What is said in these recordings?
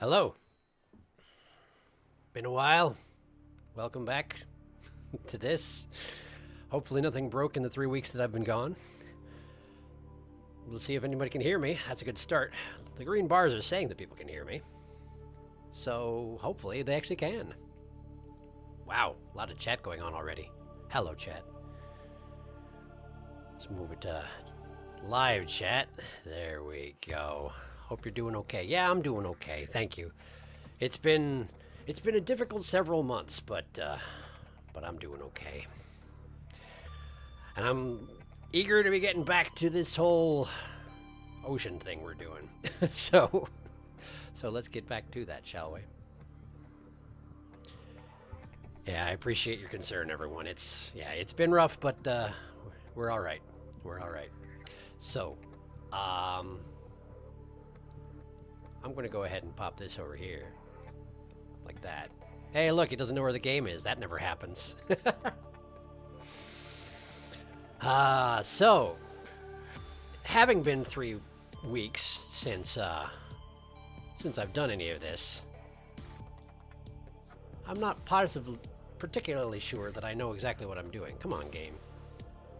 Hello. Been a while. Welcome back to this. Hopefully nothing broke in the 3 weeks that I've been gone. We'll see if anybody can hear me. That's a good start. The green bars are saying that people can hear me. So hopefully they actually can. Wow, a lot of chat going on already. Hello, chat. Let's move it to live chat. There we go. Hope you're doing okay. Yeah, I'm doing okay. Thank you. It's been a difficult several months, but I'm doing okay. And I'm eager to be getting back to this whole ocean thing we're doing. so let's get back to that, shall we? Yeah, I appreciate your concern, everyone. It's been rough, but we're all right. We're all right. So, I'm going to go ahead and pop this over here. Like that. Hey, look, he doesn't know where the game is. That never happens. So, having been 3 weeks since I've done any of this, I'm not particularly sure that I know exactly what I'm doing. Come on, game.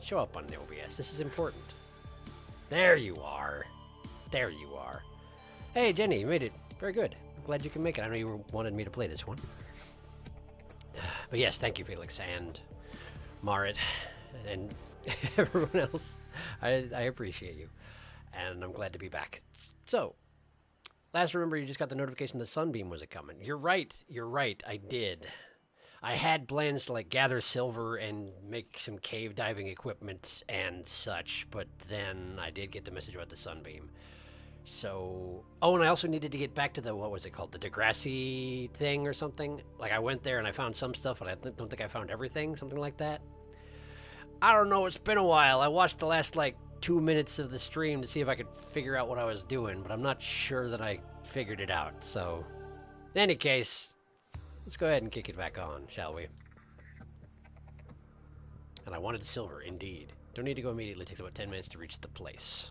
Show up on the OBS. This is important. There you are. There you are. Hey, Jenny, you made it. Very good. I'm glad you can make it. I know you wanted me to play this one. But yes, thank you, Felix, and Marit, and everyone else. I appreciate you, and I'm glad to be back. So, last remember, you just got the notification the sunbeam was coming. You're right. You're right. I did. I had plans to, like, gather silver and make some cave diving equipment and such, but then I did get the message about the sunbeam. So, oh, and I also needed to get back to the, what was it called? The Degrassi thing or something? Like, I went there and I found some stuff, but I don't think I found everything, something like that. I don't know, it's been a while. I watched the last, 2 minutes of the stream to see if I could figure out what I was doing, but I'm not sure that I figured it out. So, in any case, let's go ahead and kick it back on, shall we? And I wanted silver, indeed. Don't need to go immediately. It takes about 10 minutes to reach the place.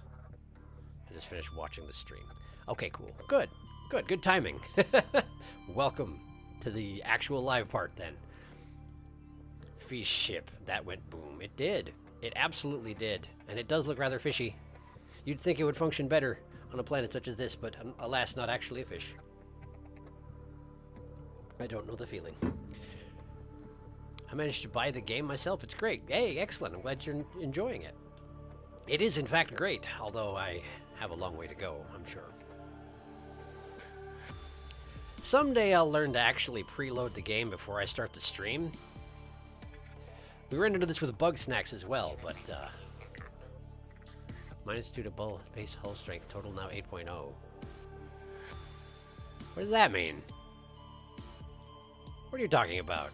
I just finished watching the stream. Okay, cool. Good. Good. Good timing. Welcome to the actual live part, then. Fish ship. That went boom. It did. It absolutely did. And it does look rather fishy. You'd think it would function better on a planet such as this, but alas, not actually a fish. I don't know the feeling. I managed to buy the game myself. It's great. Hey, excellent. I'm glad you're enjoying it. It is, in fact, great, although I have a long way to go, I'm sure. Someday I'll learn to actually preload the game before I start the stream. We ran into this with bug snacks as well, but -2 to base hull strength, total now 8.0. What does that mean? What are you talking about?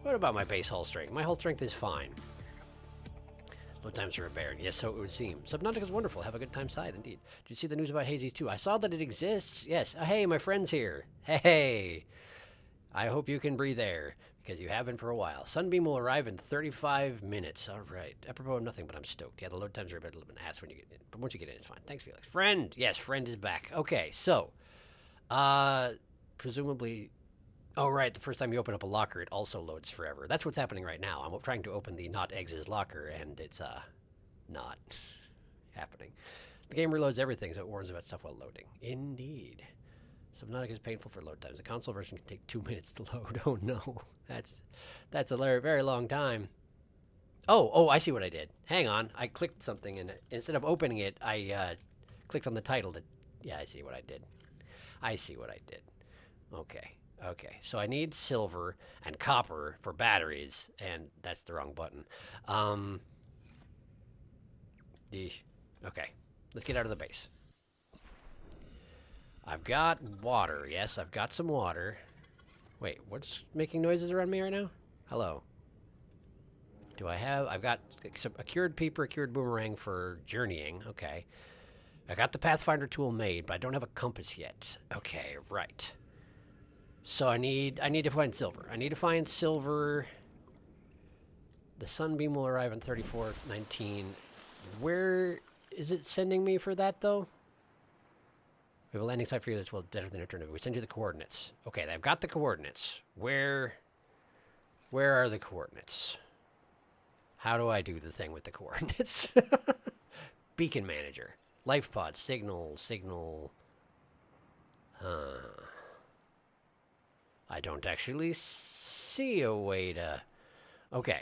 What about my base hull strength? My hull strength is fine. Load times are a bear. Yes, so it would seem. Subnautica is wonderful. Have a good time side, indeed. Did you see the news about Hazy 2? I saw that it exists. Yes. Hey, my friend's here. Hey. I hope you can breathe air, because you have been for a while. Sunbeam will arrive in 35 minutes. All right. Apropos of nothing, but I'm stoked. Yeah, the load times are a bit of an ass when you get in. But once you get in, it's fine. Thanks, Felix. Friend. Yes, friend is back. Okay, so. Presumably. Oh, right. The first time you open up a locker, it also loads forever. That's what's happening right now. I'm trying to open the not exes locker, and it's, not happening. The game reloads everything, so it warns about stuff while loading. Indeed. Subnautica is painful for load times. The console version can take 2 minutes to load. Oh, no. That's a very long time. Oh, I see what I did. Hang on. I clicked something, and instead of opening it, I, clicked on the title to... Yeah, I see what I did. I see what I did. Okay. Okay, so I need silver and copper for batteries, and that's the wrong button. Okay, let's get out of the base. I've got water. Yes, I've got some water. Wait, what's making noises around me right now? Hello. I've got a cured peeper, a cured boomerang for journeying. Okay. I got the Pathfinder tool made, but I don't have a compass yet. Okay, right. So I need to find silver. I need to find silver. The sunbeam will arrive in 34:19. Where is it sending me for that, though? We have a landing site for you that's well better than alternative. We send you the coordinates. Okay, they've got the coordinates. Where are the coordinates? How do I do the thing with the coordinates? Beacon manager. Life pod. Signal. I don't actually see a way to... Okay.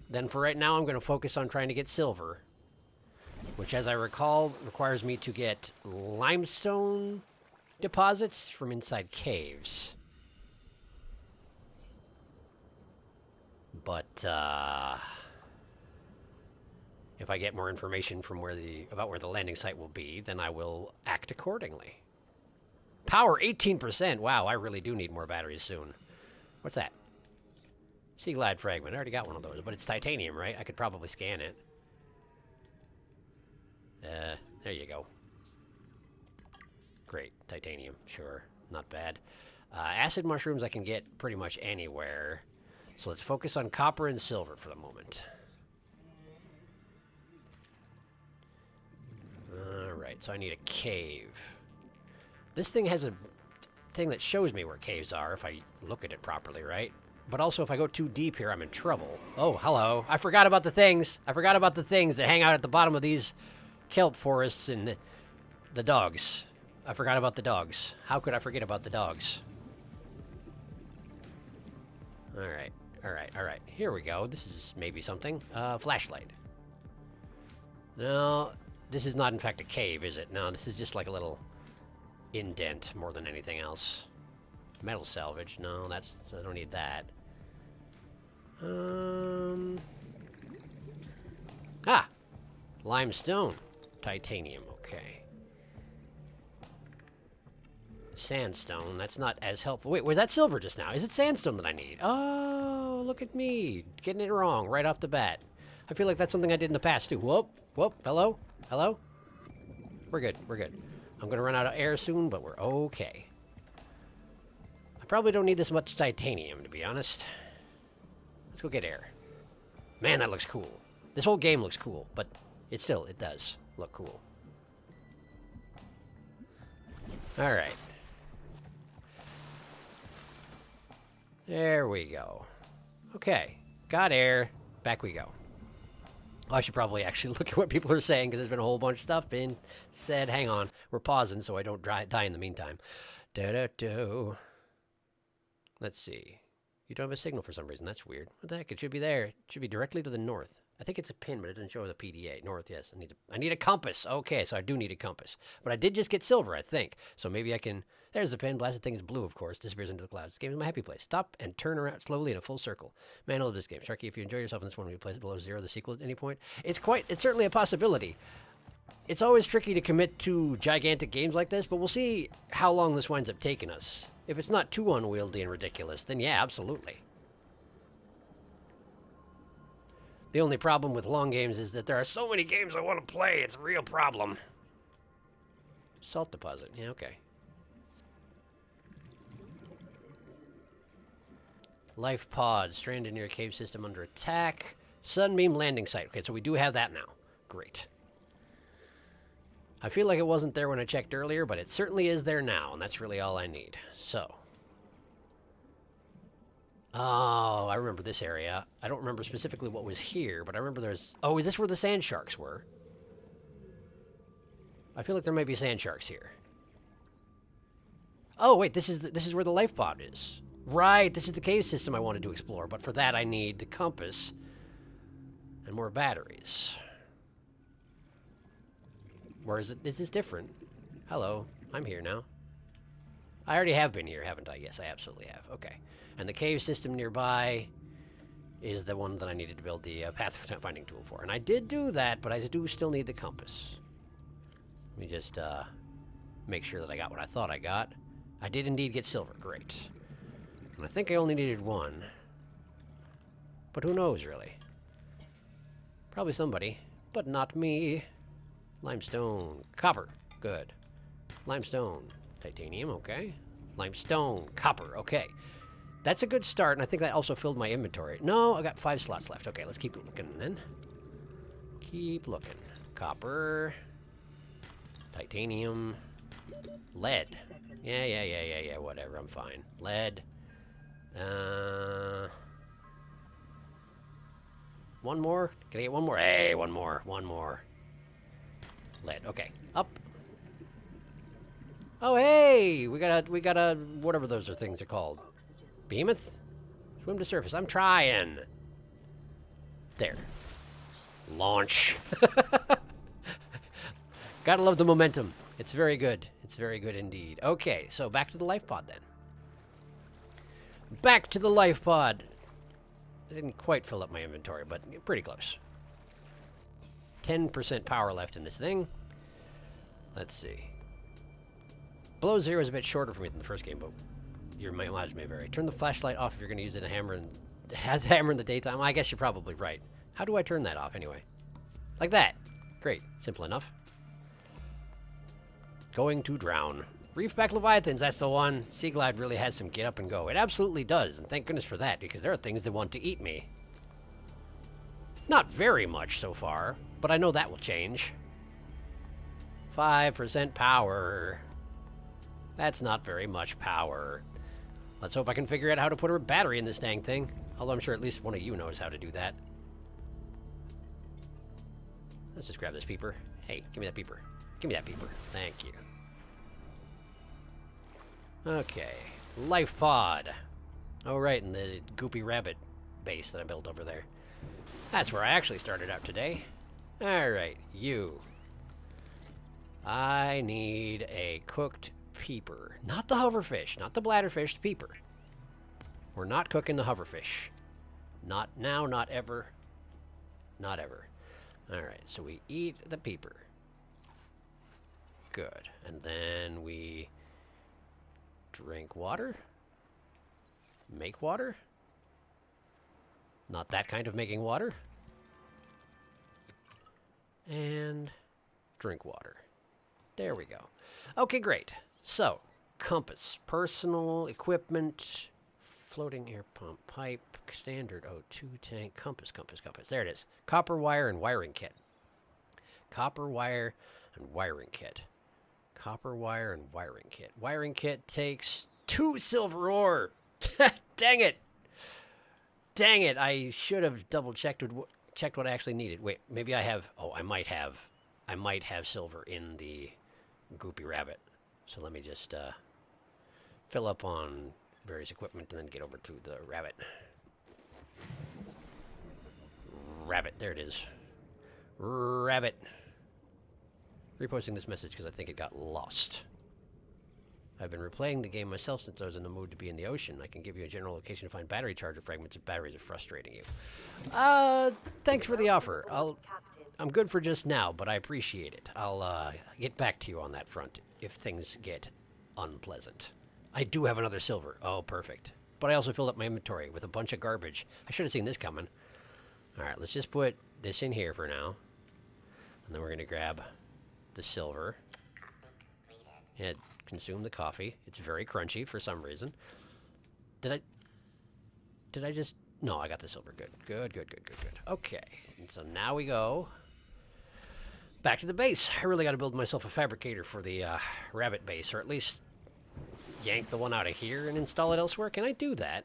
Then for right now, I'm going to focus on trying to get silver. Which, as I recall, requires me to get limestone deposits from inside caves. But, if I get more information from about where the landing site will be, then I will act accordingly. Power 18%. Wow, I really do need more batteries soon. What's that? Sea glide fragment. I already got one of those, but it's titanium, right? I could probably scan it. There you go. Great. Titanium. Sure. Not bad. Acid mushrooms I can get pretty much anywhere. So let's focus on copper and silver for the moment. Alright, so I need a cave. This thing has a thing that shows me where caves are if I look at it properly, right? But also, if I go too deep here, I'm in trouble. Oh, hello. I forgot about the things. I forgot about the things that hang out at the bottom of these kelp forests and the dogs. I forgot about the dogs. How could I forget about the dogs? Alright, alright, alright. Here we go. This is maybe something. Flashlight. No, this is not in fact a cave, is it? No, this is just like a little indent more than anything else. Metal salvage. No, that's... I don't need that. Limestone. Titanium. Okay. Sandstone. That's not as helpful. Wait, was that silver just now? Is it sandstone that I need? Oh, look at me. Getting it wrong right off the bat. I feel like that's something I did in the past, too. Whoop. Whoop. Hello? Hello? We're good. We're good. I'm going to run out of air soon, but we're okay. I probably don't need this much titanium, to be honest. Let's go get air. Man, that looks cool. This whole game looks cool, but it does look cool. All right. There we go. Okay. Got air. Back we go. Oh, I should probably actually look at what people are saying, because there's been a whole bunch of stuff being said. Hang on. We're pausing so I don't die in the meantime. Da-da-do. Let's see. You don't have a signal for some reason. That's weird. What the heck? It should be there. It should be directly to the north. I think it's a pin, but it doesn't show the PDA. North, yes. I need a compass. Okay, so I do need a compass. But I did just get silver, I think. So maybe I can... There's the pin. Blasted thing is blue, of course. Disappears into the clouds. This game is my happy place. Stop and turn around slowly in a full circle. Man, I love this game. Sharky, if you enjoy yourself in this one, will you play it below zero, the sequel at any point? It's certainly a possibility. It's always tricky to commit to gigantic games like this, but we'll see how long this winds up taking us. If it's not too unwieldy and ridiculous, then yeah, absolutely. The only problem with long games is that there are so many games I want to play. It's a real problem. Salt deposit. Yeah, okay. Life pod. Stranded near a cave system under attack. Sunbeam landing site. Okay, so we do have that now. Great. I feel like it wasn't there when I checked earlier, but it certainly is there now, and that's really all I need. So... Oh, I remember this area. I don't remember specifically what was here, but I remember there's... Oh, is this where the sand sharks were? I feel like there might be sand sharks here. Oh, wait, this is where the life pod is. Right, this is the cave system I wanted to explore, but for that I need the compass and more batteries. Or is this different? Hello, I'm here now. I already have been here, haven't I? Yes, I absolutely have. Okay. And the cave system nearby is the one that I needed to build the pathfinding tool for. And I did do that, but I do still need the compass. Let me just make sure that I got what I thought I got. I did indeed get silver. Great. And I think I only needed one. But who knows, really? Probably somebody, but not me. Limestone. Copper. Good. Limestone. Titanium. Okay. Limestone. Copper. Okay. That's a good start, and I think that also filled my inventory. No, I got 5 slots left. Okay, let's keep looking then. Keep looking. Copper. Titanium. Lead. Yeah, whatever, I'm fine. Lead. One more? Can I get one more? Hey, one more. One more. Lead. Okay. Up. Oh, hey! We got a, whatever those things are called. Behemoth? Swim to surface. I'm trying. There. Launch. Gotta love the momentum. It's very good. It's very good indeed. Okay, so back to the life pod then. Back to the life pod. I didn't quite fill up my inventory, but pretty close. 10% power left in this thing. Let's see. Below zero is a bit shorter for me than the first game, but your mileage may vary. Turn the flashlight off if you're going to use it a hammer and has a hammer in the daytime. Well, I guess you're probably right. How do I turn that off anyway? Like that. Great. Simple enough. Going to drown. Reefback Leviathans, that's the one. Sea Glide really has some get up and go. It absolutely does, and thank goodness for that, because there are things that want to eat me. Not very much so far, but I know that will change. 5% power. That's not very much power. Let's hope I can figure out how to put a battery in this dang thing. Although I'm sure at least one of you knows how to do that. Let's just grab this peeper. Hey, give me that peeper. Give me that peeper. Thank you. Okay. Life pod. Oh, right, and the goopy rabbit base that I built over there. That's where I actually started out today. Alright, you. I need a cooked peeper. Not the hoverfish, not the bladderfish, the peeper. We're not cooking the hoverfish. Not now, not ever. Not ever. Alright, so we eat the peeper. Good. And then we drink water. Make water. Not that kind of making water. And drink water. There we go. Okay, great. So, compass, personal equipment, floating air pump, pipe, standard O2 tank, compass. There it is. Copper wire and wiring kit. Copper wire and wiring kit. Copper wire and wiring kit. Wiring kit takes 2 silver ore. Dang it. Dang it. I should have double checked what I actually needed. Wait, maybe I have. Oh, I might have silver in the goopy rabbit. So let me just fill up on various equipment and then get over to the rabbit. Rabbit, there it is. Rabbit. Reposting this message because I think it got lost. I've been replaying the game myself since I was in the mood to be in the ocean. I can give you a general location to find battery charger fragments if batteries are frustrating you. Thanks for the offer. I'm good for just now, but I appreciate it. I'll get back to you on that front if things get unpleasant. I do have another silver. Oh, perfect. But I also filled up my inventory with a bunch of garbage. I should have seen this coming. All right, let's just put this in here for now. And then we're going to grab the silver. And consume the coffee. It's very crunchy for some reason. Did I just... No, I got the silver. Good. Okay. And so now we go back to the base. I really got to build myself a fabricator for the rabbit base, or at least yank the one out of here and install it elsewhere. Can I do that?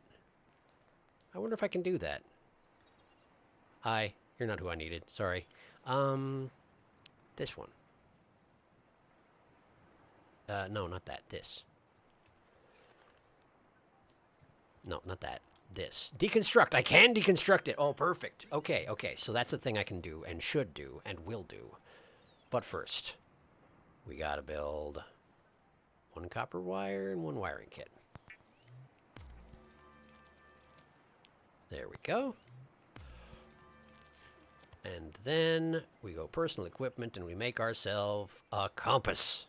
I wonder if I can do that. Hi. You're not who I needed. Sorry. This one. No, not that. This. No, not that. This. Deconstruct. I can deconstruct it. Oh, perfect. Okay. So that's a thing I can do and should do and will do. But first, we gotta build 1 copper wire and 1 wiring kit. There we go. And then we go personal equipment and we make ourselves a compass.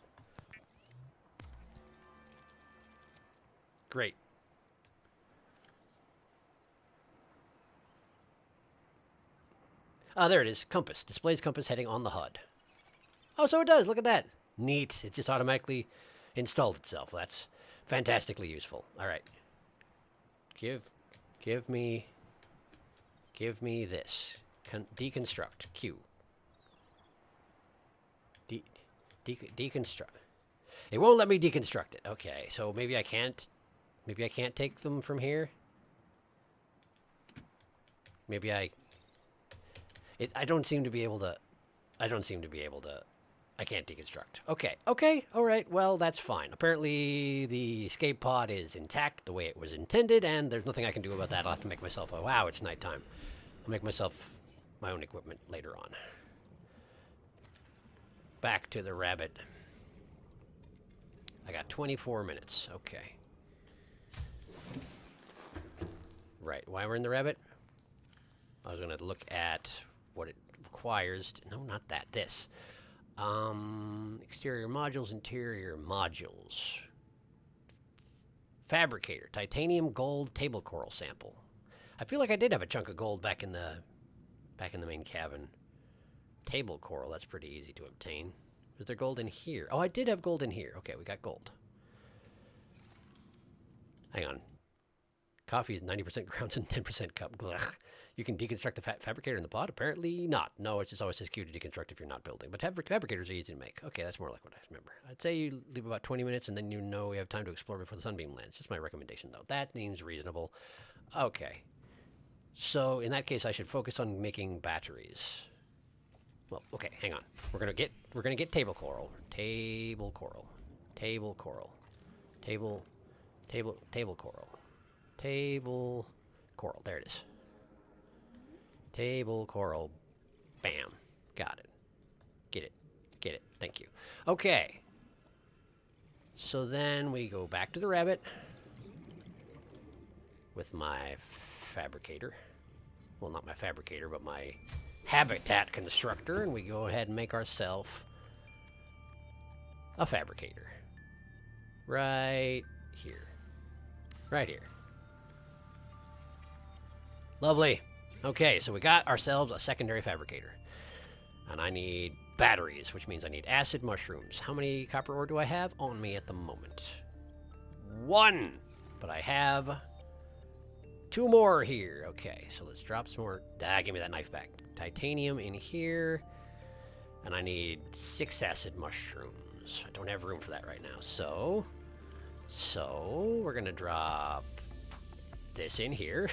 Great. There it is. Compass. Displays compass heading on the HUD. Oh, so it does. Look at that. Neat. It just automatically installed itself. That's fantastically useful. All right. Give me this. Deconstruct. Q. Deconstruct. It won't let me deconstruct it. Okay, so maybe I can't take them from here. Maybe I don't seem to be able to, I can't deconstruct. Okay, alright, well, that's fine. Apparently, the escape pod is intact the way it was intended, and there's nothing I can do about that. I'll have to make myself wow, it's nighttime. I'll make myself my own equipment later on. Back to the rabbit. I got 24 minutes. Okay. Right, why we're in the rabbit? I was going to look at what it requires. No, not that. This. Exterior modules, interior modules. Fabricator, titanium gold table coral sample. I feel like I did have a chunk of gold back in the main cabin. Table coral, that's pretty easy to obtain. Is there gold in here? Oh, I did have gold in here. Okay, we got gold. Hang on. Coffee is 90% grounds and 10% cup. Blech. You can deconstruct the fabricator in the pod? Apparently not. No, it just always says Q to deconstruct if you're not building. But fabricators are easy to make. Okay, that's more like what I remember. I'd say you leave about 20 minutes and then you know we have time to explore before the sunbeam lands. Just my recommendation, though. That seems reasonable. Okay. So, in that case, I should focus on making batteries. Well, okay, hang on. We're gonna get table coral. Table coral. Table coral. Table coral. Table coral. There it is. Table coral. Bam. Got it. Get it. Get it. Thank you. Okay. So then we go back to the rabbit with my fabricator. Well, not my fabricator, but my habitat constructor, and we go ahead and make ourselves a fabricator. Right here. Right here. Lovely. Okay, so we got ourselves a secondary fabricator. And I need batteries, which means I need acid mushrooms. How many copper ore do I have on me at the moment? 1! But I have 2 more here. Okay, so let's drop some more. Give me that knife back. Titanium in here. And I need 6 acid mushrooms. I don't have room for that right now. So we're going to drop this in here,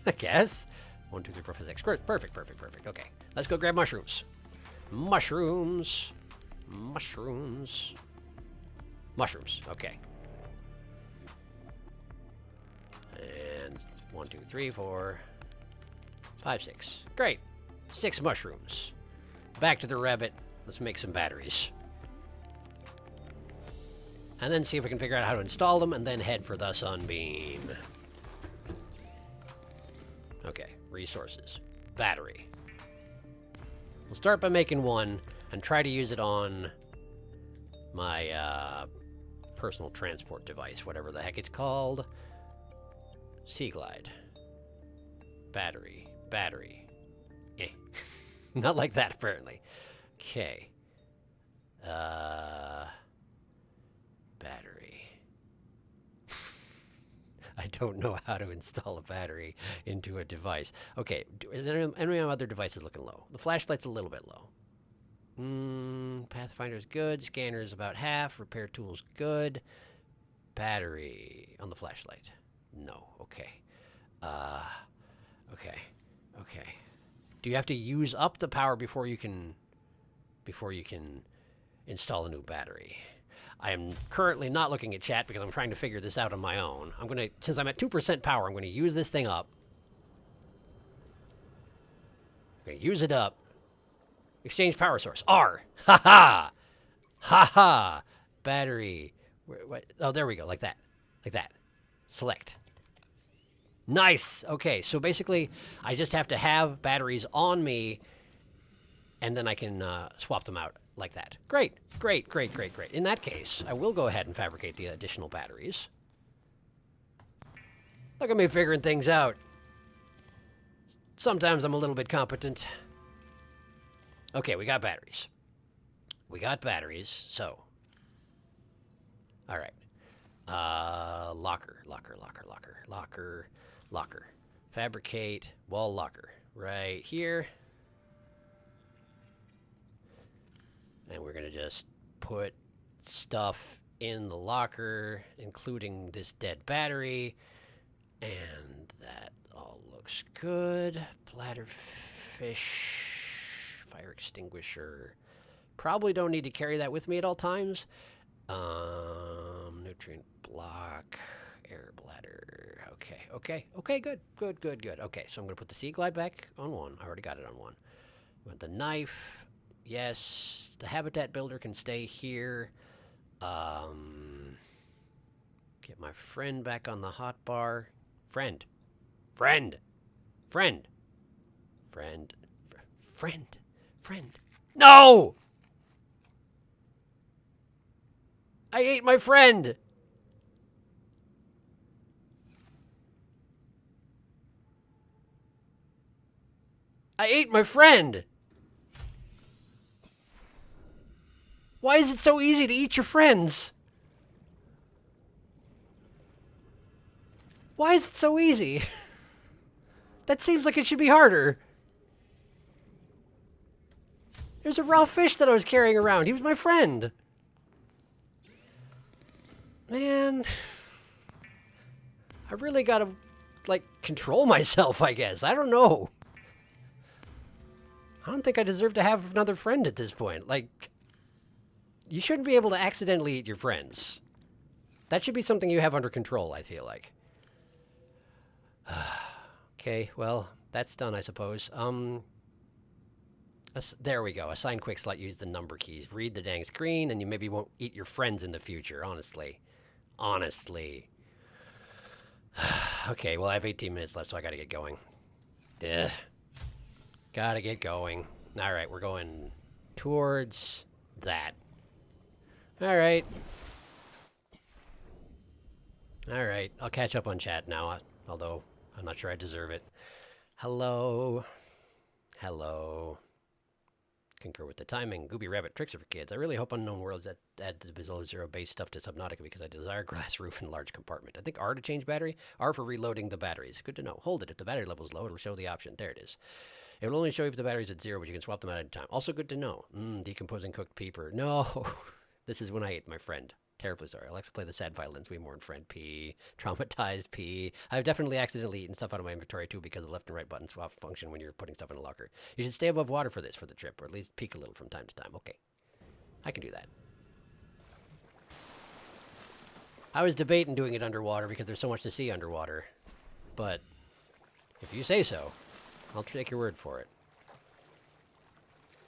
I guess. 1, 2, 3, 4, 5, 6. Perfect. Okay, let's go grab mushrooms. Mushrooms. Okay. And 1, 2, 3, 4, 5, 6. Great. 6 mushrooms. Back to the rabbit. Let's make some batteries. And then see if we can figure out how to install them, and then head for the sunbeam. Okay, resources. Battery. We'll start by making 1, and try to use it on my personal transport device, whatever the heck it's called. Sea Glide. Battery. Eh. Not like that, apparently. Okay. Battery. I don't know how to install a battery into a device. Okay, any of my other devices looking low? The flashlight's a little bit low. Pathfinder's good. Scanner is about half. Repair tool's good. Battery on the flashlight. No. Okay. Okay. Do you have to use up the power before you can install a new battery? I am currently not looking at chat because I'm trying to figure this out on my own. Since I'm at 2% power, I'm going to use this thing up. I'm going to use it up. Exchange power source. R. Ha ha. Battery. Oh, there we go. Like that. Select. Nice. Okay, so basically, I just have to have batteries on me, and then I can swap them out like that. Great. In that case, I will go ahead and fabricate the additional batteries. Look at me figuring things out. Sometimes I'm a little bit competent. Okay, we got batteries. So. All right. Locker. Fabricate wall locker right here. And we're going to just put stuff in the locker, including this dead battery. And that all looks good. Bladderfish, fire extinguisher. Probably don't need to carry that with me at all times. Nutrient block, air bladder. Okay, good. Okay, so I'm going to put the Sea Glide back on 1. I already got it on 1. With the knife, yes. The habitat builder can stay here. Get my friend back on the hotbar. Friend. No! I ate my friend! I ate my friend! Why is it so easy to eat your friends? Why is it so easy? That seems like it should be harder. There's a raw fish that I was carrying around. He was my friend. Man. I really gotta, like, control myself, I guess. I don't know. I don't think I deserve to have another friend at this point. Like, you shouldn't be able to accidentally eat your friends. That should be something you have under control, I feel like. Okay, well, that's done, I suppose. There we go. Assign quick slot, use the number keys. Read the dang screen, and you maybe won't eat your friends in the future, honestly. Okay, well, I have 18 minutes left, so I gotta get going. Duh. Gotta get going. Alright, we're going towards that. Alright. Alright, I'll catch up on chat now, although I'm not sure I deserve it. Hello. Concur with the timing. Gooby Rabbit tricks are for kids. I really hope Unknown Worlds add the below zero base stuff to Subnautica because I desire glass roof and large compartment. I think R to change battery. R for reloading the batteries. Good to know. Hold it. If the battery level is low, it'll show the option. There it is. It will only show you if the battery's at 0, but you can swap them out at any time. Also good to know. Decomposing cooked peeper. No. This is when I ate my friend. Terribly sorry. Alexa, play the sad violins. We mourn friend P. Traumatized P. I've definitely accidentally eaten stuff out of my inventory too because the left and right button swap function when you're putting stuff in a locker. You should stay above water for this, for the trip, or at least peek a little from time to time. Okay. I can do that. I was debating doing it underwater because there's so much to see underwater. But if you say so, I'll take your word for it.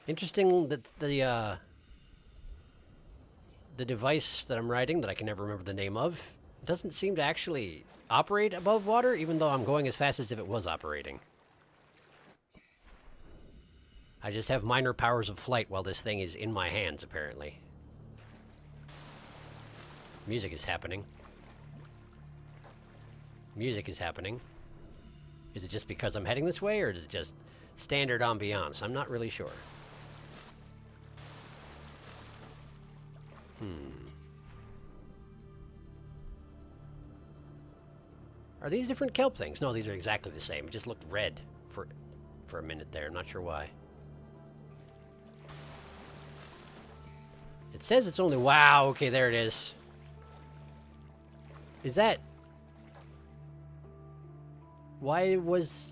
Interesting that the device that I'm riding, that I can never remember the name of, doesn't seem to actually operate above water, even though I'm going as fast as if it was operating. I just have minor powers of flight while this thing is in my hands, apparently. Music is happening. Is it just because I'm heading this way, or is it just standard ambiance? I'm not really sure. Are these different kelp things? No, these are exactly the same. It just looked red for a minute there. I'm not sure why. It says it's only... Wow, okay, there it is. Is that... Why was...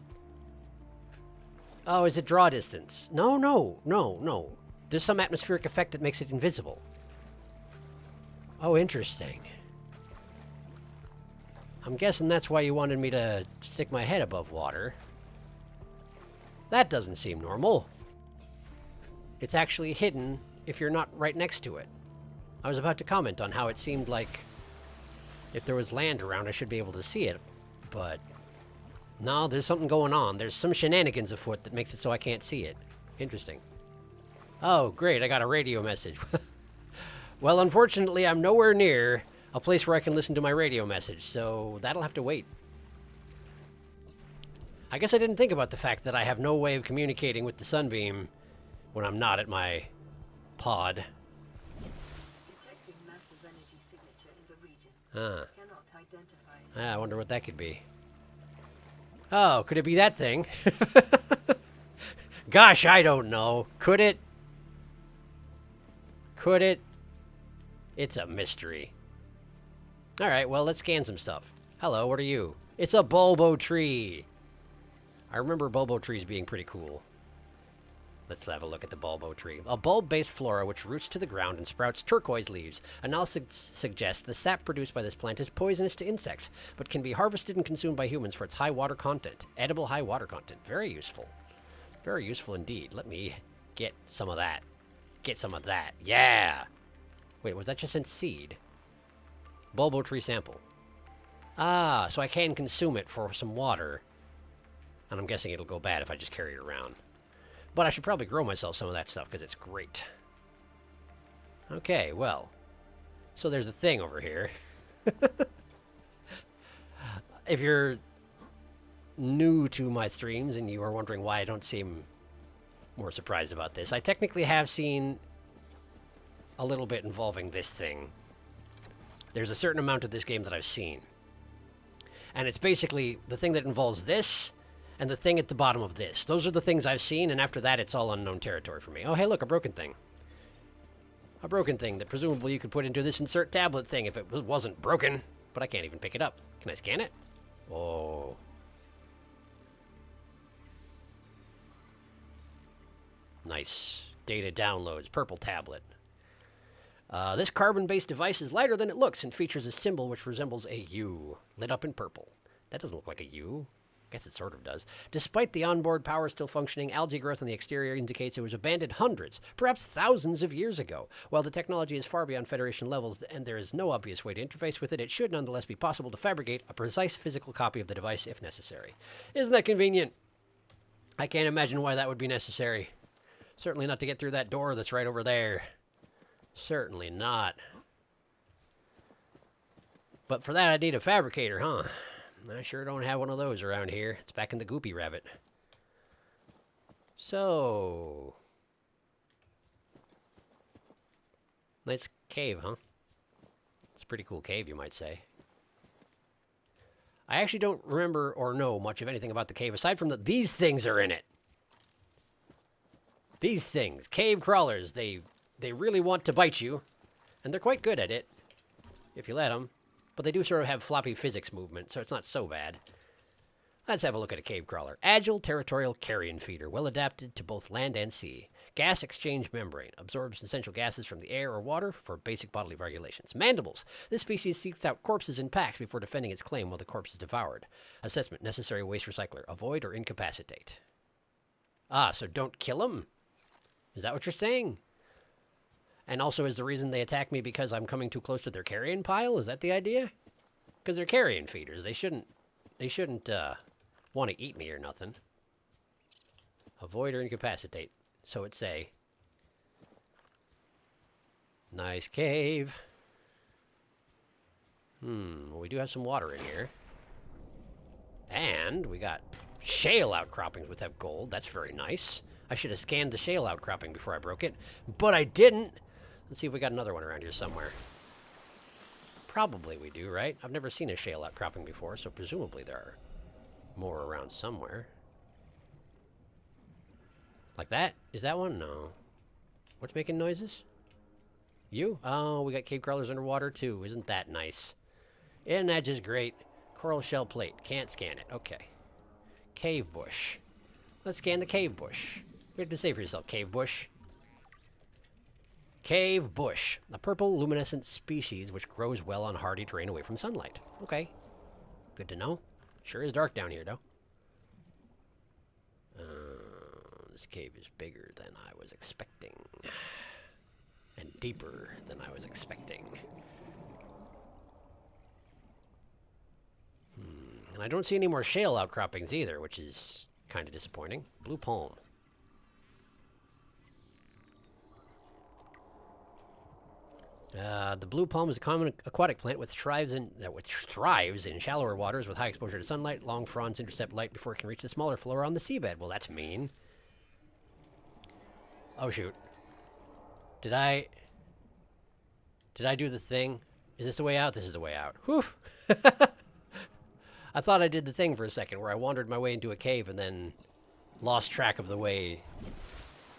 Oh, is it draw distance? No. There's some atmospheric effect that makes it invisible. Oh, interesting. I'm guessing that's why you wanted me to stick my head above water. That doesn't seem normal. It's actually hidden if you're not right next to it. I was about to comment on how it seemed like if there was land around I should be able to see it, but no, there's something going on. There's some shenanigans afoot that makes it so I can't see it. Interesting. Oh, great, I got a radio message. Well, unfortunately, I'm nowhere near a place where I can listen to my radio message, so that'll have to wait. I guess I didn't think about the fact that I have no way of communicating with the sunbeam when I'm not at my pod. Detecting massive energy signature in the region. Cannot identify. I wonder what that could be. Oh, could it be that thing? Gosh, I don't know. Could it? It's a mystery. Alright, well, let's scan some stuff. Hello, what are you? It's a bulbo tree! I remember bulbo trees being pretty cool. Let's have a look at the bulbo tree. A bulb-based flora which roots to the ground and sprouts turquoise leaves. Analysis suggests the sap produced by this plant is poisonous to insects, but can be harvested and consumed by humans for its high water content. Edible high water content. Very useful. Very useful indeed. Let me get some of that. Get some of that. Yeah! Wait, was that just in seed? Bulbo tree sample. Ah, so I can consume it for some water. And I'm guessing it'll go bad if I just carry it around. But I should probably grow myself some of that stuff because it's great. Okay, well. So there's a thing over here. If you're new to my streams and you are wondering why I don't seem more surprised about this, I technically have seen a little bit involving this thing. There's a certain amount of this game that I've seen. And it's basically the thing that involves this and the thing at the bottom of this. Those are the things I've seen, and after that, it's all unknown territory for me. Oh, hey, look, a broken thing. A broken thing that presumably you could put into this insert tablet thing if it wasn't broken. But I can't even pick it up. Can I scan it? Oh. Nice. Data downloads. Purple tablet. This carbon-based device is lighter than it looks and features a symbol which resembles a U, lit up in purple. That doesn't look like a U. I guess it sort of does. Despite the onboard power still functioning, algae growth on the exterior indicates it was abandoned hundreds, perhaps thousands of years ago. While the technology is far beyond Federation levels and there is no obvious way to interface with it, it should nonetheless be possible to fabricate a precise physical copy of the device if necessary. Isn't that convenient? I can't imagine why that would be necessary. Certainly not to get through that door that's right over there. Certainly not. But for that I need a fabricator, huh? I sure don't have one of those around here. It's back in the Goopy Rabbit. So... nice cave, huh? It's a pretty cool cave, you might say. I actually don't remember or know much of anything about the cave, aside from these things are in it. These things. Cave crawlers. They really want to bite you. And they're quite good at it. If you let them. But they do sort of have floppy physics movement, so it's not so bad. Let's have a look at a cave crawler. Agile territorial carrion feeder, well adapted to both land and sea. Gas exchange membrane, absorbs essential gases from the air or water for basic bodily regulations. Mandibles. This species seeks out corpses in packs before defending its claim while the corpse is devoured. Assessment, necessary waste recycler. Avoid or incapacitate. Ah, so don't kill them? Is that what you're saying? And also, is the reason they attack me because I'm coming too close to their carrion pile? Is that the idea? Because they're carrion feeders. They shouldn't want to eat me or nothing. Avoid or incapacitate. So it's a nice cave. Well, we do have some water in here. And we got shale outcroppings which have gold. That's very nice. I should have scanned the shale outcropping before I broke it, but I didn't. Let's see if we got another one around here somewhere. Probably we do, right? I've never seen a shale outcropping before, so presumably there are more around somewhere. Like that? Is that one? No. What's making noises? You? Oh, we got cave crawlers underwater too. Isn't that nice? Isn't that just great? Coral shell plate. Can't scan it. Okay. Cave bush. Let's scan the cave bush. You have to say for yourself, cave bush. Cave bush. A purple luminescent species which grows well on hardy terrain away from sunlight. Okay. Good to know. Sure is dark down here, though. This cave is bigger than I was expecting. And deeper than I was expecting. And I don't see any more shale outcroppings either, which is kind of disappointing. Blue palm. The blue palm is a common aquatic plant which thrives in shallower waters with high exposure to sunlight. Long fronds intercept light before it can reach the smaller flora on the seabed. Well, that's mean. Oh, shoot. Did I do the thing? Is this the way out? This is the way out. Whew. I thought I did the thing for a second where I wandered my way into a cave and then lost track of the way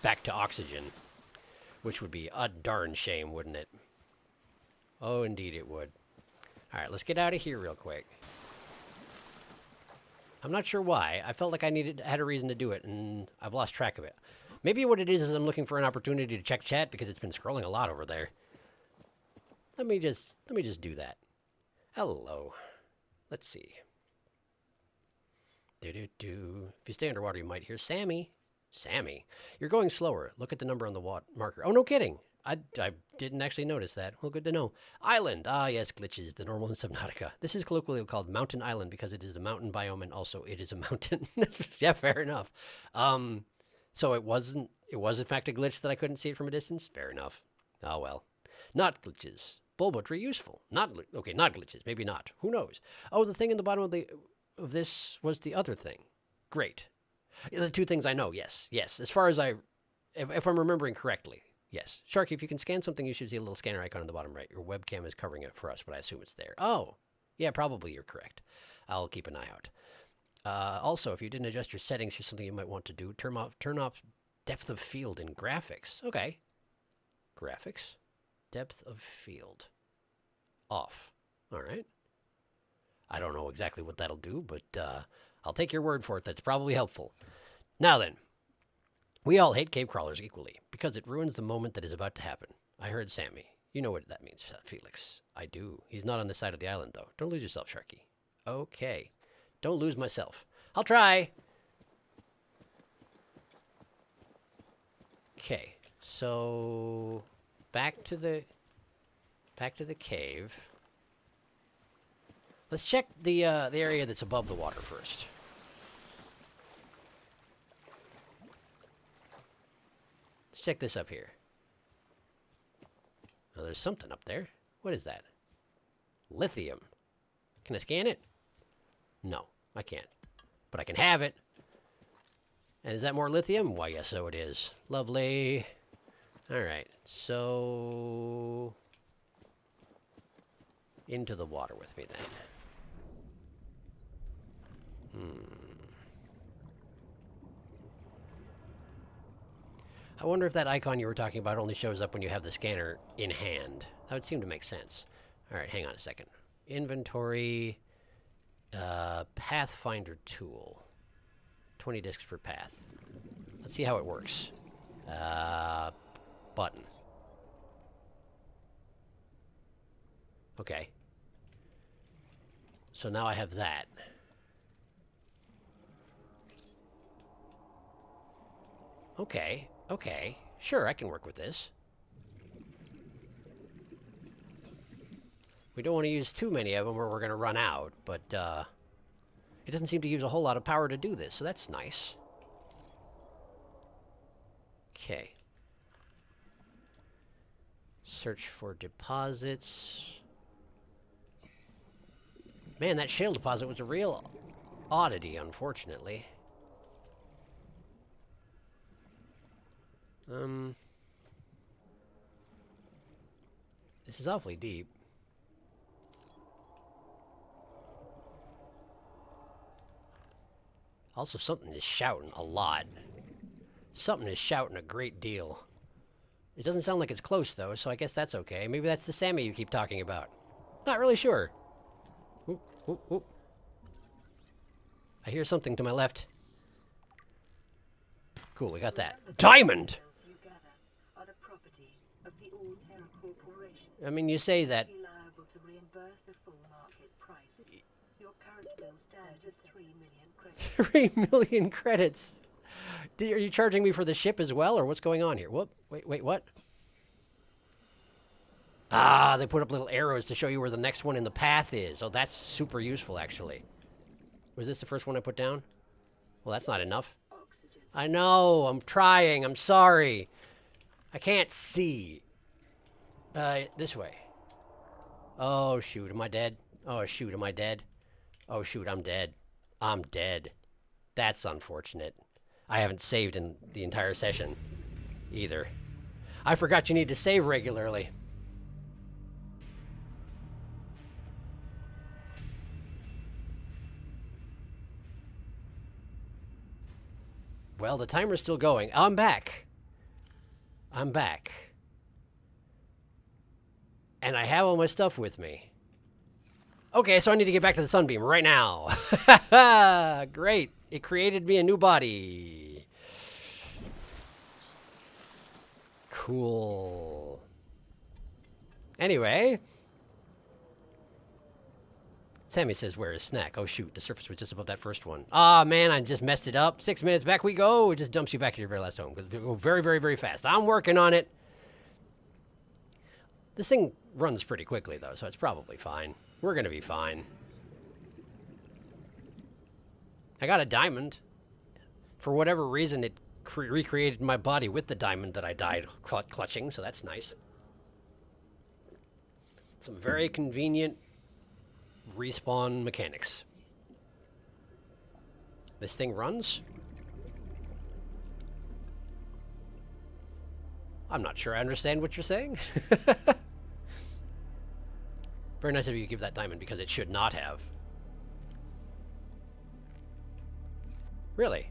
back to oxygen. Which would be a darn shame, wouldn't it? Oh, indeed it would. All right, let's get out of here real quick. I'm not sure why. I felt like I had a reason to do it, and I've lost track of it. Maybe what it is I'm looking for an opportunity to check chat because it's been scrolling a lot over there. Let me just do that. Hello. Let's see. If you stay underwater, you might hear Sammy. Sammy, you're going slower. Look at the number on the marker. Oh, no kidding. I didn't actually notice that. Well, good to know. Island. Ah, yes, glitches. The normal in Subnautica. This is colloquially called Mountain Island because it is a mountain biome and also it is a mountain. Yeah, fair enough. So it was in fact a glitch that I couldn't see it from a distance? Fair enough. Oh, well. Not glitches. Bulbo tree useful. Not glitches. Maybe not. Who knows? Oh, the thing in the bottom of this was the other thing. Great. The two things I know, yes. As far as if I'm remembering correctly, yes. Sharky, if you can scan something, you should see a little scanner icon on the bottom right. Your webcam is covering it for us, but I assume it's there. Oh, yeah, probably you're correct. I'll keep an eye out. Also, if you didn't adjust your settings, here's something you might want to do. Turn off depth of field in graphics. Okay. Graphics. Depth of field. Off. All right. I don't know exactly what that'll do, but I'll take your word for it. That's probably helpful. Now then, we all hate cave crawlers equally because it ruins the moment that is about to happen. I heard Sammy. You know what that means, Felix. I do. He's not on the side of the island, though. Don't lose yourself, Sharky. Okay. Don't lose myself. I'll try. Okay. So back to the cave. Let's check the area that's above the water first. Let's check this up here. Oh, there's something up there. What is that? Lithium. Can I scan it? No, I can't. But I can have it. And is that more lithium? Why, yes, so it is. Lovely. All right, so into the water with me then. I wonder if that icon you were talking about only shows up when you have the scanner in hand. That would seem to make sense. All right, hang on a second. Inventory, Pathfinder tool. 20 discs per path. Let's see how it works. Button. Okay. So now I have that. Okay. Sure, I can work with this. We don't want to use too many of them or we're going to run out, but it doesn't seem to use a whole lot of power to do this, so that's nice. Okay. Search for deposits. Man, that shale deposit was a real oddity, unfortunately. This is awfully deep. Also, something is shouting a lot. Something is shouting a great deal. It doesn't sound like it's close, though, so I guess that's okay. Maybe that's the Sammy you keep talking about. Not really sure. Oop, oop, oop. I hear something to my left. Cool, we got that. Diamond! I mean, you say that. Liable to reimburse the full market price. Your current bill stands at 3 million credits. 3 million credits. Are you charging me for the ship as well, or what's going on here? Whoop! Wait, what? Ah, they put up little arrows to show you where the next one in the path is. Oh, that's super useful, actually. Was this the first one I put down? Well, that's not enough. Oxygen. I know. I'm trying. I'm sorry. I can't see. This way. Oh, shoot. Am I dead? Oh, shoot. Am I dead? Oh, shoot. I'm dead. I'm dead. That's unfortunate. I haven't saved in the entire session either. I forgot you need to save regularly. Well, the timer's still going. I'm back. I'm back. And I have all my stuff with me. Okay, so I need to get back to the sunbeam right now. Great. It created me a new body. Cool. Anyway. Sammy says, where is snack? Oh, shoot. The surface was just above that first one. Ah, man, I just messed it up. 6 minutes, back we go. It just dumps you back at your very last home. It go very, very, very fast. I'm working on it. This thing runs pretty quickly, though, so it's probably fine. We're going to be fine. I got a diamond. For whatever reason, it recreated my body with the diamond that I died clutching, so that's nice. Some very convenient respawn mechanics. This thing runs? I'm not sure I understand what you're saying. Very nice of you to give that diamond because it should not have. Really?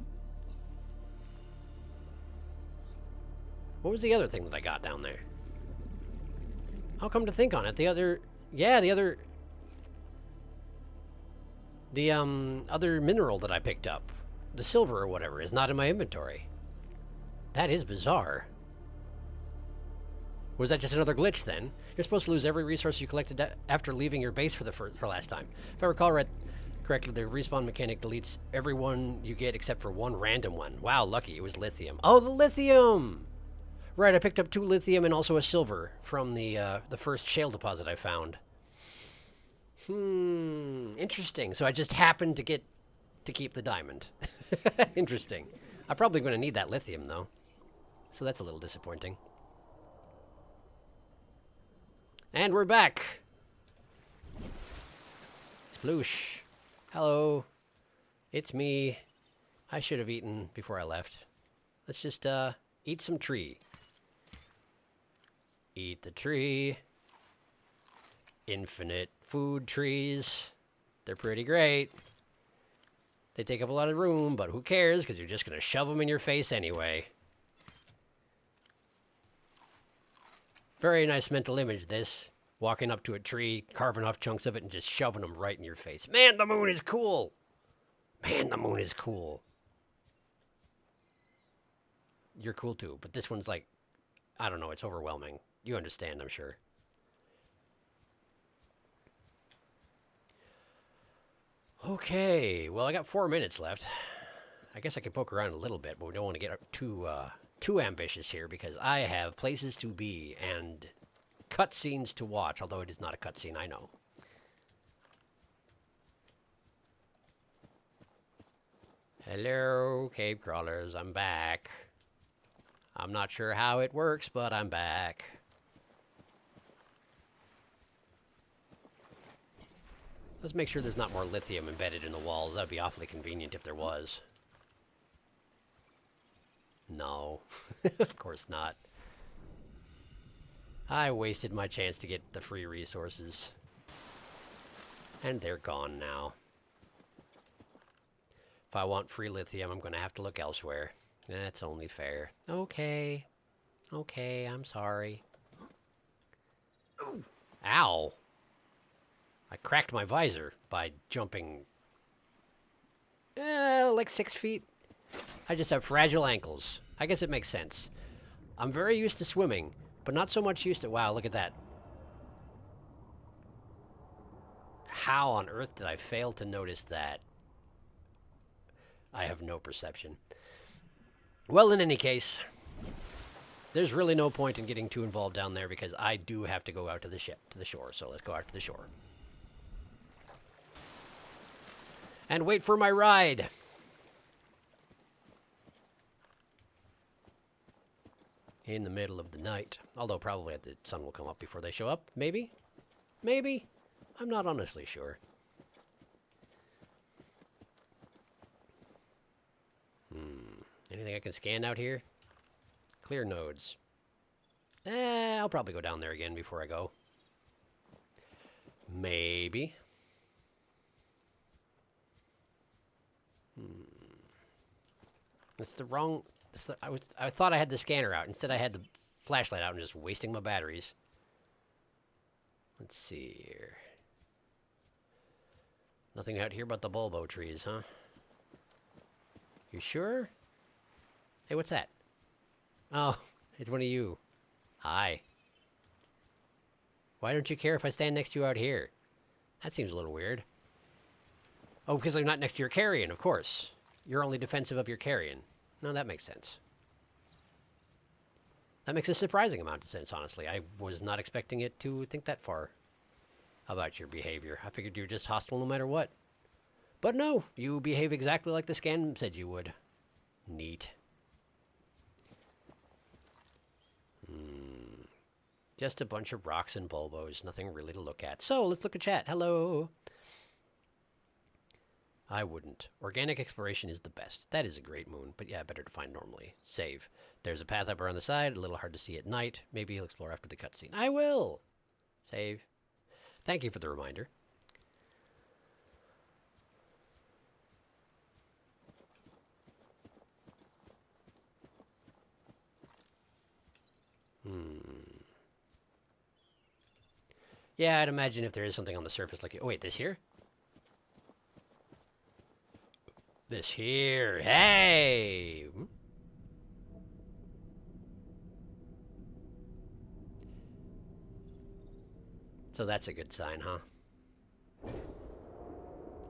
What was the other thing that I got down there? I'll come to think on it. The other mineral that I picked up, the silver or whatever, is not in my inventory. That is bizarre. Was that just another glitch then? You're supposed to lose every resource you collected after leaving your base for last time. If I recall correctly, the respawn mechanic deletes every one you get except for one random one. Wow, lucky. It was lithium. Oh, the lithium! Right, I picked up 2 lithium and also a silver from the first shale deposit I found. Interesting. So I just happened to keep the diamond. Interesting. I'm probably going to need that lithium, though. So that's a little disappointing. And we're back. Sploosh. Hello. It's me. I should have eaten before I left. Let's just eat some tree. Eat the tree. Infinite food trees. They're pretty great. They take up a lot of room, but who cares? Because you're just going to shove them in your face anyway. Very nice mental image, this. Walking up to a tree, carving off chunks of it, and just shoving them right in your face. Man, the moon is cool! Man, the moon is cool. You're cool too, but this one's like, I don't know, it's overwhelming. You understand, I'm sure. Okay, well, I got 4 minutes left. I guess I can poke around a little bit, but we don't want to get too ambitious here because I have places to be and cutscenes to watch, although it is not a cutscene, I know. Hello, cave crawlers, I'm back. I'm not sure how it works, but I'm back. Let's make sure there's not more lithium embedded in the walls. That would be awfully convenient if there was. No, of course not. I wasted my chance to get the free resources. And they're gone now. If I want free lithium, I'm going to have to look elsewhere. That's only fair. Okay. Okay, I'm sorry. Ow! I cracked my visor by jumping... like 6 feet. I just have fragile ankles. I guess it makes sense. I'm very used to swimming, but not so much used to... Wow, look at that. How on earth did I fail to notice that? I have no perception. Well, in any case, there's really no point in getting too involved down there because I do have to go out to the shore. So let's go out to the shore. And wait for my ride. In the middle of the night. Although probably the sun will come up before they show up. Maybe? Maybe? I'm not honestly sure. Anything I can scan out here? Clear nodes. I'll probably go down there again before I go. Maybe. That's the wrong... I thought I had the scanner out. Instead I had the flashlight out and just wasting my batteries. Let's see here. Nothing out here but the bulbo trees, huh? You sure? Hey, what's that? Oh, it's one of you. Hi. Why don't you care if I stand next to you out here? That seems a little weird. Oh, because I'm not next to your carrion, of course. You're only defensive of your carrion. No, that makes sense. That makes a surprising amount of sense, honestly. I was not expecting it to think that far about your behavior. I figured you were just hostile no matter what. But no, you behave exactly like the scan said you would. Neat. Just a bunch of rocks and bulbos. Nothing really to look at. So, let's look at chat. Hello. I wouldn't. Organic exploration is the best. That is a great moon, but yeah, better to find normally. Save. There's a path up around the side, a little hard to see at night. Maybe you'll explore after the cutscene. I will! Save. Thank you for the reminder. Yeah, I'd imagine if there is something on the surface like... Oh, wait, this here? This here. Hey! So that's a good sign, huh?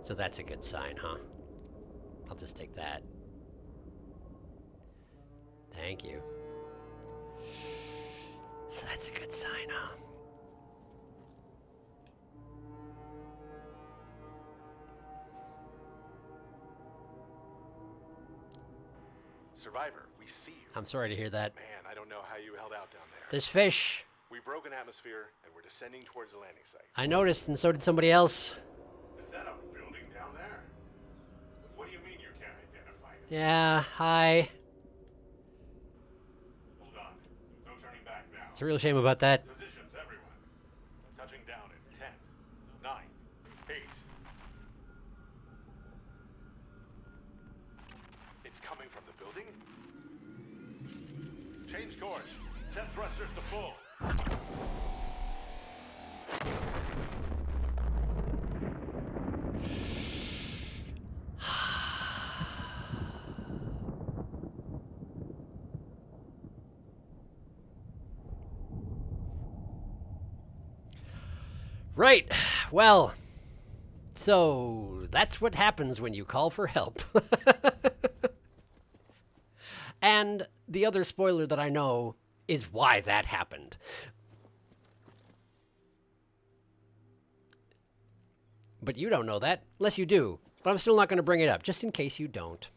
So that's a good sign, huh? I'll just take that. Thank you. So that's a good sign, huh? Survivor, we see you. I'm sorry to hear that. Man, I don't know how you held out down there. There's fish. We broke an atmosphere, and we're descending towards the landing site. I noticed, and so did somebody else. Is that a building down there? What do you mean you can't identify it? Yeah, hi. Hold on. No turning back now. It's a real shame about that. Positions, everyone. Touching down in 10, 9, 8. It's coming from the building? Change course. Set thrusters to full. Right. Well, so that's what happens when you call for help. And the other spoiler that I know is why that happened. But you don't know that, unless you do. But I'm still not going to bring it up, just in case you don't.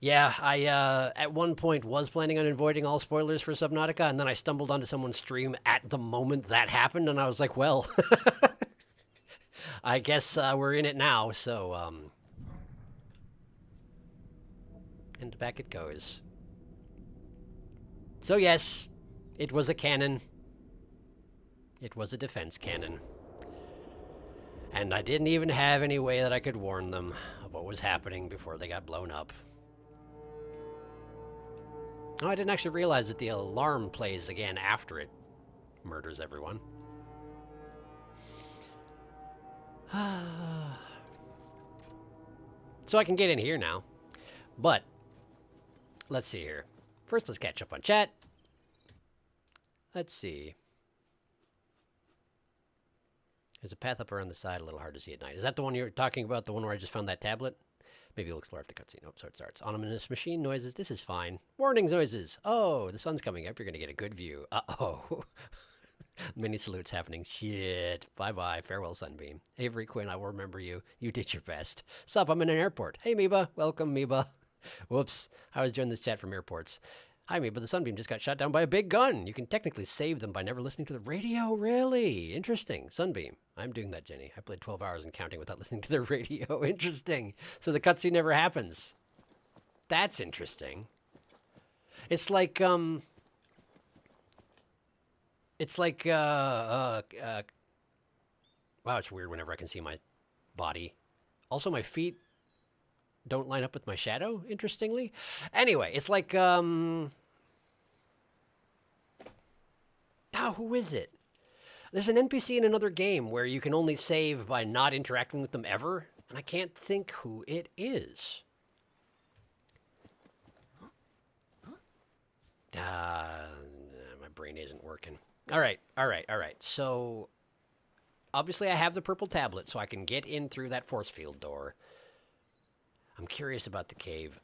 Yeah, I at one point was planning on avoiding all spoilers for Subnautica, and then I stumbled onto someone's stream at the moment that happened, and I was like, well, I guess we're in it now, so, and back it goes. So yes, it was a cannon. It was a defense cannon. And I didn't even have any way that I could warn them of what was happening before they got blown up. Oh, I didn't actually realize that the alarm plays again after it murders everyone. So I can get in here now. But, let's see here. First, let's catch up on chat. Let's see. There's a path up around the side, a little hard to see at night. Is that the one you're talking about? The one where I just found that tablet? Maybe you'll explore after the cutscene. Oh, so it starts. Ominous machine noises. This is fine. Warnings noises. Oh, the sun's coming up. You're going to get a good view. Uh-oh. Many salutes happening. Shit. Bye-bye. Farewell, Sunbeam. Avery Quinn, I will remember you. You did your best. Sup, I'm in an airport. Hey, Meba. Welcome, Meba. Whoops. I was doing this chat from airports. Hi, Meba. The Sunbeam just got shot down by a big gun. You can technically save them by never listening to the radio. Really? Interesting. Sunbeam. I'm doing that, Jenny. I played 12 hours and counting without listening to the radio. Interesting. So the cutscene never happens. That's interesting. It's like, wow, it's weird whenever I can see my body. Also, my feet don't line up with my shadow, interestingly. Anyway, it's like, Ah, who is it? There's an NPC in another game where you can only save by not interacting with them ever, and I can't think who it is. My brain isn't working. All right. So, obviously I have the purple tablet, so I can get in through that force field door. I'm curious about the cave.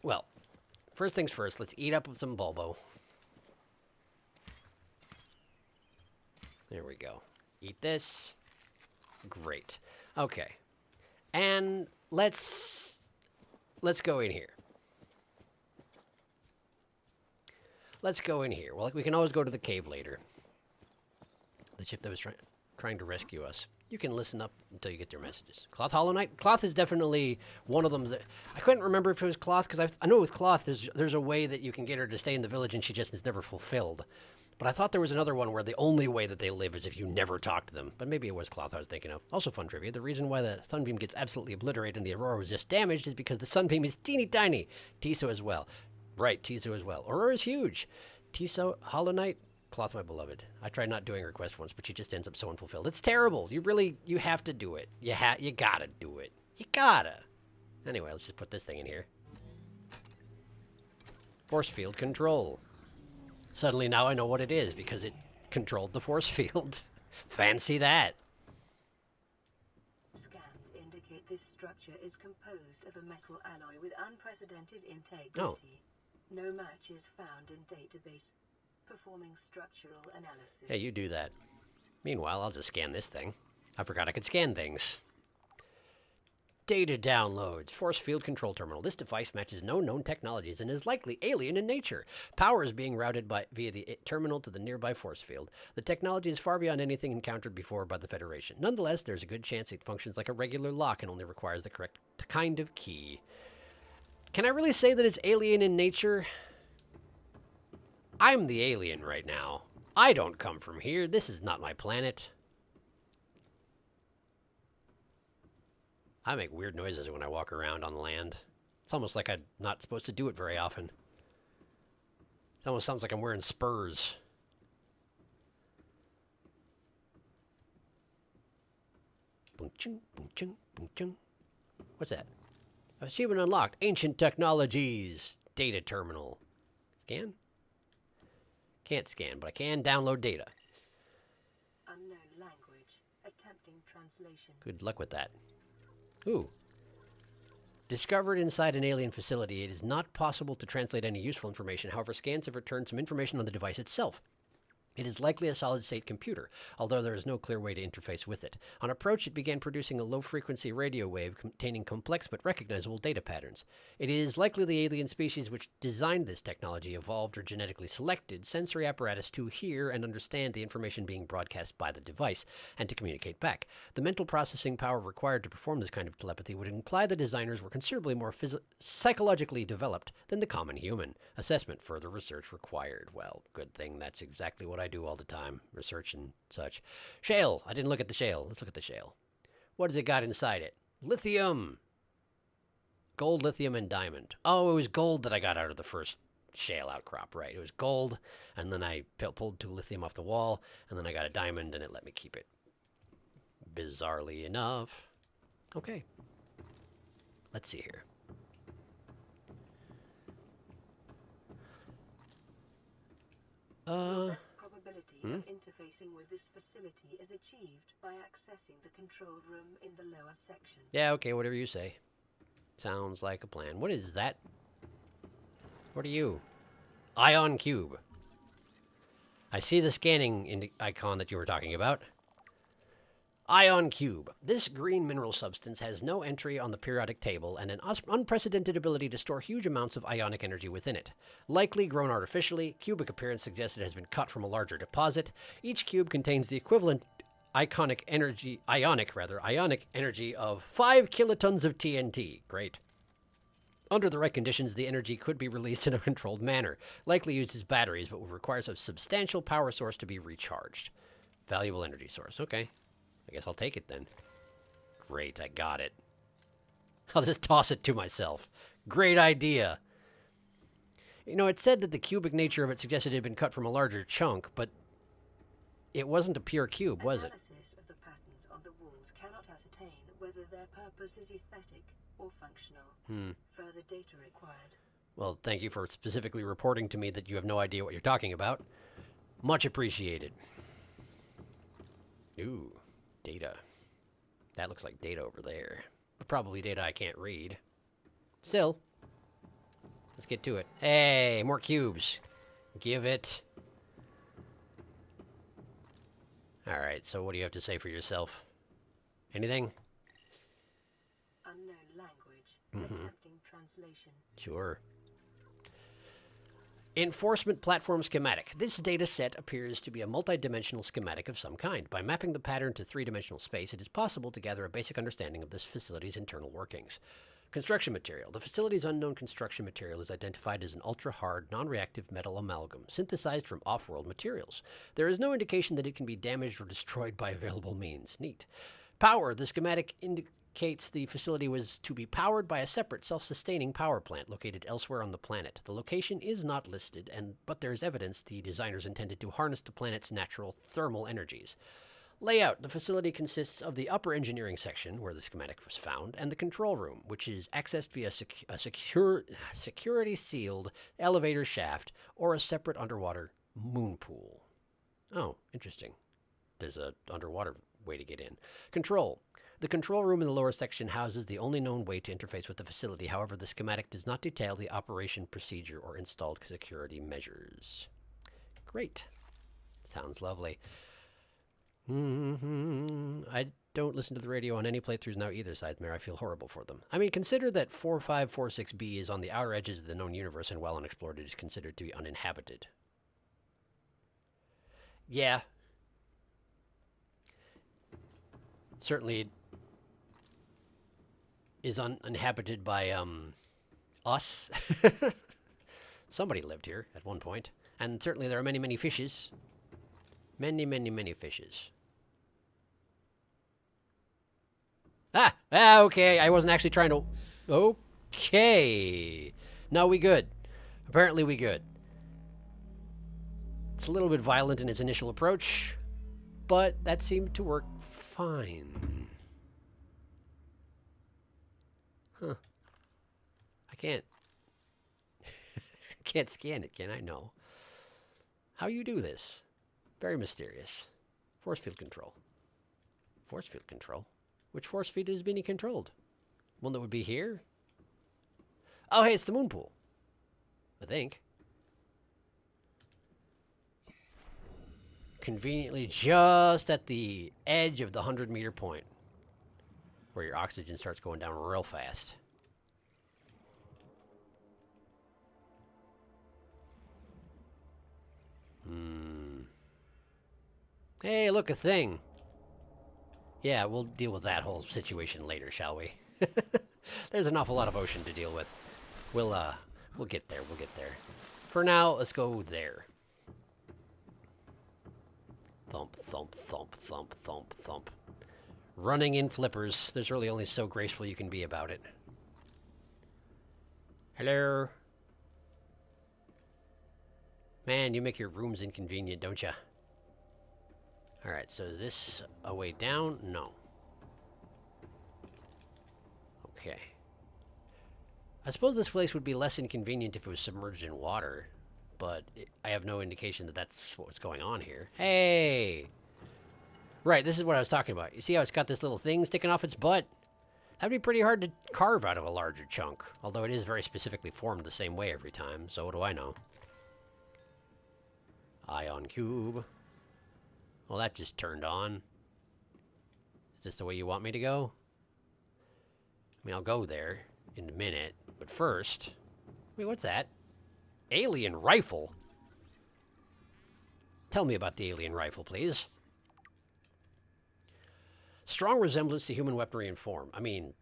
Well, first things first, let's eat up some Bulbo. There we go. Eat this. Great. Okay. And let's go in here. Let's go in here. Well, we can always go to the cave later. The ship that was trying to rescue us. You can listen up until you get their messages. Cloth Hollow Knight? Cloth is definitely one of them. That I couldn't remember if it was Cloth, because I know with Cloth there's a way that you can get her to stay in the village and she just is never fulfilled. But I thought there was another one where the only way that they live is if you never talk to them. But maybe it was Cloth I was thinking of. Also fun trivia. The reason why the Sunbeam gets absolutely obliterated and the Aurora was just damaged is because the Sunbeam is teeny tiny. Tiso as well. Right, Tiso as well. Aurora is huge. Tiso, Hollow Knight, Cloth my beloved. I tried not doing a request once, but she just ends up so unfulfilled. It's terrible. You have to do it. You gotta do it. You gotta. Anyway, let's just put this thing in here. Force field control. Suddenly now I know what it is because it controlled the force field. Fancy that. Scans indicate this structure is composed of a metal alloy with unprecedented integrity. Oh. No match is found in database. Performing structural analysis. Hey, you do that. Meanwhile, I'll just scan this thing. I forgot I could scan things. Data downloads. Force field control terminal. This device matches no known technologies and is likely alien in nature. Power is being routed via the terminal to the nearby force field. The technology is far beyond anything encountered before by the Federation. Nonetheless, there's a good chance it functions like a regular lock and only requires the correct kind of key. Can I really say that it's alien in nature? I'm the alien right now. I don't come from here. This is not my planet. I make weird noises when I walk around on the land. It's almost like I'm not supposed to do it very often. It almost sounds like I'm wearing spurs. Boom chung, boom chung, boom chung. What's that? Achievement unlocked. Ancient technologies. Data terminal. Scan? Can't scan, but I can download data. Unknown language. Attempting translation. Good luck with that. Ooh. Discovered inside an alien facility, it is not possible to translate any useful information. However, scans have returned some information on the device itself. It is likely a solid-state computer, although there is no clear way to interface with it. On approach, it began producing a low-frequency radio wave containing complex but recognizable data patterns. It is likely the alien species which designed this technology evolved or genetically selected sensory apparatus to hear and understand the information being broadcast by the device, and to communicate back. The mental processing power required to perform this kind of telepathy would imply the designers were considerably more psychologically developed than the common human. Assessment, further research required. Well, good thing that's exactly what I do all the time, research and such. Shale. I didn't look at the shale. Let's look at the shale. What has it got inside it? Lithium. Gold, lithium, and diamond. Oh, it was gold that I got out of the first shale outcrop, right? It was gold, and then I pulled 2 lithium off the wall, and then I got a diamond, and it let me keep it. Bizarrely enough. Okay. Let's see here. The best probability of interfacing with this facility is achieved by accessing the control room in the lower section. Yeah, okay, whatever you say. Sounds like a plan. What is that? What are you? Ion Cube. I see the scanning icon that you were talking about. Ion Cube. This green mineral substance has no entry on the periodic table and an unprecedented ability to store huge amounts of ionic energy within it. Likely grown artificially, cubic appearance suggests it has been cut from a larger deposit. Each cube contains the equivalent ionic energy of 5 kilotons of TNT. Great. Under the right conditions, the energy could be released in a controlled manner. Likely uses batteries, but would require a substantial power source to be recharged. Valuable energy source. Okay. I guess I'll take it then. Great, I got it. I'll just toss it to myself. Great idea. You know, it said that the cubic nature of it suggested it had been cut from a larger chunk, but it wasn't a pure cube, was it? Analysis of the patterns on the walls cannot ascertain whether their purpose is aesthetic or functional. Further data required. Well, thank you for specifically reporting to me that you have no idea what you're talking about. Much appreciated. Ooh, data. That looks like data over there. But probably data I can't read. Still, let's get to it. Hey, more cubes. Give it. Alright, so what do you have to say for yourself? Anything? Unknown language. Attempting translation. Sure. Enforcement Platform Schematic. This data set appears to be a multi-dimensional schematic of some kind. By mapping the pattern to three-dimensional space, it is possible to gather a basic understanding of this facility's internal workings. Construction material. The facility's unknown construction material is identified as an ultra-hard, non-reactive metal amalgam, synthesized from off-world materials. There is no indication that it can be damaged or destroyed by available means. Neat. Power. The schematic indicates the facility was to be powered by a separate self-sustaining power plant located elsewhere on the planet. The location is not listed, but there is evidence the designers intended to harness the planet's natural thermal energies. Layout. The facility consists of the upper engineering section, where the schematic was found, and the control room, which is accessed via a security-sealed elevator shaft or a separate underwater moon pool. Oh, interesting. There's an underwater way to get in. Control. The control room in the lower section houses the only known way to interface with the facility. However, the schematic does not detail the operation procedure or installed security measures. Great. Sounds lovely. I don't listen to the radio on any playthroughs now either, Sidemare. I feel horrible for them. I mean, consider that 4546b is on the outer edges of the known universe and well unexplored. It is considered to be uninhabited. Yeah. Certainly is uninhabited by, us. Somebody lived here at one point. And certainly there are many, many fishes. Many, many, many fishes. Okay. I wasn't actually trying to... Okay. No, we good. Apparently we good. It's a little bit violent in its initial approach, but that seemed to work fine. Huh. I can't... can't scan it, can I? No. How you do this? Very mysterious. Force field control. Force field control? Which force field is being controlled? One that would be here? Oh, hey, it's the moon pool. I think. Conveniently just at the edge of the 100-meter point, where your oxygen starts going down real fast. Hey, look, a thing. Yeah, we'll deal with that whole situation later, shall we? There's an awful lot of ocean to deal with. We'll get there, we'll get there. For now, let's go there. Thump, thump, thump, thump, thump, thump. Running in flippers. There's really only so graceful you can be about it. Hello? Man, you make your rooms inconvenient, don't ya? Alright, so is this a way down? No. Okay. I suppose this place would be less inconvenient if it was submerged in water, but I have no indication that that's what's going on here. Hey! Right, this is what I was talking about. You see how it's got this little thing sticking off its butt? That'd be pretty hard to carve out of a larger chunk, although it is very specifically formed the same way every time, so what do I know? Ion cube. Well, that just turned on. Is this the way you want me to go? I mean, I'll go there in a minute, but first... Wait, what's that? Alien rifle? Tell me about the alien rifle, please. Strong resemblance to human weaponry in form. I mean,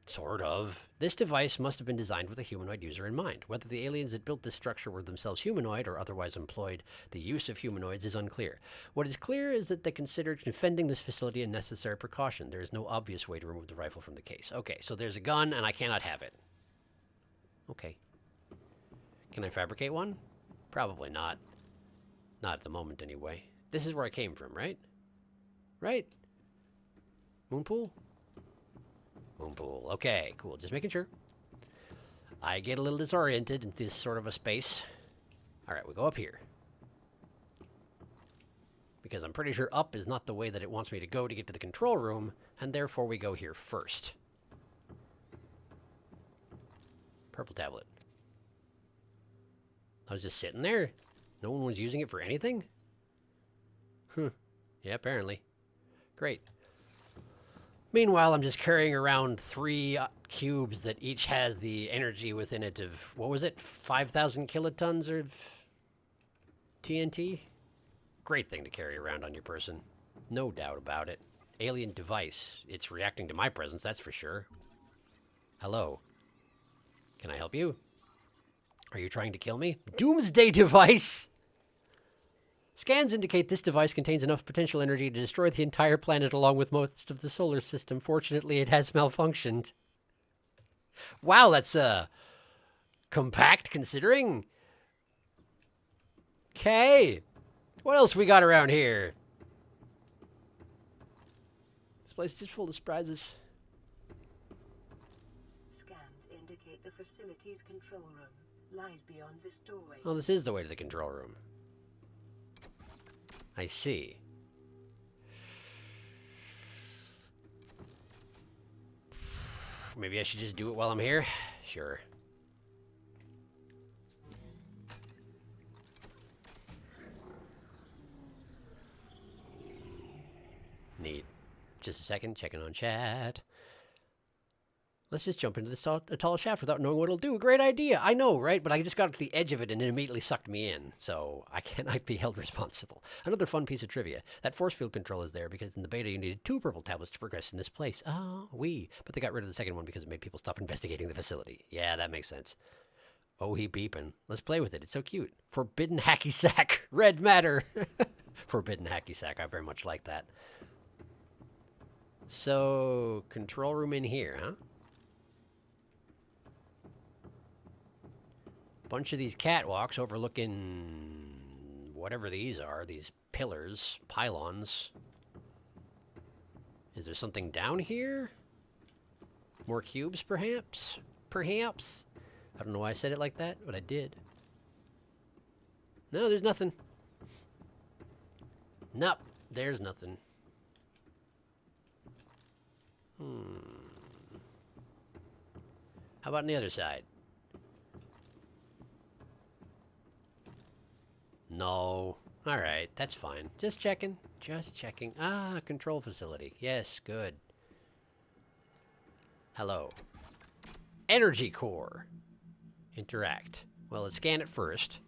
sort of. This device must have been designed with a humanoid user in mind. Whether the aliens that built this structure were themselves humanoid or otherwise employed the use of humanoids is unclear. What is clear is that they considered defending this facility a necessary precaution. There is no obvious way to remove the rifle from the case. Okay, so there's a gun and I cannot have it. Okay. Can I fabricate one? Probably not. Not at the moment, anyway. This is where I came from, right? Right? Moonpool? Moonpool. Okay, cool. Just making sure. I get a little disoriented in this sort of a space. Alright, we go up here. Because I'm pretty sure up is not the way that it wants me to go to get to the control room, and therefore we go here first. Purple tablet. I was just sitting there. No one was using it for anything? Huh. Yeah, apparently. Great. Meanwhile, I'm just carrying around 3 cubes that each has the energy within it of, what was it, 5,000 kilotons of TNT? Great thing to carry around on your person. No doubt about it. Alien device. It's reacting to my presence, that's for sure. Hello. Can I help you? Are you trying to kill me? Doomsday device! Scans indicate this device contains enough potential energy to destroy the entire planet along with most of the solar system. Fortunately, it has malfunctioned. Wow, that's, compact considering. Okay. What else we got around here? This place is just full of surprises. Scans indicate the facility's control room lies beyond this doorway. Oh, this is the way to the control room. I see. Maybe I should just do it while I'm here? Sure. Neat. Just a second, checking on chat. Let's just jump into this tall shaft without knowing what it'll do. A great idea. I know, right? But I just got to the edge of it and it immediately sucked me in. So I cannot be held responsible. Another fun piece of trivia. That force field control is there because in the beta you needed 2 purple tablets to progress in this place. Ah, But they got rid of the second one because it made people stop investigating the facility. Yeah, that makes sense. Oh, he beeping. Let's play with it. It's so cute. Forbidden hacky sack. Red matter. Forbidden hacky sack. I very much like that. So, control room in here, huh? Bunch of these catwalks overlooking whatever these are, these pillars, pylons. Is there something down here? More cubes, perhaps? Perhaps? I don't know why I said it like that, but I did. No, there's nothing. Nope, there's nothing. How about on the other side? No. Alright, that's fine. Just checking. Just checking. Ah, control facility. Yes, good. Hello. Energy core. Interact. Well, let's scan it first.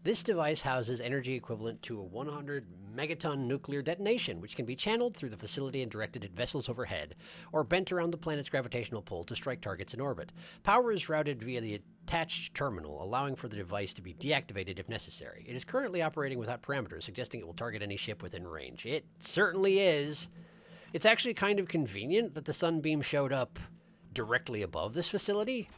This device houses energy equivalent to a 100 megaton nuclear detonation, which can be channeled through the facility and directed at vessels overhead, or bent around the planet's gravitational pull to strike targets in orbit. Power is routed via the attached terminal, allowing for the device to be deactivated if necessary. It is currently operating without parameters, suggesting it will target any ship within range. It certainly is. It's actually kind of convenient that the sunbeam showed up directly above this facility.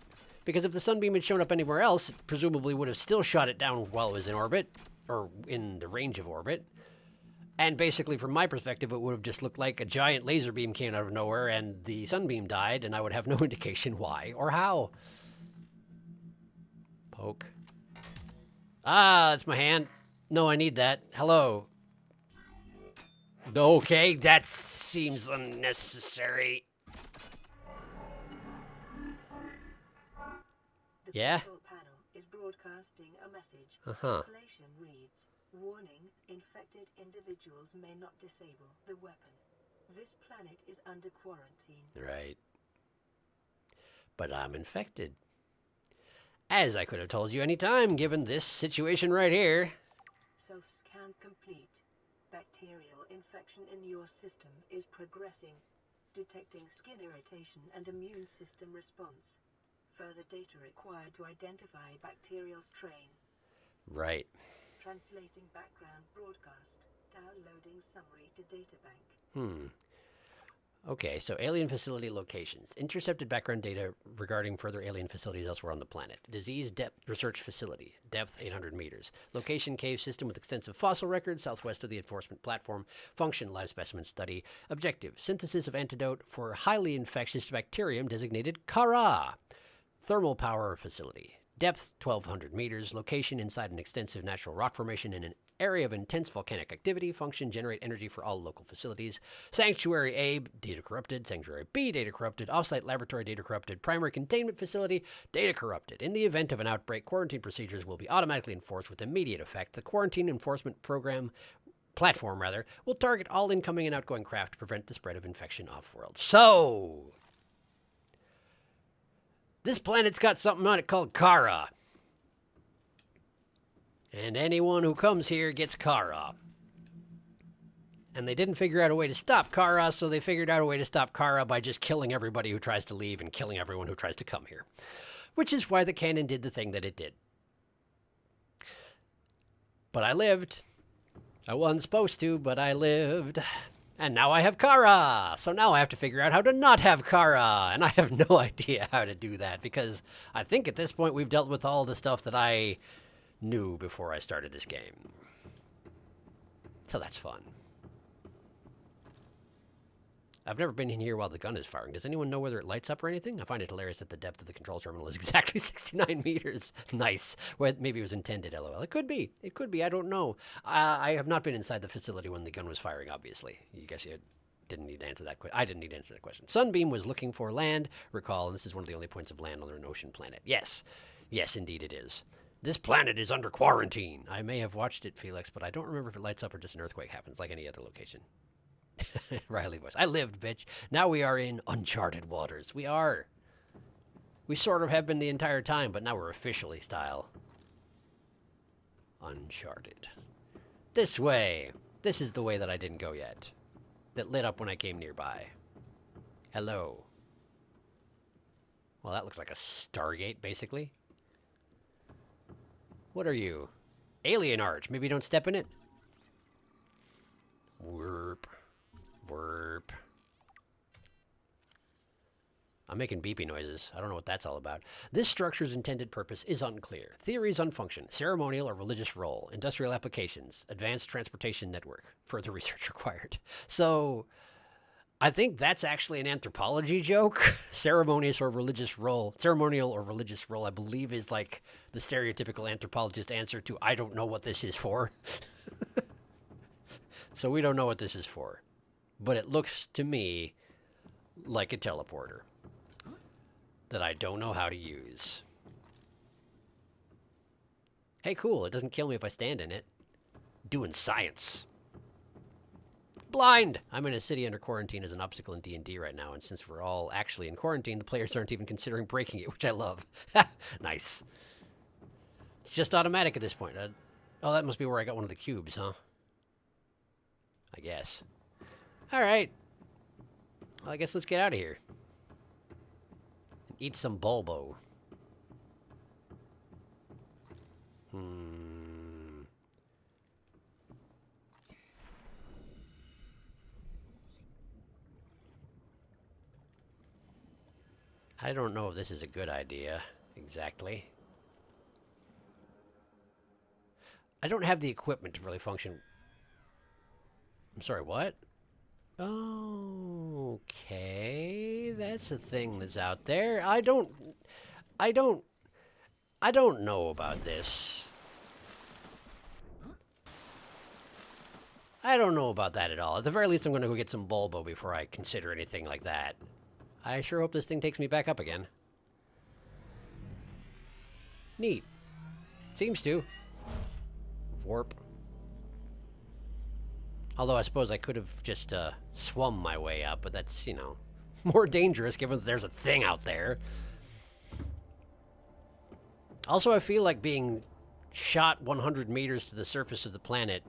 Because if the sunbeam had shown up anywhere else, it presumably would have still shot it down while it was in orbit, or in the range of orbit. And basically, from my perspective, it would have just looked like a giant laser beam came out of nowhere and the sunbeam died, and I would have no indication why or how. Poke. Ah, that's my hand. No, I need that. Hello. Okay, that seems unnecessary. The control panel is broadcasting a message. Translation reads, "Warning, infected individuals may not disable the weapon. This planet is under quarantine." Right. But I'm infected. As I could have told you any time, given this situation right here. Self-scan complete. Bacterial infection in your system is progressing. Detecting skin irritation and immune system response. Further data required to identify bacterial strain. Right. Translating background broadcast. Downloading summary to databank. Okay, so alien facility locations. Intercepted background data regarding further alien facilities elsewhere on the planet. Disease depth research facility. Depth 800 meters. Location cave system with extensive fossil records southwest of the enforcement platform. Function live specimen study. Objective synthesis of antidote for highly infectious bacterium designated Kara. Thermal power facility. Depth 1200 meters. Location inside an extensive natural rock formation in an area of intense volcanic activity. Function generate energy for all local facilities. Sanctuary A, data corrupted. Sanctuary B, data corrupted. Offsite laboratory, data corrupted. Primary containment facility, data corrupted. In the event of an outbreak, quarantine procedures will be automatically enforced with immediate effect. The quarantine enforcement platform will target all incoming and outgoing craft to prevent the spread of infection off-world. So, this planet's got something on it called Kara. And anyone who comes here gets Kara. And they didn't figure out a way to stop Kara, so they figured out a way to stop Kara by just killing everybody who tries to leave and killing everyone who tries to come here. Which is why the cannon did the thing that it did. But I lived. I wasn't supposed to, but I lived. And now I have Kara! So now I have to figure out how to not have Kara! And I have no idea how to do that, because I think at this point we've dealt with all the stuff that I knew before I started this game. So that's fun. I've never been in here while the gun is firing. Does anyone know whether it lights up or anything? I find it hilarious that the depth of the control terminal is exactly 69 meters. Nice. Well, maybe it was intended, LOL. It could be. It could be. I don't know. I have not been inside the facility when the gun was firing, obviously. You guess you didn't need to answer that question. I didn't need to answer that question. Sunbeam was looking for land. Recall, and this is one of the only points of land on an ocean planet. Yes. Yes, indeed it is. This planet is under quarantine. I may have watched it, Felix, but I don't remember if it lights up or just an earthquake happens like any other location. Riley voice. I lived, bitch. Now we are in uncharted waters. We are. We sort of have been the entire time, but now we're officially style. Uncharted. This way. This is the way that I didn't go yet. That lit up when I came nearby. Hello. Well, that looks like a Stargate, basically. What are you? Alien art. Maybe don't step in it. Warp. Warp. I'm making beepy noises. I don't know what that's all about. This structure's intended purpose is unclear. Theories on function, ceremonial or religious role, industrial applications, advanced transportation network. Further research required. So, I think that's actually an anthropology joke. Ceremonial or religious role, I believe is like the stereotypical anthropologist answer to, I don't know what this is for. So we don't know what this is for. But it looks to me like a teleporter that I don't know how to use. Hey, cool. It doesn't kill me if I stand in it. Doing science. Blind! I'm in a city under quarantine as an obstacle in D&D right now, and since we're all actually in quarantine, the players aren't even considering breaking it, which I love. Nice. It's just automatic at this point. Oh, that must be where I got one of the cubes, huh? I guess. Alright. Well, I guess let's get out of here. And eat some bulbo. I don't know if this is a good idea, exactly. I don't have the equipment to really function. I'm sorry, what? Okay, that's a thing that's out there. I don't know about this. I don't know about that at all. At the very least, I'm going to go get some bulbo before I consider anything like that. I sure hope this thing takes me back up again. Neat. Seems to. Warp. Although I suppose I could have just swum my way up, but that's, you know, more dangerous given that there's a thing out there. Also, I feel like being shot 100 meters to the surface of the planet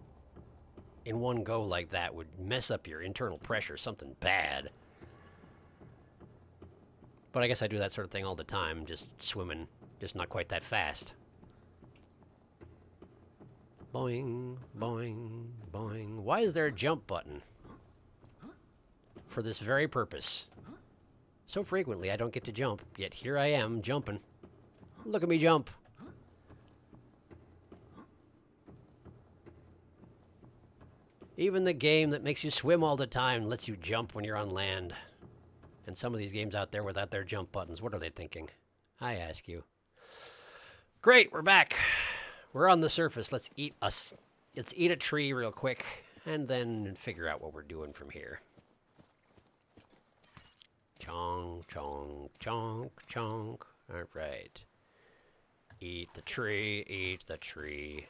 in one go like that would mess up your internal pressure, something bad. But I guess I do that sort of thing all the time, just swimming, just not quite that fast. Boing, boing, boing. Why is there a jump button? for this very purpose. So frequently I don't get to jump, yet here I am, jumping. Look at me jump. Even the game that makes you swim all the time lets you jump when you're on land. And some of these games out there without their jump buttons, what are they thinking? I ask you. Great, we're back. We're on the surface. Let's eat a tree real quick, and then figure out what we're doing from here. Chonk, chonk, chonk, chonk. All right. Eat the tree, eat the tree.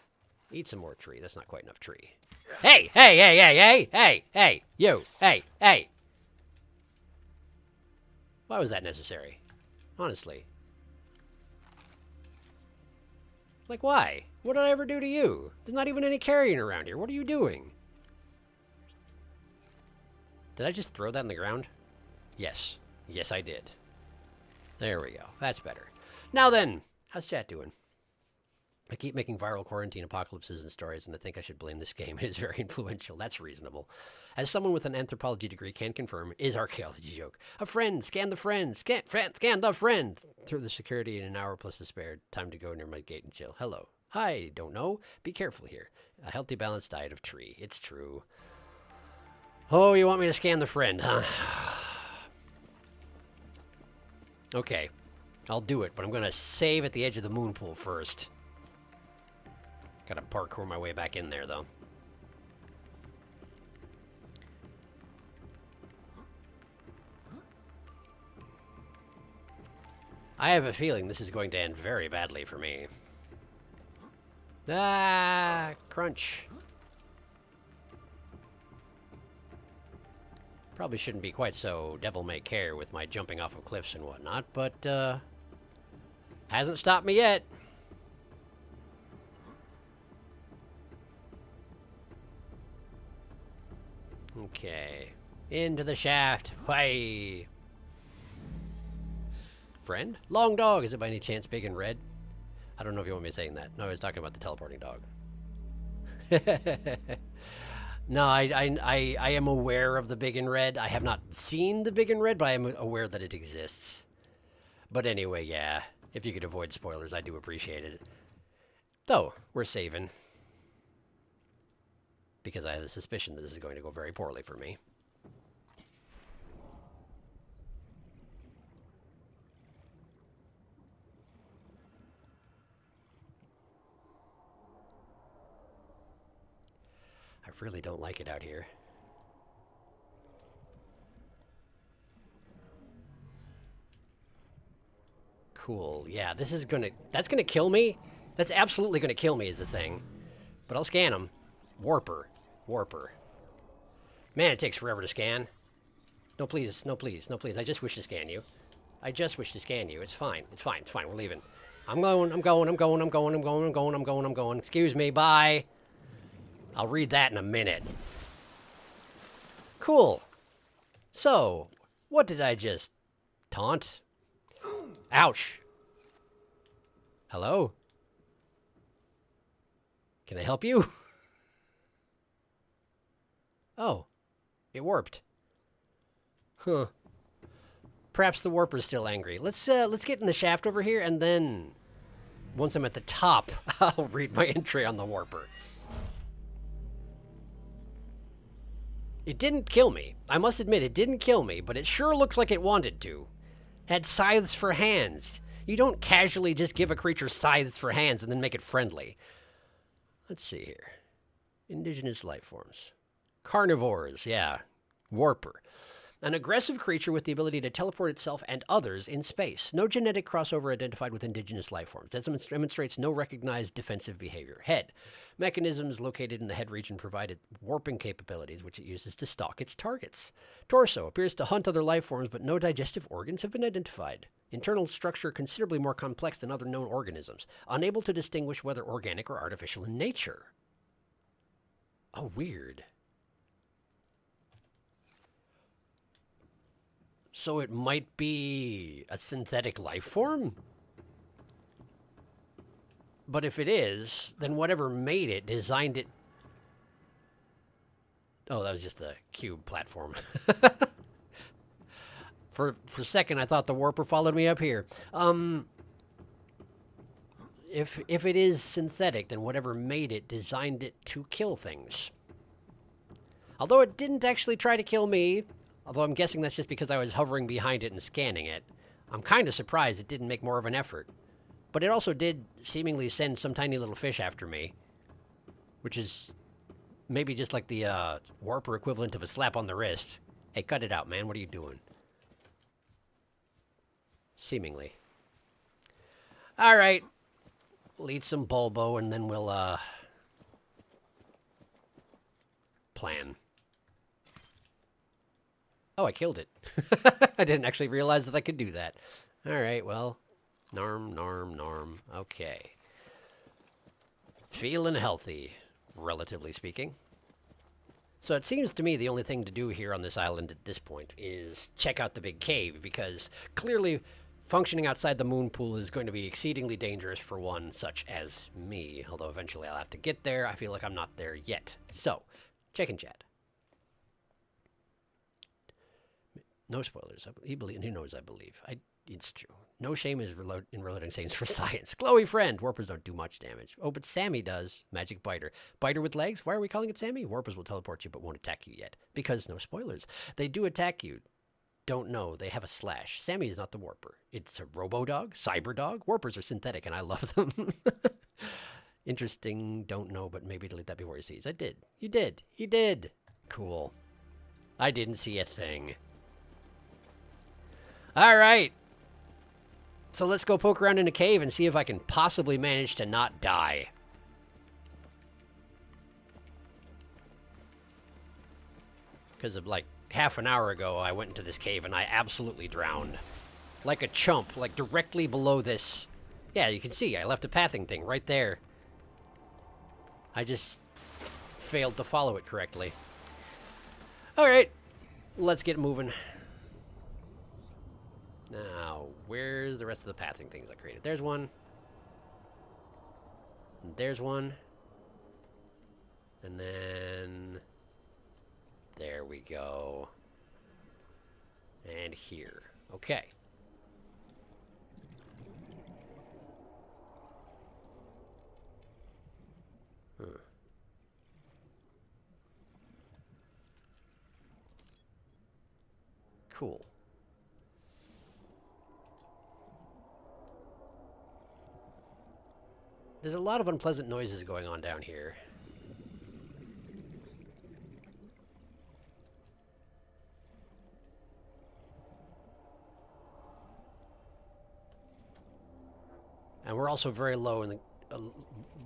Eat some more tree. That's not quite enough tree. Hey, hey, hey, hey, hey, hey, hey, you, hey, hey. Why was that necessary? Honestly. Like, why? What did I ever do to you? There's not even any carrion around here. What are you doing? Did I just throw that in the ground? Yes. Yes, I did. There we go. That's better. Now then, how's chat doing? I keep making viral quarantine apocalypses and stories, and I think I should blame this game. It is very influential. That's reasonable. As someone with an anthropology degree can confirm, is archaeology joke. A friend, scan the friend, scan the friend. Through the security in an hour plus to spare. Time to go near my gate and chill. Hello. Hi, don't know. Be careful here. A healthy, balanced diet of tree. It's true. Oh, you want me to scan the friend, huh? Okay. I'll do it, but I'm going to save at the edge of the moon pool first. Gotta parkour my way back in there, though. I have a feeling this is going to end very badly for me. Ah, crunch. Probably shouldn't be quite so devil-may-care with my jumping off of cliffs and whatnot, but, hasn't stopped me yet. Okay. Into the shaft. Why? Friend? Long dog. Is it by any chance big and red? I don't know if you want me saying that. No, I was talking about the teleporting dog. No, I am aware of the big and red. I have not seen the big and red, but I am aware that it exists. But anyway, yeah. If you could avoid spoilers, I do appreciate it. Though, we're saving. Because I have a suspicion that this is going to go very poorly for me. I really don't like it out here. Cool. Yeah, this is gonna... That's gonna kill me? That's absolutely gonna kill me is the thing. But I'll scan him. Warper. Warper. Man, it takes forever to scan. No, please. No, please. No, please. I just wish to scan you. I just wish to scan you. It's fine. It's fine. It's fine. We're leaving. I'm going. Excuse me. Bye. I'll read that in a minute. Cool. So, what did I just taunt? Ouch. Hello? Can I help you? Oh, it warped. Huh. Perhaps the warper's still angry. Let's get in the shaft over here, and then once I'm at the top, I'll read my entry on the warper. It didn't kill me. I must admit, it didn't kill me, but it sure looks like it wanted to. Had scythes for hands. You don't casually just give a creature scythes for hands and then make it friendly. Let's see here. Indigenous life forms. Carnivores, yeah. Warper. An aggressive creature with the ability to teleport itself and others in space. No genetic crossover identified with indigenous life forms. That demonstrates no recognized defensive behavior. Head. Mechanisms located in the head region provided warping capabilities, which it uses to stalk its targets. Torso. Appears to hunt other life forms, but no digestive organs have been identified. Internal structure considerably more complex than other known organisms. Unable to distinguish whether organic or artificial in nature. Oh, weird. So it might be a synthetic life form? But if it is, then whatever made it, designed it... Oh, that was just a cube platform. For a second, I thought the warper followed me up here. If it is synthetic, then whatever made it designed it to kill things. Although it didn't actually try to kill me, although I'm guessing that's just because I was hovering behind it and scanning it. I'm kind of surprised it didn't make more of an effort. But it also did seemingly send some tiny little fish after me, which is maybe just like the warper equivalent of a slap on the wrist. Hey, cut it out, man. What are you doing? Seemingly. All right. We'll eat some bulbo, and then we'll, plan. Oh, I killed it. I didn't actually realize that I could do that. All right, well, norm. Okay. Feeling healthy, relatively speaking. So it seems to me the only thing to do here on this island at this point is check out the big cave, because clearly functioning outside the moon pool is going to be exceedingly dangerous for one such as me, although eventually I'll have to get there. I feel like I'm not there yet. So, check in chat. No spoilers. He knows I believe. It's true. No shame in reloading saves for science. Glowy friend. Warpers don't do much damage. Oh, but Sammy does. Magic biter. Biter with legs? Why are we calling it Sammy? Warpers will teleport you but won't attack you yet. Because no spoilers. They do attack you. Don't know. They have a slash. Sammy is not the warper. It's a robo-dog, cyber-dog. Warpers are synthetic, and I love them. Interesting. Don't know, but maybe delete that before he sees. I did. You did. He did. Cool. I didn't see a thing. All right. So let's go poke around in a cave and see if I can possibly manage to not die. Because of, like, half an hour ago, I went into this cave and I absolutely drowned. Like a chump, like directly below this. Yeah, you can see, I left a pathing thing right there. I just failed to follow it correctly. Alright, let's get moving. Now, where's the rest of the pathing things I created? There's one. And there's one. And then... there we go. And here. Okay. Cool. There's a lot of unpleasant noises going on down here. And we're also very low in the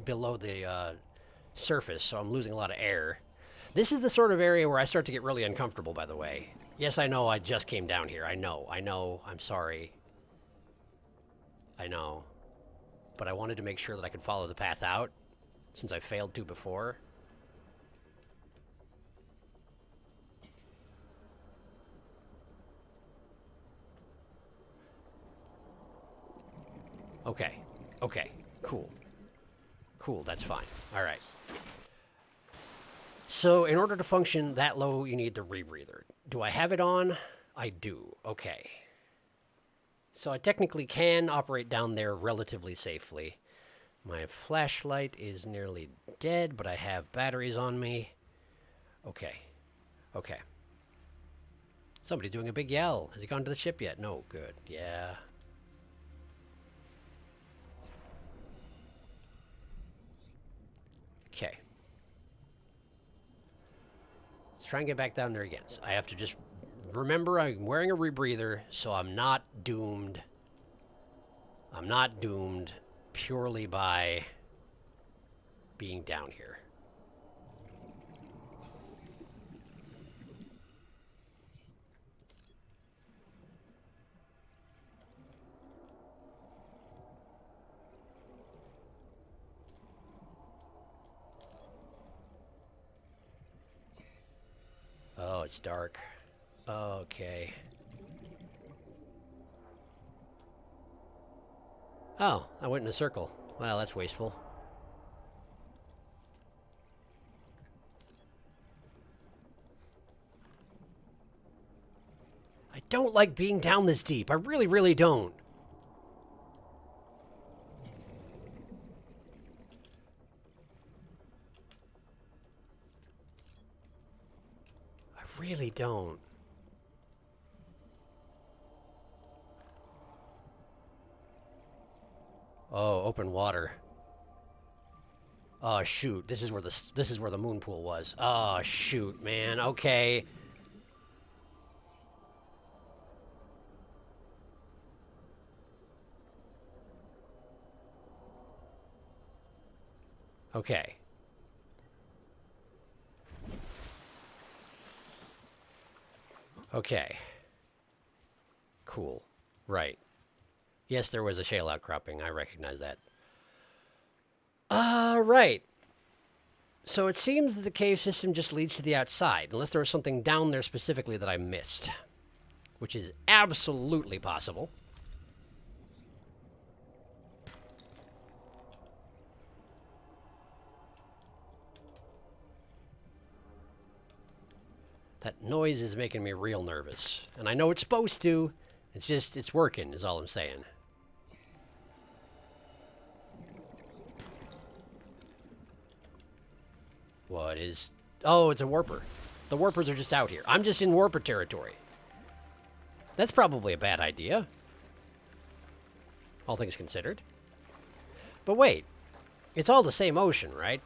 below the surface, so I'm losing a lot of air. This is the sort of area where I start to get really uncomfortable, by the way. Yes, I know I just came down here. I know. I'm sorry. I know. But I wanted to make sure that I could follow the path out, since I failed to before. Okay. Okay. Cool. Cool, that's fine. All right. So, in order to function that low, you need the rebreather. Do I have it on? I do. Okay. So I technically can operate down there relatively safely. My flashlight is nearly dead, but I have batteries on me. Okay. Okay. Somebody's doing a big yell. Has he gone to the ship yet? No. Good. Yeah. Okay. Let's try and get back down there again. So I have to just remember I'm wearing a rebreather, so I'm not doomed. I'm not doomed purely by being down here. Oh, it's dark. Okay. Oh, I went in a circle. Well, that's wasteful. I don't like being down this deep. I really, really don't. I really don't. Oh, open water. Oh shoot! This is where the moon pool was. Oh shoot, man. Okay. Okay. Okay. Cool. Right. Yes, there was a shale outcropping. I recognize that. Right. So it seems that the cave system just leads to the outside, unless there was something down there specifically that I missed, which is absolutely possible. That noise is making me real nervous, and I know it's supposed to. It's just, it's working, is all I'm saying. What is... Oh, it's a warper. The warpers are just out here. I'm just in warper territory. That's probably a bad idea. All things considered. But wait. It's all the same ocean, right?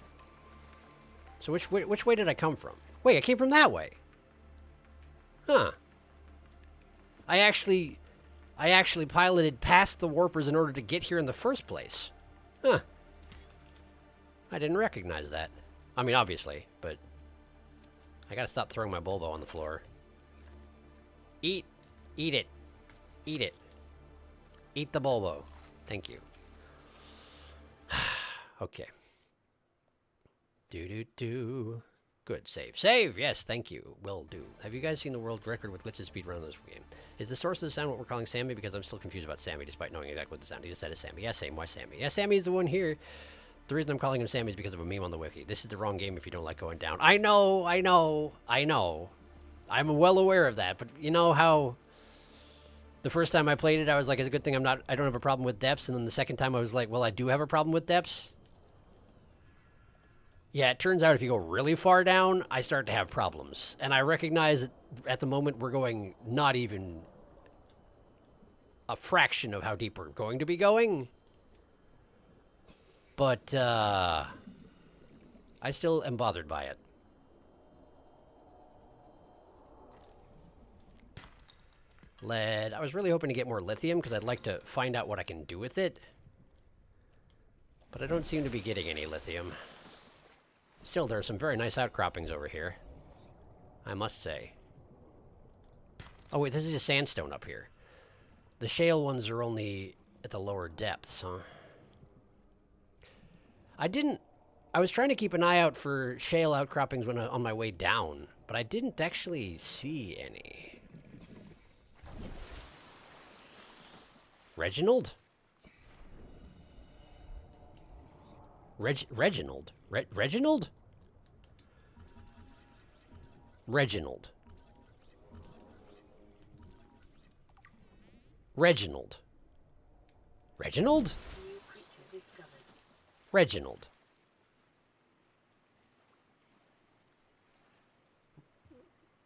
So which way did I come from? Wait, I came from that way. Huh. I actually piloted past the warpers in order to get here in the first place. Huh. I didn't recognize that. I mean, obviously, but I gotta stop throwing my Bulbo on the floor. Eat it. Eat it. Eat the Bulbo. Thank you. Okay. Do. Good. Save. Save! Yes, thank you. Will do. Have you guys seen the world record with glitches speedrun of this game? Is the source of the sound what we're calling Sammy? Because I'm still confused about Sammy, despite knowing exactly what the sound. He just said is Sammy. Yeah, same. Why Sammy? Yeah, Sammy is the one here. The reason I'm calling him Sammy is because of a meme on the wiki. This is the wrong game if you don't like going down. I know. I'm well aware of that, but you know how the first time I played it, I was like, it's a good thing I don't have a problem with depths, and then the second time I was like, well, I do have a problem with depths. Yeah, it turns out if you go really far down, I start to have problems. And I recognize that at the moment we're going not even a fraction of how deep we're going to be going. But, I still am bothered by it. Lead. I was really hoping to get more lithium because I'd like to find out what I can do with it. But I don't seem to be getting any lithium. Still, there are some very nice outcroppings over here, I must say. Oh wait, this is just sandstone up here. The shale ones are only at the lower depths, huh? I was trying to keep an eye out for shale outcroppings when on my way down, but I didn't actually see any. Reginald? Reginald? Reginald? Reginald. Reginald. Reginald? New creature discovered. Reginald.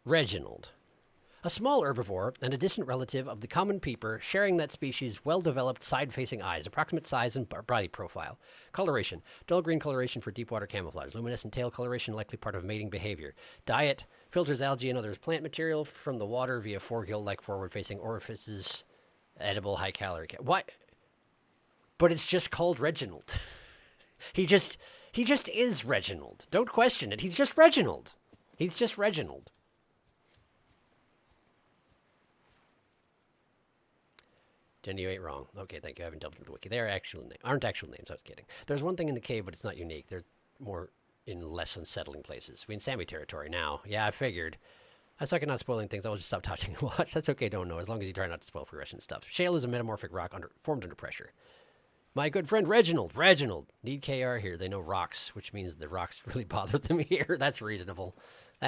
Reginald. A small herbivore and a distant relative of the common peeper, sharing that species' well-developed side-facing eyes, approximate size and body profile. Coloration. Dull green coloration for deep water camouflage. Luminescent tail coloration likely part of mating behavior. Diet. Filters algae and other plant material from the water via four gill-like forward-facing orifices. Edible high-calorie. What? But it's just called Reginald. He just is Reginald. Don't question it. He's just Reginald. He's just Reginald. Jenny, you ain't wrong. Okay, thank you. I haven't delved into the wiki. They aren't actual names. I was kidding. There's one thing in the cave, but it's not unique. They're more in less unsettling places. We're in Sammy territory now. Yeah, I figured. I suck at not spoiling things. I'll just stop touching and watch. That's okay, don't know, as long as you try not to spoil progression stuff. Shale is a metamorphic rock formed under pressure. My good friend Reginald. Need KR here. They know rocks, which means the rocks really bother them here. That's reasonable. I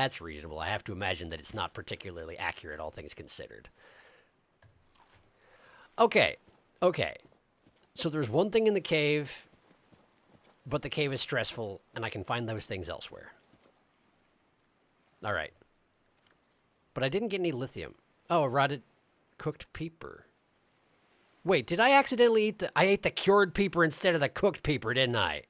have to imagine that it's not particularly accurate, all things considered. Okay. Okay. So there's one thing in the cave, but the cave is stressful, and I can find those things elsewhere. All right. But I didn't get any lithium. Oh, a rotted cooked peeper. Wait, did I accidentally eat I ate the cured peeper instead of the cooked peeper, didn't I?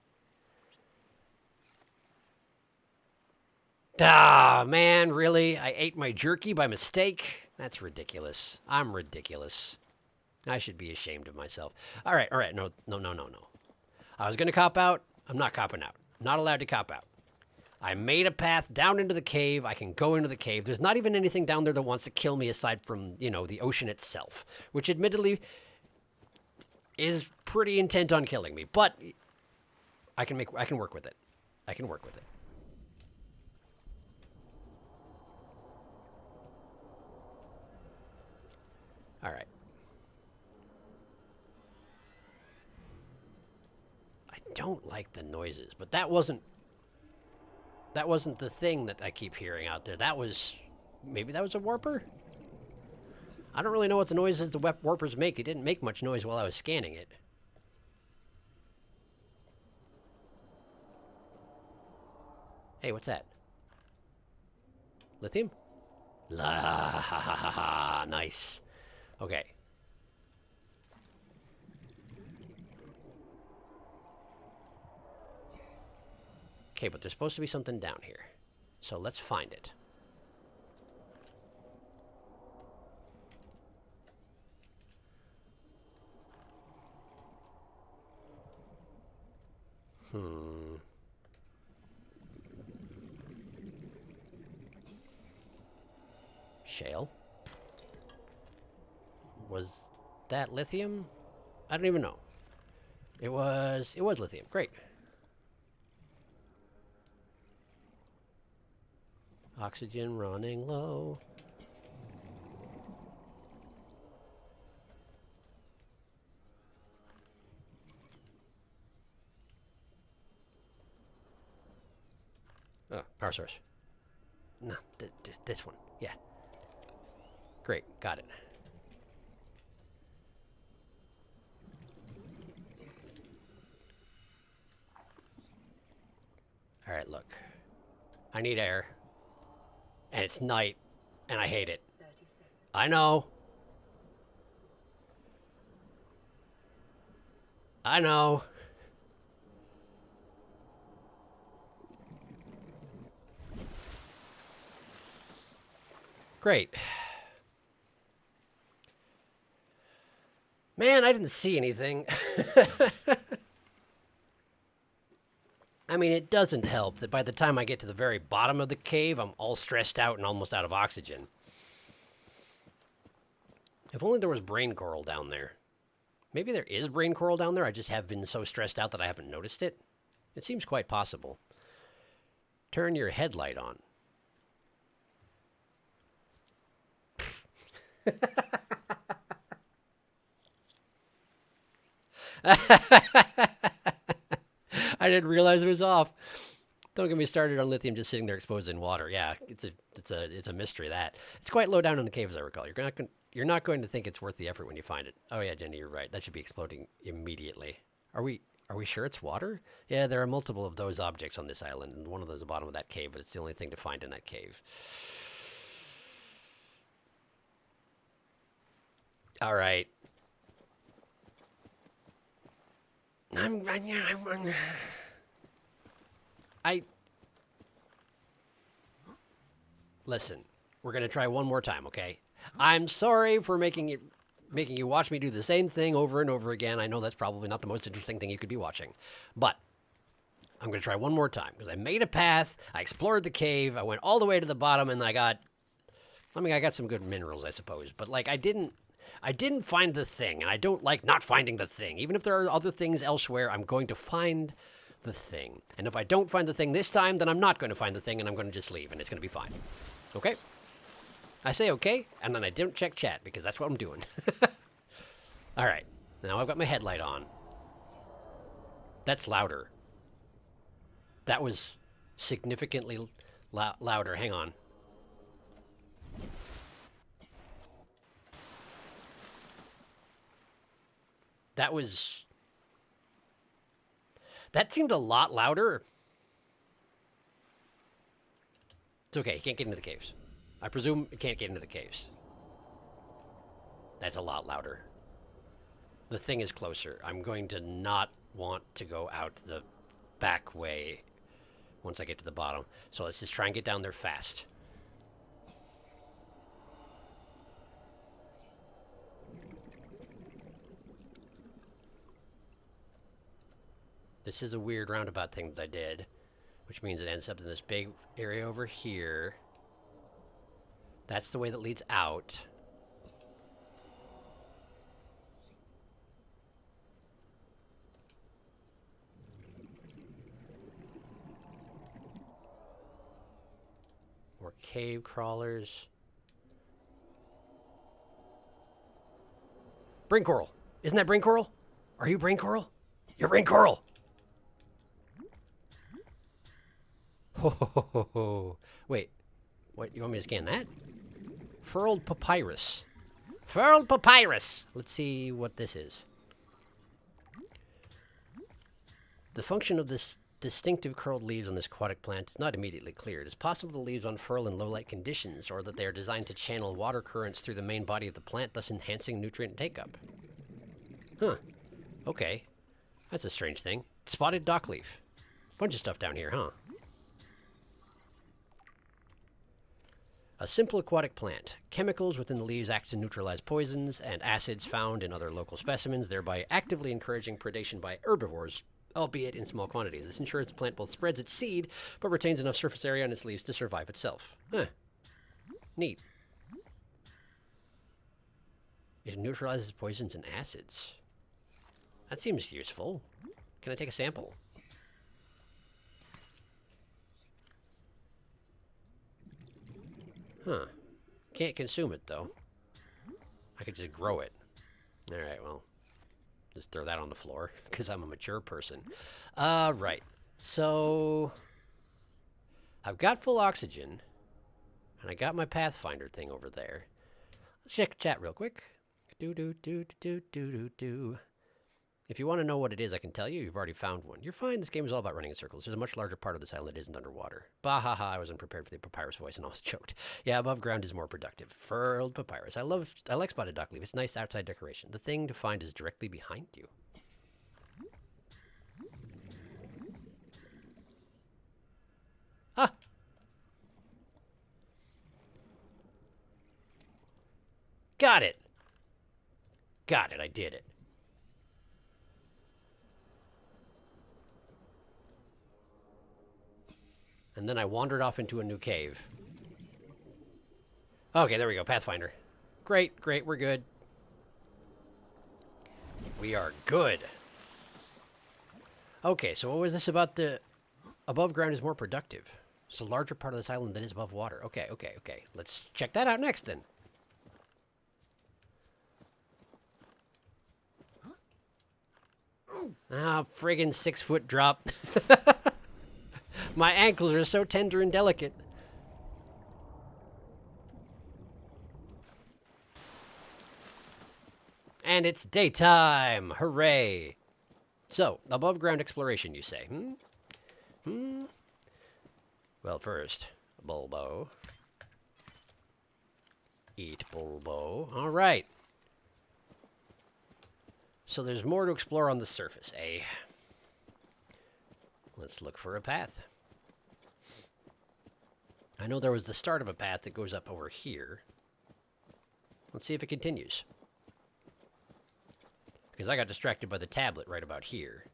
Ah, man, really? I ate my jerky by mistake? That's ridiculous. I'm ridiculous. I should be ashamed of myself. All right. No. I was going to cop out. I'm not copping out. I'm not allowed to cop out. I made a path down into the cave. I can go into the cave. There's not even anything down there that wants to kill me aside from, you know, the ocean itself, which admittedly is pretty intent on killing me, but I can work with it. I can work with it. All right. I don't like the noises, but that wasn't the thing that I keep hearing out there. Maybe that was a warper? I don't really know what the noises the warpers make. It didn't make much noise while I was scanning it. Hey, what's that? Lithium? La ha ha ha ha. Nice. Okay. Okay, but there's supposed to be something down here. So let's find it. Shale. Was that lithium? I don't even know. It was lithium. Great. Oxygen running low. Oh, power source. No, this one. Yeah. Great, got it. All right, look. I need air. And it's night, and I hate it. I know. I know. Great. Man, I didn't see anything. I mean, it doesn't help that by the time I get to the very bottom of the cave, I'm all stressed out and almost out of oxygen. If only there was brain coral down there. Maybe there is brain coral down there, I just have been so stressed out that I haven't noticed it. It seems quite possible. Turn your headlight on. I didn't realize it was off. Don't get me started on lithium just sitting there exposed in water. Yeah, it's a mystery that. It's quite low down in the cave, as I recall. You're not going to think it's worth the effort when you find it. Oh yeah, Jenny, you're right. That should be exploding immediately. Are we sure it's water? Yeah, there are multiple of those objects on this island, and one of those is the bottom of that cave, but it's the only thing to find in that cave. All right. Listen, we're gonna try one more time, okay? I'm sorry for making you watch me do the same thing over and over again. I know that's probably not the most interesting thing you could be watching, but I'm gonna try one more time because I made a path, I explored the cave, I went all the way to the bottom, and I got some good minerals, I suppose, but like I didn't find the thing, and I don't like not finding the thing. Even if there are other things elsewhere, I'm going to find the thing. And if I don't find the thing this time, then I'm not going to find the thing, and I'm going to just leave, and it's going to be fine. Okay? I say okay, and then I don't check chat, because that's what I'm doing. All right. Now I've got my headlight on. That's louder. That was significantly louder. Hang on. That was... That seemed a lot louder. It's okay, he can't get into the caves. I presume he can't get into the caves. That's a lot louder. The thing is closer. I'm going to not want to go out the back way once I get to the bottom. So let's just try and get down there fast. This is a weird roundabout thing that I did, which means it ends up in this big area over here. That's the way that leads out. More cave crawlers. Brain coral. Isn't that brain coral? Are you brain coral? You're brain coral. Ho ho ho ho ho. Wait. What, you want me to scan that? Furled papyrus. Furled papyrus! Let's see what this is. The function of this distinctive curled leaves on this aquatic plant is not immediately clear. It is possible the leaves unfurl in low-light conditions, or that they are designed to channel water currents through the main body of the plant, thus enhancing nutrient take-up. Huh. Okay. That's a strange thing. Spotted dockleaf. Bunch of stuff down here, huh? A simple aquatic plant. Chemicals within the leaves act to neutralize poisons and acids found in other local specimens, thereby actively encouraging predation by herbivores, albeit in small quantities. This ensures the plant both spreads its seed, but retains enough surface area on its leaves to survive itself. Huh. Neat. It neutralizes poisons and acids. That seems useful. Can I take a sample? Huh. Can't consume it, though. I could just grow it. Alright, well. Just throw that on the floor, because I'm a mature person. Right. So... I've got full oxygen, and I got my Pathfinder thing over there. Let's check chat real quick. Do-do-do-do-do-do-do. If you want to know what it is, I can tell you. You've already found one. You're fine. This game is all about running in circles. There's a much larger part of this island that isn't underwater. Bahaha, I was unprepared for the papyrus voice and almost choked. Yeah, above ground is more productive. Furled papyrus. I like spotted dockleaf. It's nice outside decoration. The thing to find is directly behind you. Ah! Got it! Got it, I did it. And then I wandered off into a new cave. Okay, there we go. Pathfinder. Great, great. We're good. We are good. Okay, so what was this about the... Above ground is more productive. It's a larger part of this island than is above water. Okay, okay, okay. Let's check that out next, then. Ah, friggin' 6-foot drop. My ankles are so tender and delicate. And it's daytime! Hooray! So, above ground exploration, you say? Well, first, Bulbo. Eat Bulbo. Alright. So there's more to explore on the surface, eh? Let's look for a path. I know there was the start of a path that goes up over here. Let's see if it continues. Because I got distracted by the tablet right about here.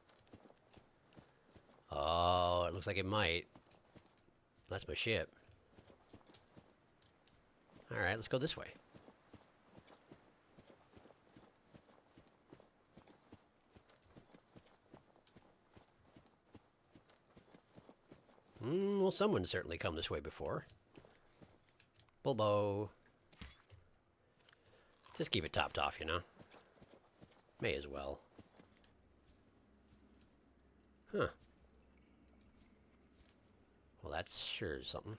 Oh, it looks like it might. That's my ship. Alright, let's go this way. Well, someone's certainly come this way before. Bulbo. Just keep it topped off, you know? May as well. Huh. Well, that's sure something.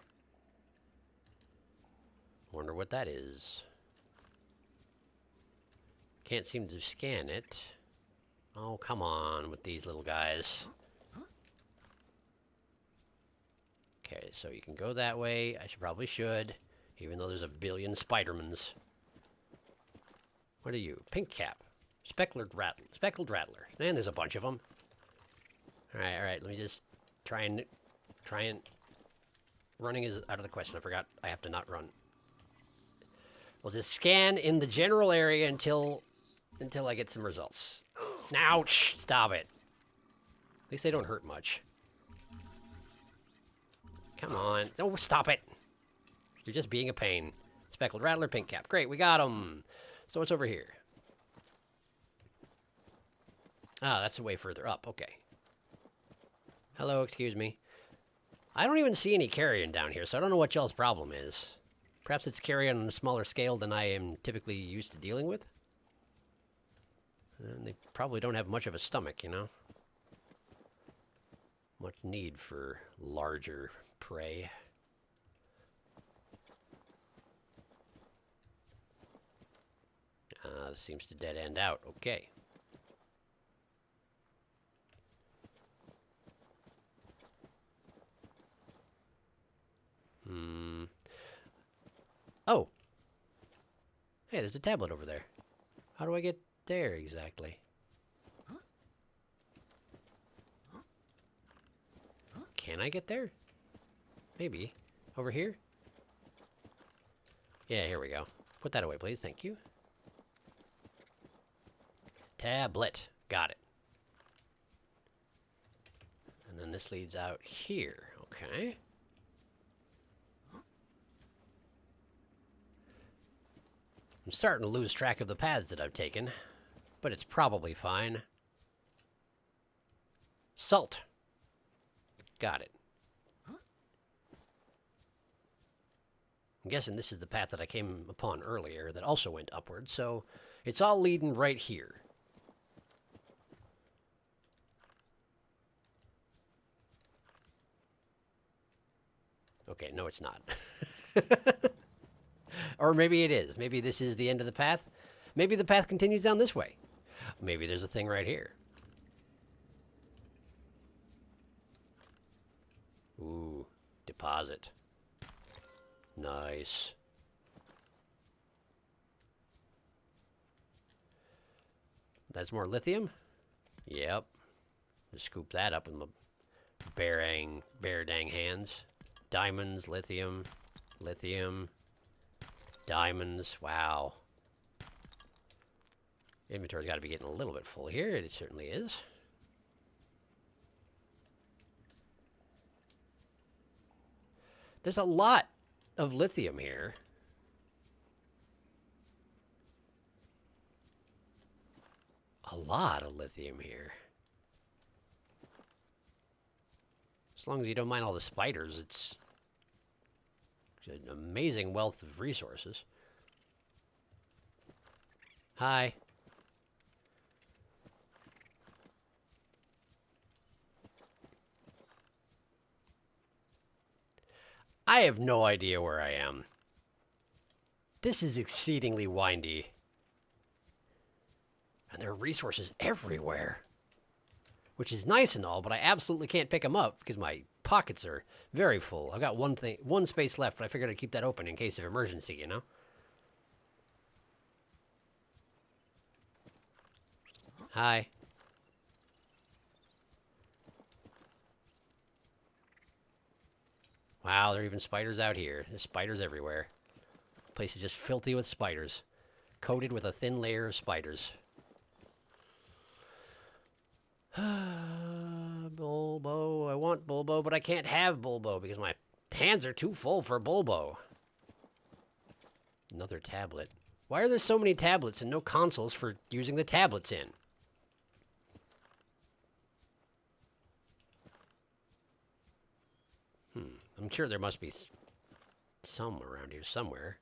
Wonder what that is. Can't seem to scan it. Oh, come on with these little guys. Okay, so you can go that way. I probably should, even though there's a billion Spidermans. What are you? Pink cap. Speckled rattler. Man, there's a bunch of them. Alright, let me just try and... Running is out of the question. I forgot I have to not run. We'll just scan in the general area until I get some results. Ouch! Stop it. At least they don't hurt much. Come on. Oh, stop it. You're just being a pain. Speckled rattler, pink cap. Great, we got them. So what's over here? Ah, that's way further up. Okay. Hello, excuse me. I don't even see any carrion down here, so I don't know what y'all's problem is. Perhaps it's carrion on a smaller scale than I am typically used to dealing with. And they probably don't have much of a stomach, you know? Much need for larger prey. Seems to dead end out. Okay. Oh! Hey, there's a tablet over there. How do I get there exactly? Can I get there? Maybe. Over here? Yeah, here we go. Put that away, please. Thank you. Tablet. Got it. And then this leads out here. Okay. I'm starting to lose track of the paths that I've taken, but it's probably fine. Salt. Got it. I'm guessing this is the path that I came upon earlier that also went upward, so it's all leading right here. Okay, no it's not. Or maybe it is. Maybe this is the end of the path. Maybe the path continues down this way. Maybe there's a thing right here. Ooh, deposit. Nice. That's more lithium? Yep. Just scoop that up with my bare dang hands. Diamonds, lithium, lithium, diamonds. Wow. Inventory's got to be getting a little bit full here. It certainly is. There's a lot of lithium here. A lot of lithium here. As long as you don't mind all the spiders, it's an amazing wealth of resources. Hi. I have no idea where I am. This is exceedingly windy. And there are resources everywhere. Which is nice and all, but I absolutely can't pick them up because my pockets are very full. I've got one space left, but I figured I'd keep that open in case of emergency, you know? Hi. Wow, there are even spiders out here. There's spiders everywhere. The place is just filthy with spiders. Coated with a thin layer of spiders. Bulbo. I want Bulbo, but I can't have Bulbo because my hands are too full for Bulbo. Another tablet. Why are there so many tablets and no consoles for using the tablets in? I'm sure there must be some around here somewhere.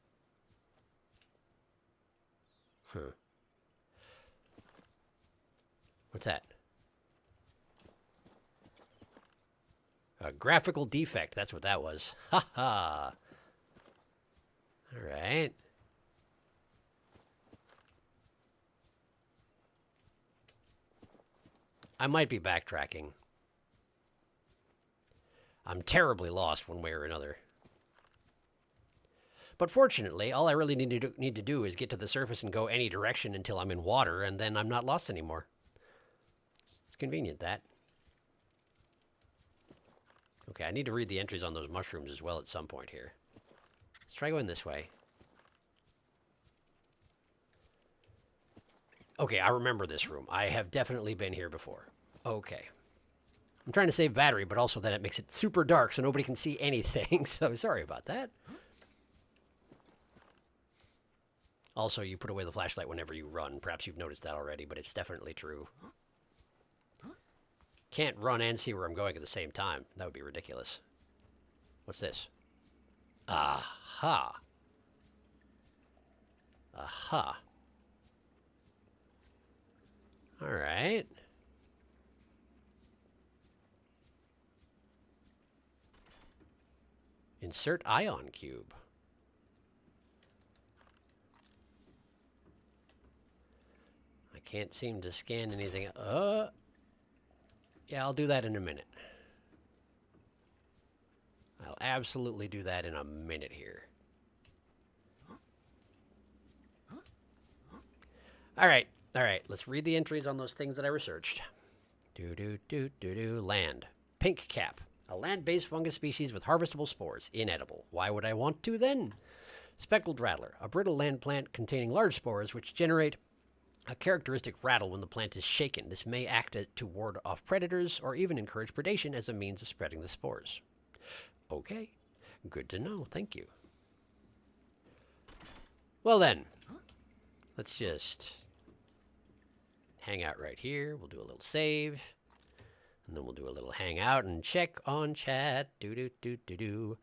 What's that? A graphical defect, that's what that was. Ha ha! Alright. I might be backtracking. I'm terribly lost one way or another. But fortunately, all I really need to do is get to the surface and go any direction until I'm in water, and then I'm not lost anymore. It's convenient, that. Okay, I need to read the entries on those mushrooms as well at some point here. Let's try going this way. Okay, I remember this room. I have definitely been here before. Okay. I'm trying to save battery, but also that it makes it super dark so nobody can see anything, so sorry about that. Also, you put away the flashlight whenever you run. Perhaps you've noticed that already, but it's definitely true. Can't run and see where I'm going at the same time. That would be ridiculous. What's this? Aha. Aha. All right. Insert ion cube. I can't seem to scan anything. Yeah, I'll do that in a minute. I'll absolutely do that in a minute here. All right. Let's read the entries on those things that I researched. Land. Pink cap. A land-based fungus species with harvestable spores. Inedible. Why would I want to then? Speckled rattler. A brittle land plant containing large spores which generate a characteristic rattle when the plant is shaken. This may act to ward off predators or even encourage predation as a means of spreading the spores. Okay. Good to know. Thank you. Well then. Let's just hang out right here. We'll do a little save. And then we'll do a little hangout and check on chat. The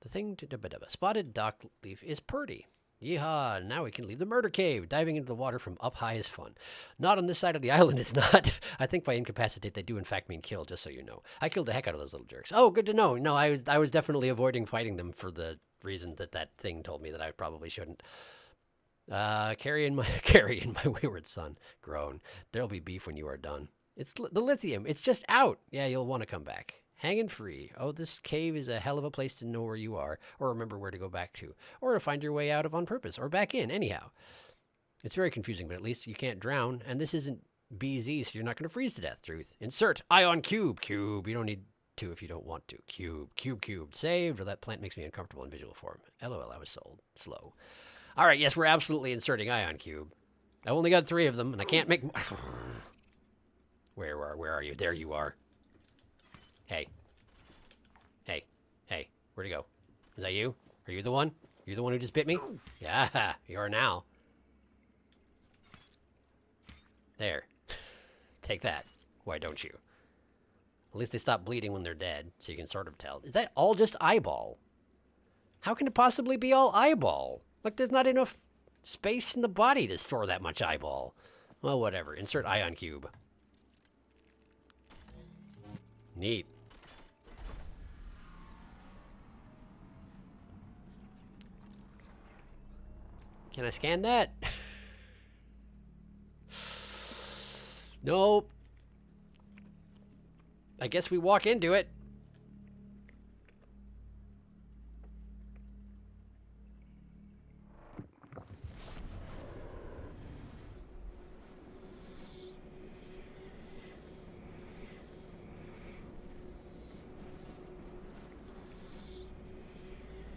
thing to spotted dock leaf is purdy. Yeehaw, now we can leave the murder cave. Diving into the water from up high is fun. Not on this side of the island, it's not. I think by incapacitate, they do in fact mean kill, just so you know. I killed the heck out of those little jerks. Oh, good to know. No, I was definitely avoiding fighting them for the reason that thing told me that I probably shouldn't. Carry in my wayward son. Groan. There'll be beef when you are done. It's the lithium. It's just out. Yeah, you'll want to come back. Hanging free. Oh, this cave is a hell of a place to know where you are, or remember where to go back to, or to find your way out of on purpose, or back in, anyhow. It's very confusing, but at least you can't drown, and this isn't BZ, so you're not going to freeze to death, truth. Insert ion cube. Cube. You don't need to if you don't want to. Cube. Saved, or that plant makes me uncomfortable in visual form. LOL, I was sold. Slow. All right, yes, we're absolutely inserting ion cube. I've only got 3 of them, and I can't make... Where are you? There you are. Hey, where'd he go? Is that you? Are you the one? You're the one who just bit me? Yeah, you are now. There. Take that. Why don't you? At least they stop bleeding when they're dead, so you can sort of tell. Is that all just eyeball? How can it possibly be all eyeball? Like, there's not enough space in the body to store that much eyeball. Well, whatever. Insert ion cube. Neat. Can I scan that? Nope. I guess we walk into it.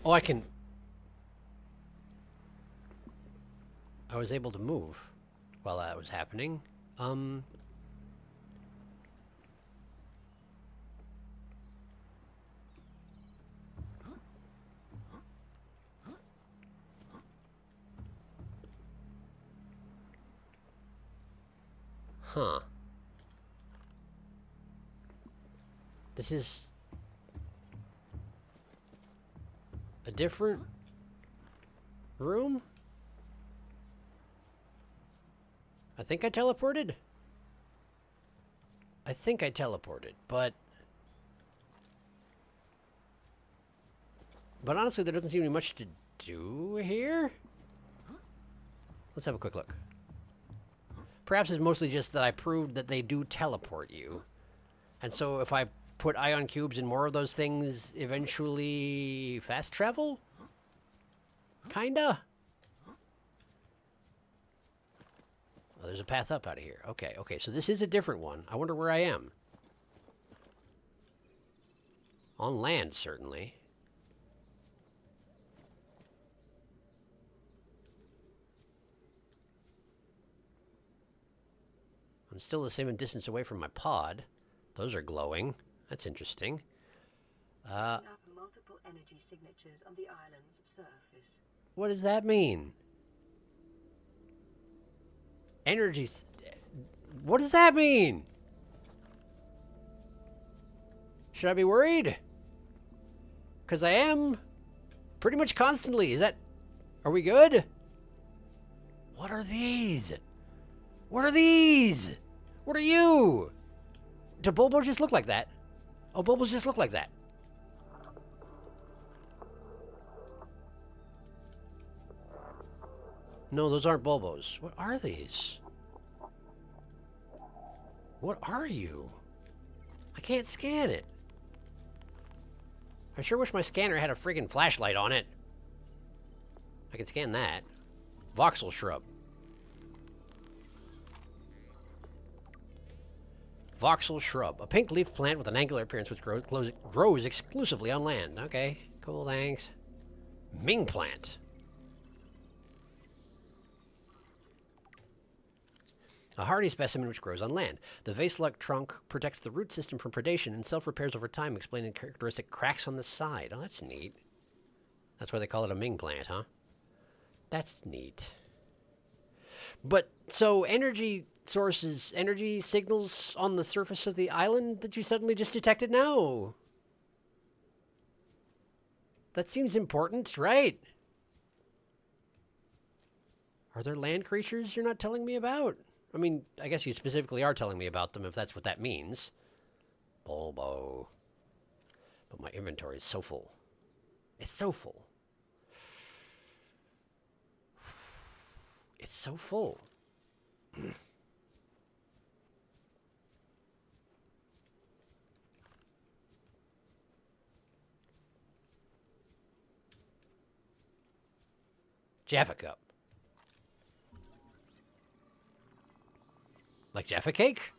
Oh, I can... I was able to move while that was happening. Huh. This is a different room? I think I teleported? but honestly, there doesn't seem to be much to do here. Let's have a quick look. Perhaps it's mostly just that I proved that they do teleport you. And so if I put ion cubes in more of those things, eventually fast travel? Kinda? Oh, there's a path up out of here. Okay, okay, so this is a different one. I wonder where I am. On land, certainly. I'm still the same distance away from my pod. Those are glowing. That's interesting. Up multiple energy signatures on the island's surface. What does that mean? Energy... What does that mean? Should I be worried? Because I am. Pretty much constantly. Is that... Are we good? What are these? What are these? What are you? Do Bulbos just look like that? Oh, Bulbos just look like that. No, those aren't Bulbos. What are these? What are you? I can't scan it. I sure wish my scanner had a friggin' flashlight on it. I can scan that. Voxel shrub. Voxel shrub. A pink leaf plant with an angular appearance which grows exclusively on land. Okay, cool, thanks. Ming plant. A hardy specimen which grows on land. The vase-like trunk protects the root system from predation and self-repairs over time, explaining characteristic cracks on the side. Oh, that's neat. That's why they call it a Ming plant, huh? That's neat. But, so energy sources, energy signals on the surface of the island that you suddenly just detected now? That seems important, right? Are there land creatures you're not telling me about? I mean, I guess you specifically are telling me about them if that's what that means. Bulbo. But my inventory is so full. It's so full. It's so full. Jaffa Cup. Like Jaffa Cake?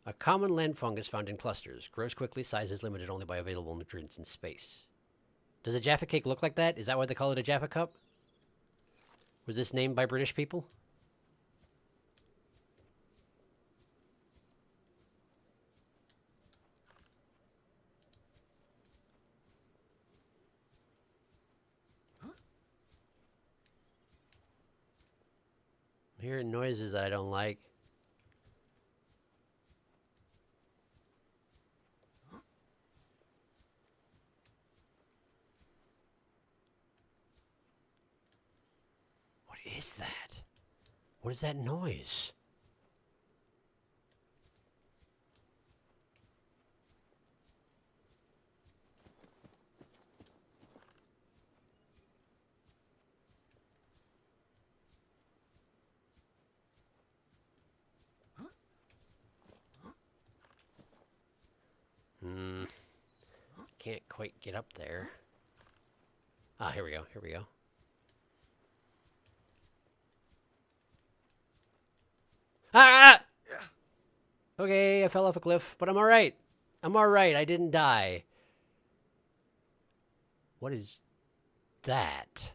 A common land fungus found in clusters. Grows quickly, size is limited only by available nutrients in space. Does a Jaffa Cake look like that? Is that why they call it a Jaffa Cup? Was this named by British people? I'm hearing noises that I don't like. What is that? What is that noise? Can't quite get up there. Ah, here we go, here we go. Ah! Okay, I fell off a cliff, but I'm alright. I'm alright, I didn't die. What is that?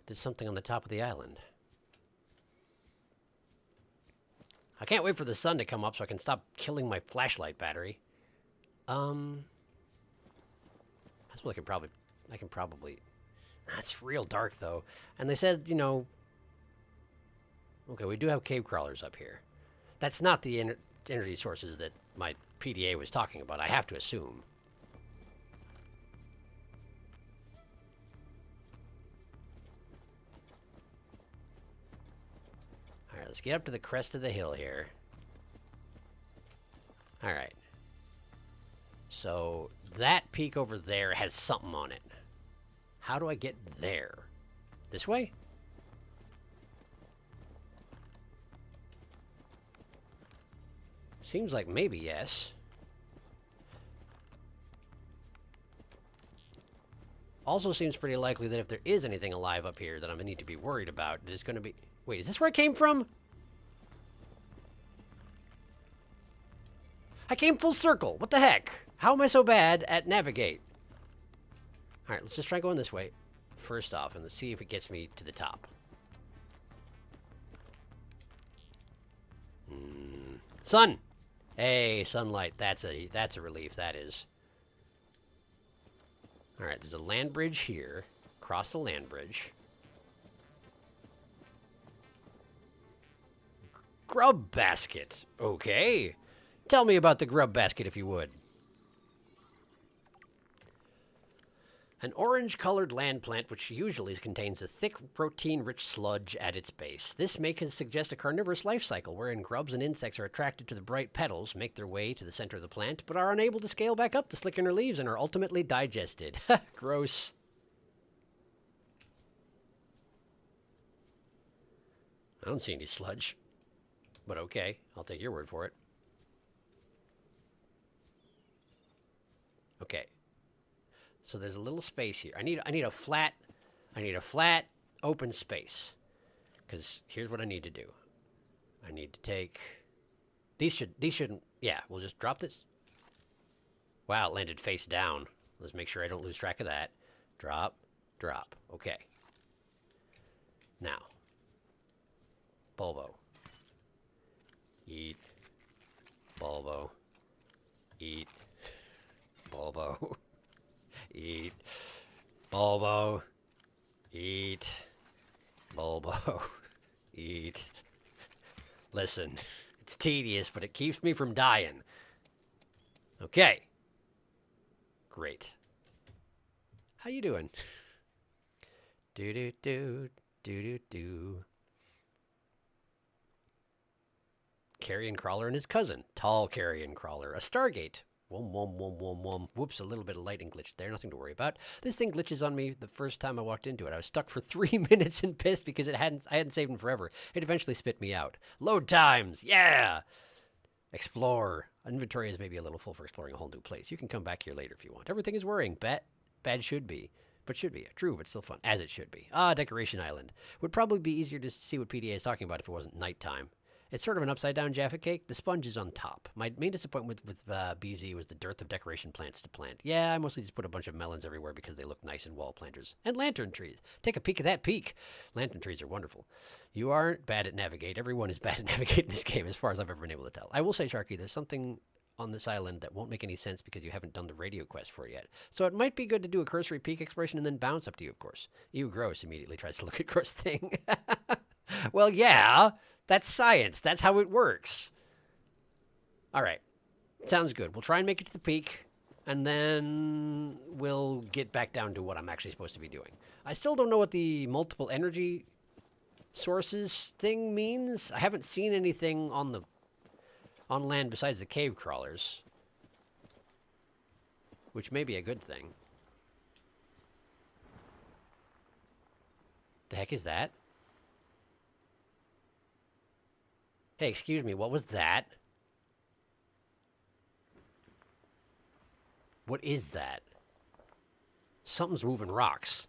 There's something on the top of the island. I can't wait for the sun to come up so I can stop killing my flashlight battery. I suppose I can probably... That's real dark, though. And they said, you know... Okay, we do have cave crawlers up here. That's not the energy sources that my PDA was talking about, I have to assume. Alright, let's get up to the crest of the hill here. Alright. So that peak over there has something on it. How do I get there? This way? Seems like maybe yes. Also seems pretty likely that if there is anything alive up here that I'm going to need to be worried about, it's going to be... Wait, is this where I came from? I came full circle. What the heck? How am I so bad at navigate? Alright, let's just try going this way first off, and let's see if it gets me to the top. Sun! Hey, sunlight. That's a relief, that is. Alright, there's a land bridge here. Cross the land bridge. Grub basket. Okay. Tell me about the grub basket, if you would. An orange-colored land plant which usually contains a thick, protein-rich sludge at its base. This may suggest a carnivorous life cycle wherein grubs and insects are attracted to the bright petals, make their way to the center of the plant, but are unable to scale back up the slick inner leaves and are ultimately digested. Gross. I don't see any sludge. But okay, I'll take your word for it. Okay. So there's a little space here. I need a flat open space. Cuz here's what I need to do. I need to take these shouldn't. Yeah, we'll just drop this. Wow, it landed face down. Let's make sure I don't lose track of that. Drop, drop. Okay. Now. Bulbo. Eat. Bulbo. Eat. Bulbo. Eat. Bulbo. Eat. Bulbo. Eat. Listen, it's tedious, but it keeps me from dying. Okay. Great. How you doing? Do-do-do. Do-do-do. Carrion crawler and his cousin. Tall carrion crawler. A Stargate. Wom, wom, wom, wom, wom. Whoops, a little bit of lighting glitch there. Nothing to worry about. This thing glitches on me the first time I walked into it. I was stuck for 3 minutes and pissed because I hadn't saved him forever. It eventually spit me out. Load times. Yeah. Explore. Inventory is maybe a little full for exploring a whole new place. You can come back here later if you want. Everything is worrying. Bad should be. But should be. True, but still fun. As it should be. Ah, Decoration Island. Would probably be easier to see what PDA is talking about if it wasn't nighttime. It's sort of an upside-down Jaffa cake. The sponge is on top. My main disappointment with BZ was the dearth of decoration plants to plant. Yeah, I mostly just put a bunch of melons everywhere because they look nice in wall planters. And lantern trees. Take a peek at that peak. Lantern trees are wonderful. You aren't bad at navigate. Everyone is bad at navigate in this game as far as I've ever been able to tell. I will say, Sharky, there's something on this island that won't make any sense because you haven't done the radio quest for it yet. So it might be good to do a cursory peak exploration and then bounce up to you, of course. Ew, gross immediately tries to look at gross thing. Well, yeah, that's science. That's how it works. All right. Sounds good. We'll try and make it to the peak, and then we'll get back down to what I'm actually supposed to be doing. I still don't know what the multiple energy sources thing means. I haven't seen anything on land besides the cave crawlers, which may be a good thing. The heck is that? Hey, excuse me, what was that? What is that? Something's moving rocks.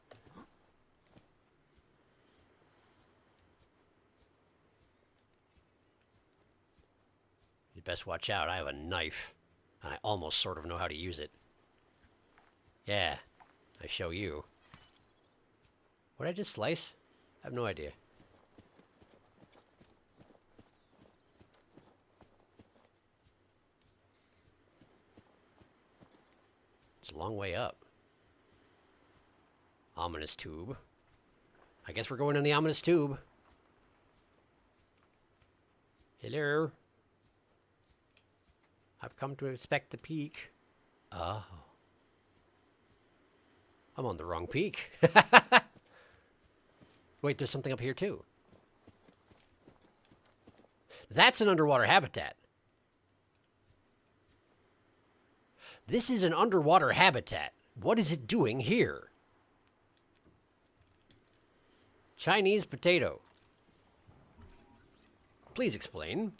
You'd best watch out. I have a knife, and I almost sort of know how to use it. Yeah, I show you. What did I just slice? I have no idea. It's a long way up. Ominous tube. I guess we're going in the ominous tube. Hello. I've come to inspect the peak. Oh. I'm on the wrong peak. Wait, there's something up here too. That's an underwater habitat. This is an underwater habitat. What is it doing here? Chinese potato. Please explain.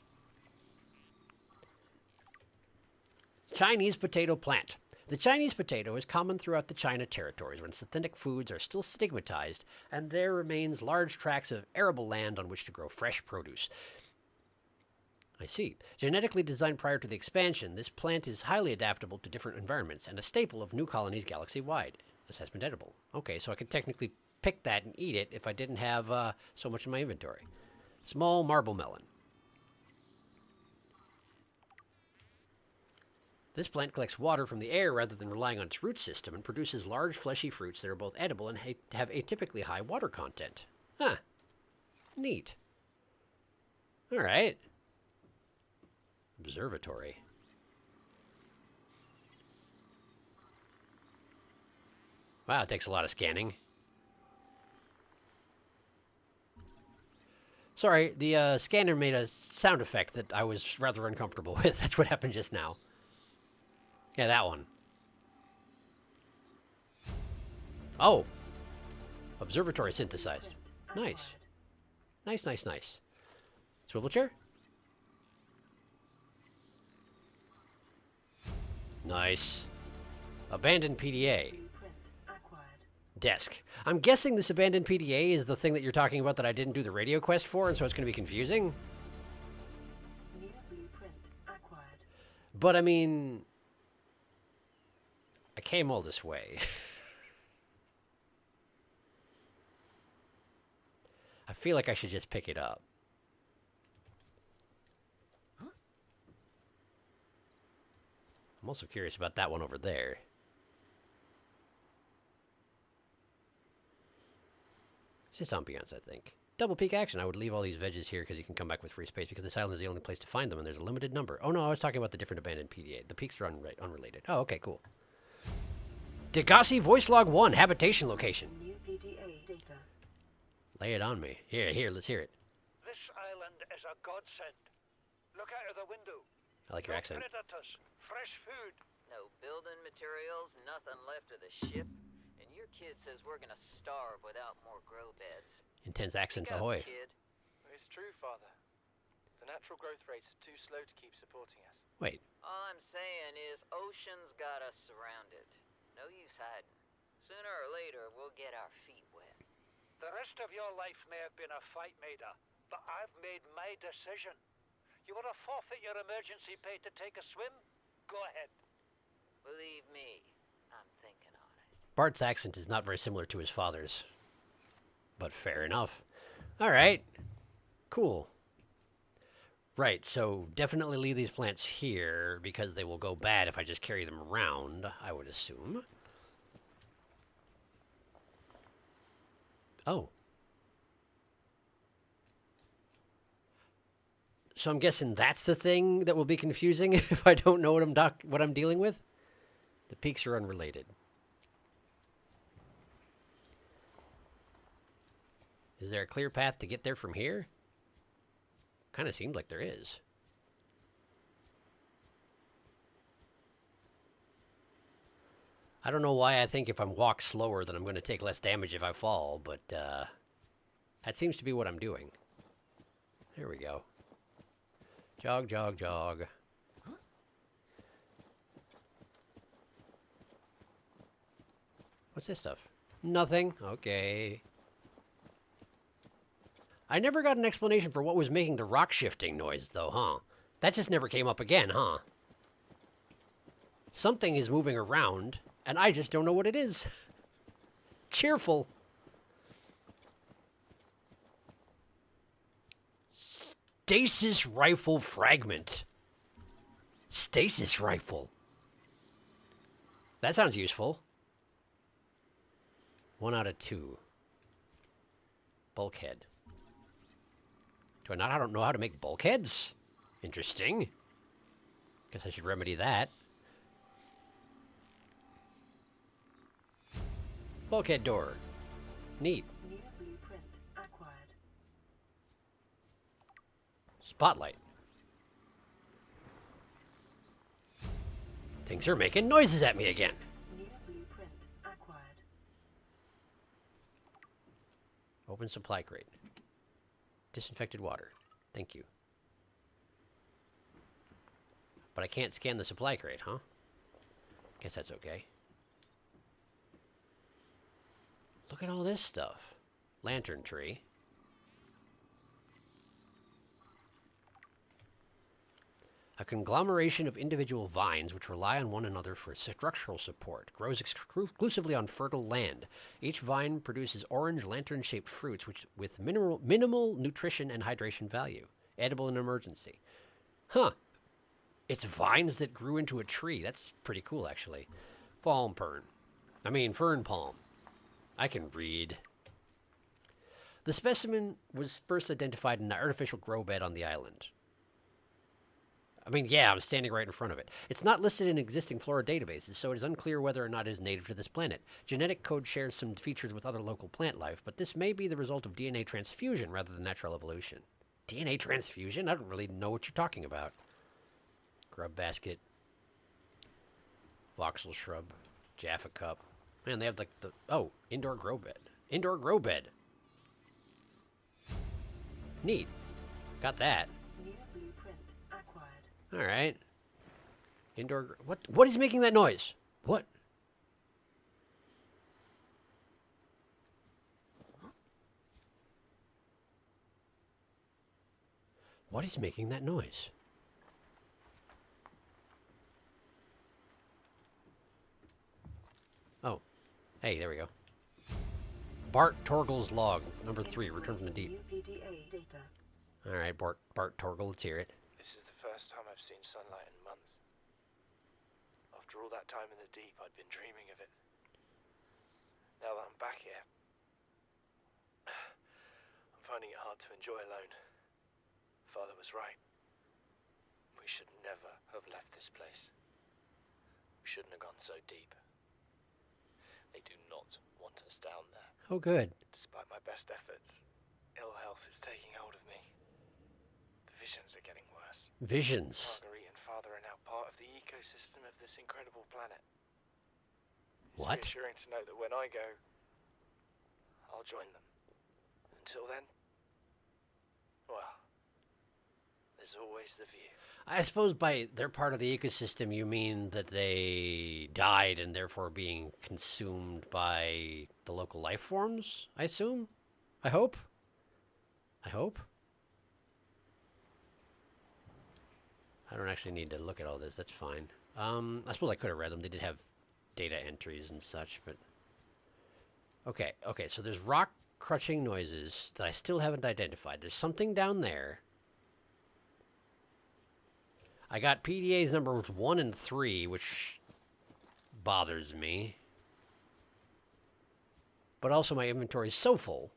Chinese potato plant. The Chinese potato is common throughout the China territories when synthetic foods are still stigmatized and there remains large tracts of arable land on which to grow fresh produce. I see. Genetically designed prior to the expansion, this plant is highly adaptable to different environments and a staple of new colonies galaxy-wide. Assessment edible. Okay, so I could technically pick that and eat it if I didn't have so much in my inventory. Small marble melon. This plant collects water from the air rather than relying on its root system and produces large fleshy fruits that are both edible and have atypically high water content. Huh. Neat. All right. Observatory. Wow, it takes a lot of scanning. Sorry, the scanner made a sound effect that I was rather uncomfortable with. That's what happened just now. Yeah, that one. Oh! Observatory synthesized. Nice. Nice, nice, nice. Swivel chair? Nice. Abandoned PDA. Desk. I'm guessing this abandoned PDA is the thing that you're talking about that I didn't do the radio quest for, and so it's going to be confusing. But, I mean... I came all this way. I feel like I should just pick it up. I'm also curious about that one over there. It's just ambiance, I think. Double peak action. I would leave all these veggies here because you can come back with free space because this island is the only place to find them and there's a limited number. Oh no, I was talking about the different abandoned PDA. The peaks are unrelated. Oh, okay, cool. Degassi Voice Log 1, habitation location. New PDA data. Lay it on me. Here, let's hear it. This island is a godsend. Look out of the window. I like your accent. Predators, fresh food. No building materials, nothing left of the ship. And your kid says we're gonna starve without more grow beds. Intense accents Pick up, ahoy. kid. It's true, Father. The natural growth rates are too slow to keep supporting us. Wait. All I'm saying is ocean's got us surrounded. No use hiding. Sooner or later, we'll get our feet wet. The rest of your life may have been a fight, Maida, but I've made my decision. You want to forfeit your emergency pay to take a swim? Go ahead. Believe me, I'm thinking on it. Bart's accent is not very similar to his father's. But fair enough. Alright. Cool. Right, so definitely leave these plants here because they will go bad if I just carry them around, I would assume. Oh. So I'm guessing that's the thing that will be confusing if I don't know what I'm dealing with? The peaks are unrelated. Is there a clear path to get there from here? Kind of seems like there is. I don't know why I think if I walk slower that I'm going to take less damage if I fall, but that seems to be what I'm doing. There we go. Jog, jog, jog. What's this stuff? Nothing. Okay. I never got an explanation for what was making the rock shifting noise, though, huh? That just never came up again, huh? Something is moving around, and I just don't know what it is. Cheerful. Stasis rifle fragment. Stasis rifle. That sounds useful. 1 out of 2. Bulkhead. Do I not know how to make bulkheads? Interesting. Guess I should remedy that. Bulkhead door. Neat. New blueprint acquired. Spotlight. Things are making noises at me again. New blueprint acquired. Open supply crate. Disinfected water. Thank you. But I can't scan the supply crate, huh? Guess that's okay. Look at all this stuff. Lantern tree. A conglomeration of individual vines which rely on one another for structural support. Grows exclusively on fertile land. Each vine produces orange lantern-shaped fruits with minimal nutrition and hydration value. Edible in emergency. Huh. It's vines that grew into a tree. That's pretty cool, actually. Fern palm. I can read. The specimen was first identified in an artificial grow bed on the island. I mean, yeah, I'm standing right in front of it. It's not listed in existing flora databases, so it is unclear whether or not it is native to this planet. Genetic code shares some features with other local plant life, but this may be the result of DNA transfusion rather than natural evolution. DNA transfusion? I don't really know what you're talking about. Grub basket. Voxel shrub. Jaffa cup. Man, they have like the... Oh, indoor grow bed. Indoor grow bed. Neat. Got that. New blueprint acquired. All right. Indoor... What is making that noise? What? What is making that noise? Oh. Hey, there we go. Bart Torgel's log, number 3, return from the deep. New PDA data. All right, Bart Torgel, let's hear it. This is the first time I've seen sunlight in months. After all that time in the deep, I'd been dreaming of it. Now that I'm back here, I'm finding it hard to enjoy alone. Father was right. We should never have left this place. We shouldn't have gone so deep. They do not want us down there. Oh, good. Despite my best efforts, ill health is taking hold of me. The visions are getting worse. Visions. Marguerite and Father are now part of the ecosystem of this incredible planet. What? It's reassuring to know that when I go, I'll join them. Until then, well, there's always the view. I suppose by they're part of the ecosystem, you mean that they died and therefore being consumed by the local life forms, I assume? I hope? I hope? I don't actually need to look at all this, that's fine. I suppose I could have read them. They did have data entries and such, but... Okay, so there's rock crunching noises that I still haven't identified. There's something down there. I got PDAs numbers 1 and 3, which bothers me. But also my inventory is so full.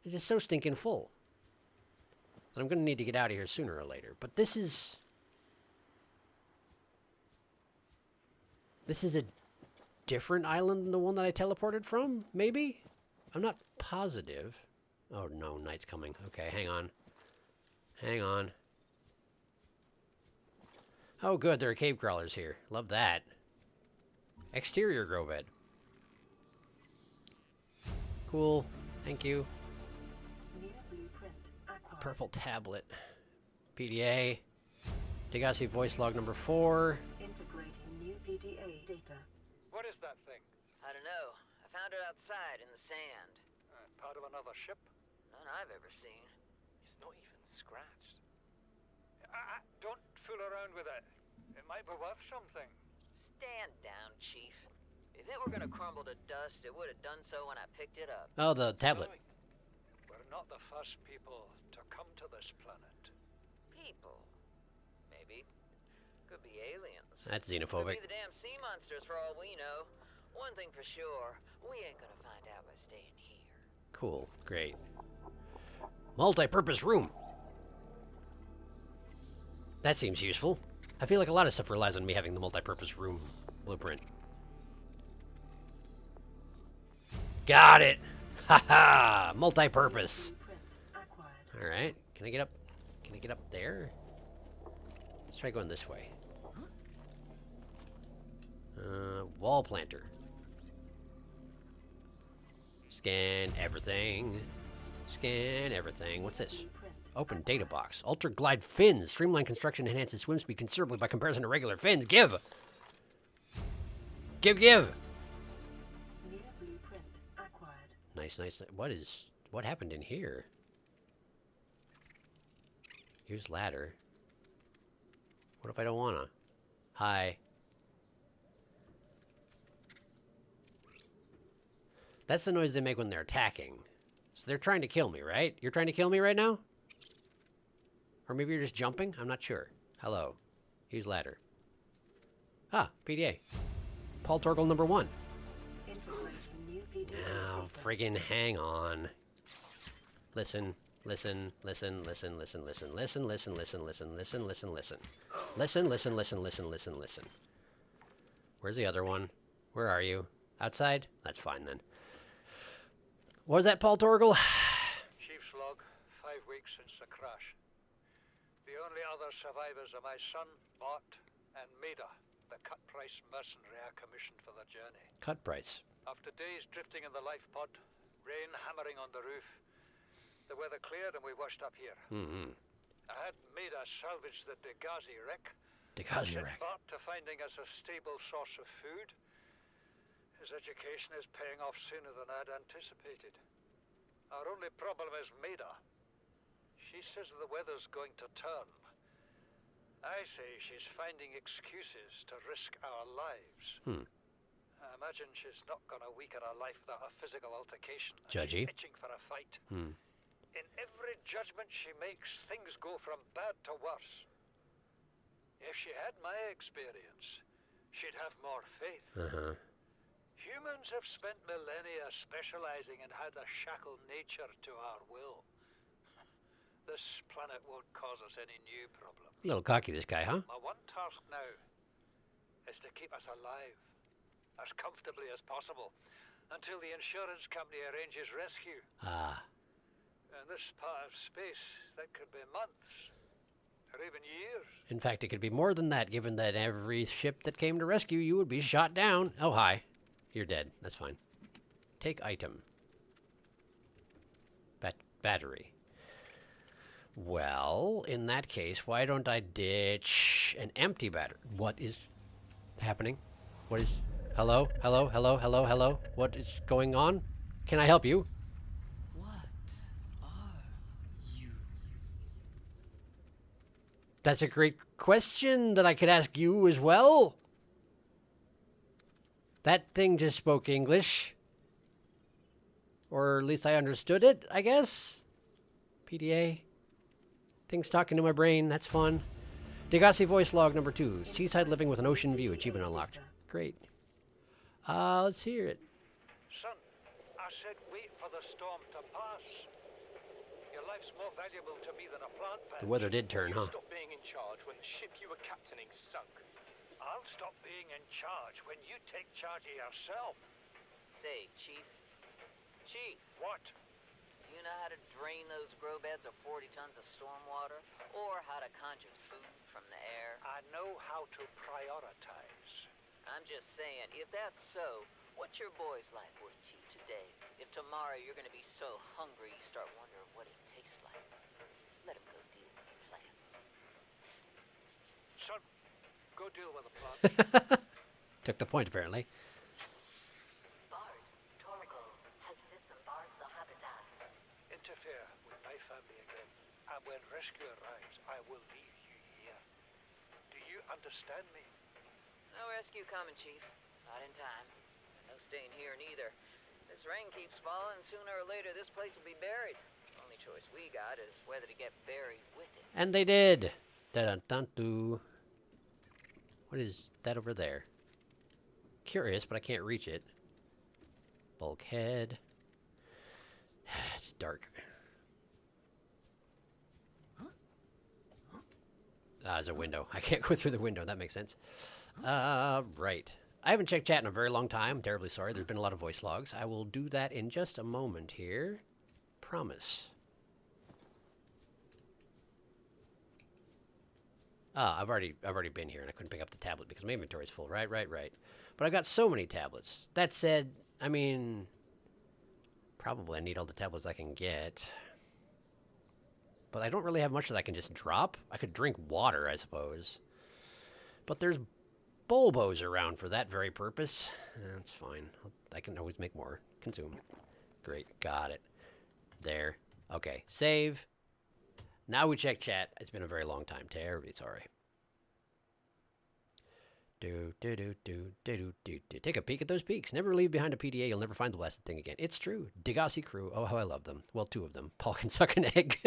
It's just so stinking full. And I'm going to need to get out of here sooner or later. But this is... This is a different island than the one that I teleported from? Maybe? I'm not positive. Oh no, night's coming. Okay, hang on. Hang on. Oh good, there are cave crawlers here. Love that. Exterior grow bed. Cool. Thank you. New blueprint acquired. Purple tablet. PDA. Degassi voice log number 4. Integrating new PDA data. What is that thing? I don't know. I found it outside in the sand. Part of another ship? None I've ever seen. It's not even scratched. Don't fool around with it. It might be worth something. Stand down, Chief. If it were gonna crumble to dust, it would have done so when I picked it up. Oh, the tablet. We're not the first people to come to this planet. People. Maybe. Could be aliens. That's Could xenophobic. be the damn sea monsters for all we know. One thing for sure, we ain't gonna find out by staying here. Cool. Great. Multi-purpose room. That seems useful. I feel like a lot of stuff relies on me having the multi-purpose room blueprint. Got it! Haha! Multi-purpose. Blueprint acquired. Alright. Can I get up? Can I get up there? Let's try going this way. Wall planter. Scan everything. Scan everything. What's this? Blueprint. Open data box. Ultra glide fins. Streamlined construction enhances swim speed considerably by comparison to regular fins. Give! Give! New blueprint acquired. Nice. What happened in here? Use ladder. What if I don't wanna? Hi. That's the noise they make when they're attacking. So they're trying to kill me, right? You're trying to kill me right now? Or maybe you're just jumping? I'm not sure. Hello. Use ladder. Ah, PDA. Paul Torgal number 1. Integrating new PDA Now, data. friggin' hang on. Listen. Listen. Listen. Listen. Listen. Listen. Listen. Listen. Listen. Listen. Listen. Listen. Listen. Listen. Listen. Listen. Listen. Listen. Listen. Where's the other one? Where are you? Outside? That's fine then. What was that, Paul Torgal? Chief's log, 5 weeks since the crash. The only other survivors are my son, Bart, and Maida, the cut-price mercenary I commissioned for the journey. Cut price. After days drifting in the life pod, rain hammering on the roof, the weather cleared and we washed up here. Mm-hmm. I had Maida salvage the Degazi wreck. Degazi Set wreck. Bart to finding us a stable source of food. His education is paying off sooner than I'd anticipated. Our only problem is Maida. She says the weather's going to turn. I say she's finding excuses to risk our lives. I imagine she's not going to weaken her life without a physical altercation. Judgy. She's itching for a fight. In every judgment she makes, things go from bad to worse. If she had my experience, she'd have more faith. Uh-huh. Humans have spent millennia specializing and had a shackled nature to our will. This planet won't cause us any new problem. A little cocky, this guy, huh? My one task now is to keep us alive, as comfortably as possible, until the insurance company arranges rescue. Ah. In this part of space, that could be months, or even years. In fact, it could be more than that, given that every ship that came to rescue you would be shot down. Oh, hi. You're dead. That's fine. Take item. Battery. Well, in that case, why don't I ditch an empty battery? What is happening? What is... Hello? Hello? Hello? Hello? Hello? What is going on? Can I help you? What are you? That's a great question that I could ask you as well. That thing just spoke English. Or at least I understood it, I guess. PDA. Things talking to my brain. That's fun. Degassi voice log number 2. Seaside living with an ocean view. Achievement unlocked. Great. Let's hear it. Son, I said wait for the storm to pass. Your life's more valuable to me than a plant patch. The weather did turn, huh? Stop being in charge when the ship you were captaining sunk. I'll stop being in charge when you take charge of yourself. Say, Chief. Chief, What? do you know how to drain those grow beds of 40 tons of stormwater? Or how to conjure food from the air? I know how to prioritize. I'm just saying, if that's so, what's your boy's life worth, Chief, today? If tomorrow you're gonna be so hungry you start wondering what it tastes like, let him go deal with the plants. Son, go deal with the plant. Took the point, apparently. Bard, Torgal has disembarked the habitat. Interfere with my family again, and when rescue arrives, I will leave you here. Do you understand me? No rescue coming, Chief. Not in time. No staying here neither. This rain keeps falling, sooner or later this place will be buried. Only choice we got is whether to get buried with it. And they did. Da-dun-dun-doo. What is that over there? Curious, but I can't reach it. Bulkhead. It's dark. There's a window. I can't go through the window. That makes sense. Right. I haven't checked chat in a very long time. I'm terribly sorry. There's been a lot of voice logs. I will do that in just a moment here. Promise. I've already been here and I couldn't pick up the tablet because my inventory is full. Right. But I got so many tablets. That said, I mean, probably I need all the tablets I can get. But I don't really have much that I can just drop. I could drink water, I suppose. But there's bulbos around for that very purpose. That's fine. I can always make more. Consume. Great. Got it. There. Okay. Save. Now we check chat. It's been a very long time. Terribly sorry. Take a peek at those peaks. Never leave behind a PDA. You'll never find the blasted thing again. It's true. Degassi crew. Oh, how I love them. Well, 2 of them. Paul can suck an egg.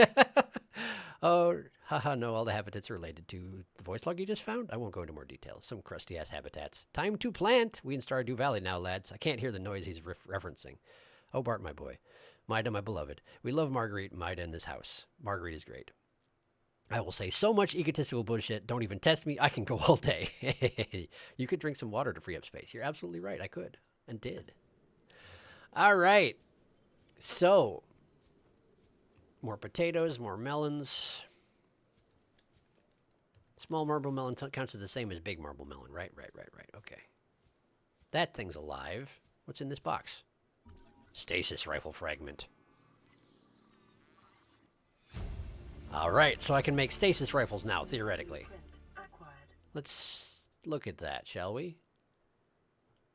Oh, haha, no, all the habitats are related to the voice log you just found. I won't go into more details. Some crusty-ass habitats. Time to plant. We in Stardew Valley now, lads. I can't hear the noise he's referencing. Oh, Bart, my boy. Maida, my beloved. We love Marguerite and Maida in this house. Marguerite is great. I will say so much egotistical bullshit. Don't even test me. I can go all day. You could drink some water to free up space. You're absolutely right. I could. And did. All right. So, more potatoes, more melons. Small marble melon counts as the same as big marble melon. Right. Okay. That thing's alive. What's in this box? Stasis rifle fragment. All right, so I can make stasis rifles now, theoretically. Let's look at that, shall we?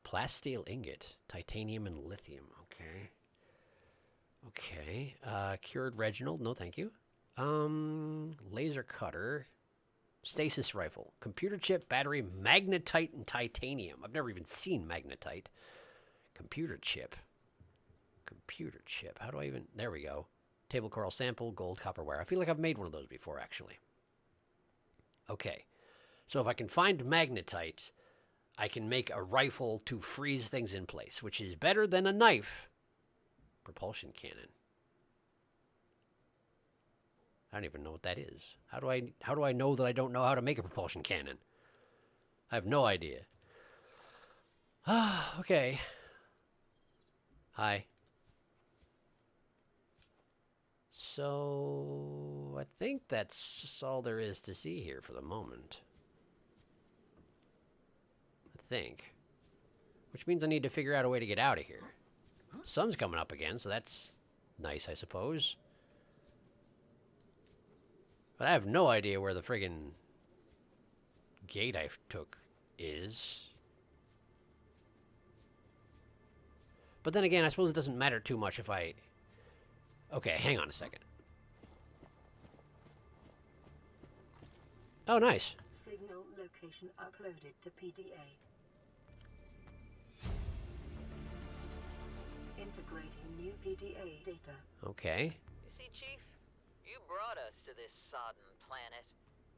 Plasteel ingot, titanium and lithium. Okay. Okay. Cured Reginald, no thank you. Laser cutter, stasis rifle, computer chip, battery, magnetite, and titanium. I've never even seen magnetite. Computer chip. Computer chip. How do I even... There we go. Table coral sample, gold, copper wire. I feel like I've made one of those before, actually. Okay. So if I can find magnetite, I can make a rifle to freeze things in place, which is better than a knife. Propulsion cannon. I don't even know what that is. How do I know that I don't know how to make a propulsion cannon? I have no idea. Ah, okay. Hi. So, I think that's all there is to see here for the moment. I think. Which means I need to figure out a way to get out of here. Sun's coming up again, so that's nice, I suppose. But I have no idea where the friggin' gate I took is. But then again, I suppose it doesn't matter too much if I... Okay, hang on a second. Oh, nice. Signal location uploaded to PDA. Integrating new PDA data. Okay. You see, Chief, you brought us to this sodden planet.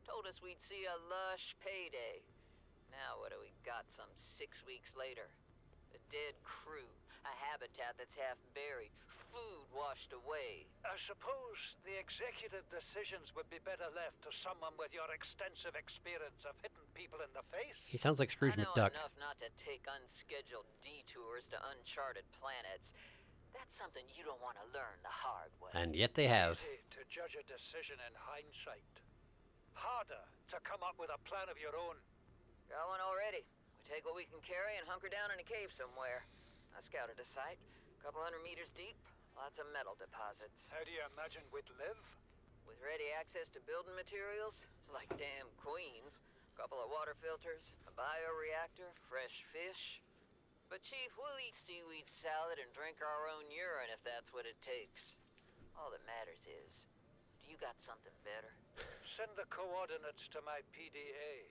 Told us we'd see a lush payday. Now what do we got some 6 weeks later? A dead crew, a habitat that's half buried, food washed away. I suppose the executive decisions would be better left to someone with your extensive experience of hitting people in the face. He sounds like Scrooge I know McDuck. enough not to take unscheduled detours to uncharted planets. That's something you don't want to learn the hard way. And yet they have. Easy to judge a decision in hindsight. Harder to come up with a plan of your own. Got one already. We take what we can carry and hunker down in a cave somewhere. I scouted a site, a couple 100 meters deep, lots of metal deposits. How do you imagine we'd live? With ready access to building materials, like damn queens, a couple of water filters, a bioreactor, fresh fish. But Chief, we'll eat seaweed salad and drink our own urine if that's what it takes. All that matters is, do you got something better? Send the coordinates to my PDA.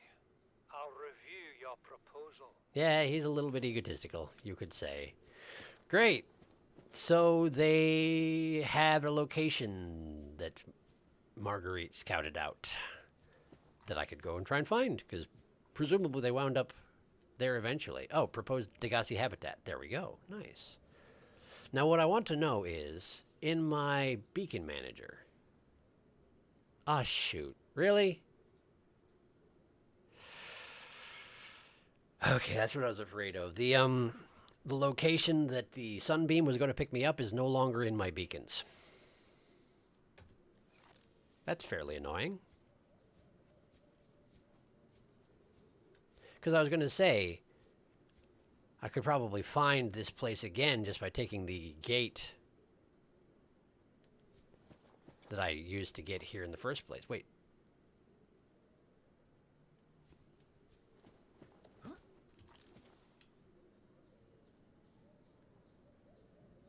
I'll review your proposal. Yeah, he's a little bit egotistical, you could say. Great. So they have a location that Marguerite scouted out that I could go and try and find, because presumably they wound up there eventually. Oh, proposed Degassi habitat. There we go. Nice. Now what I want to know is, in my beacon manager... Ah, shoot. Really? Okay, that's what I was afraid of. The location that the sunbeam was going to pick me up is no longer in my beacons. That's fairly annoying. Because I was going to say, I could probably find this place again just by taking the gate that I used to get here in the first place. Wait.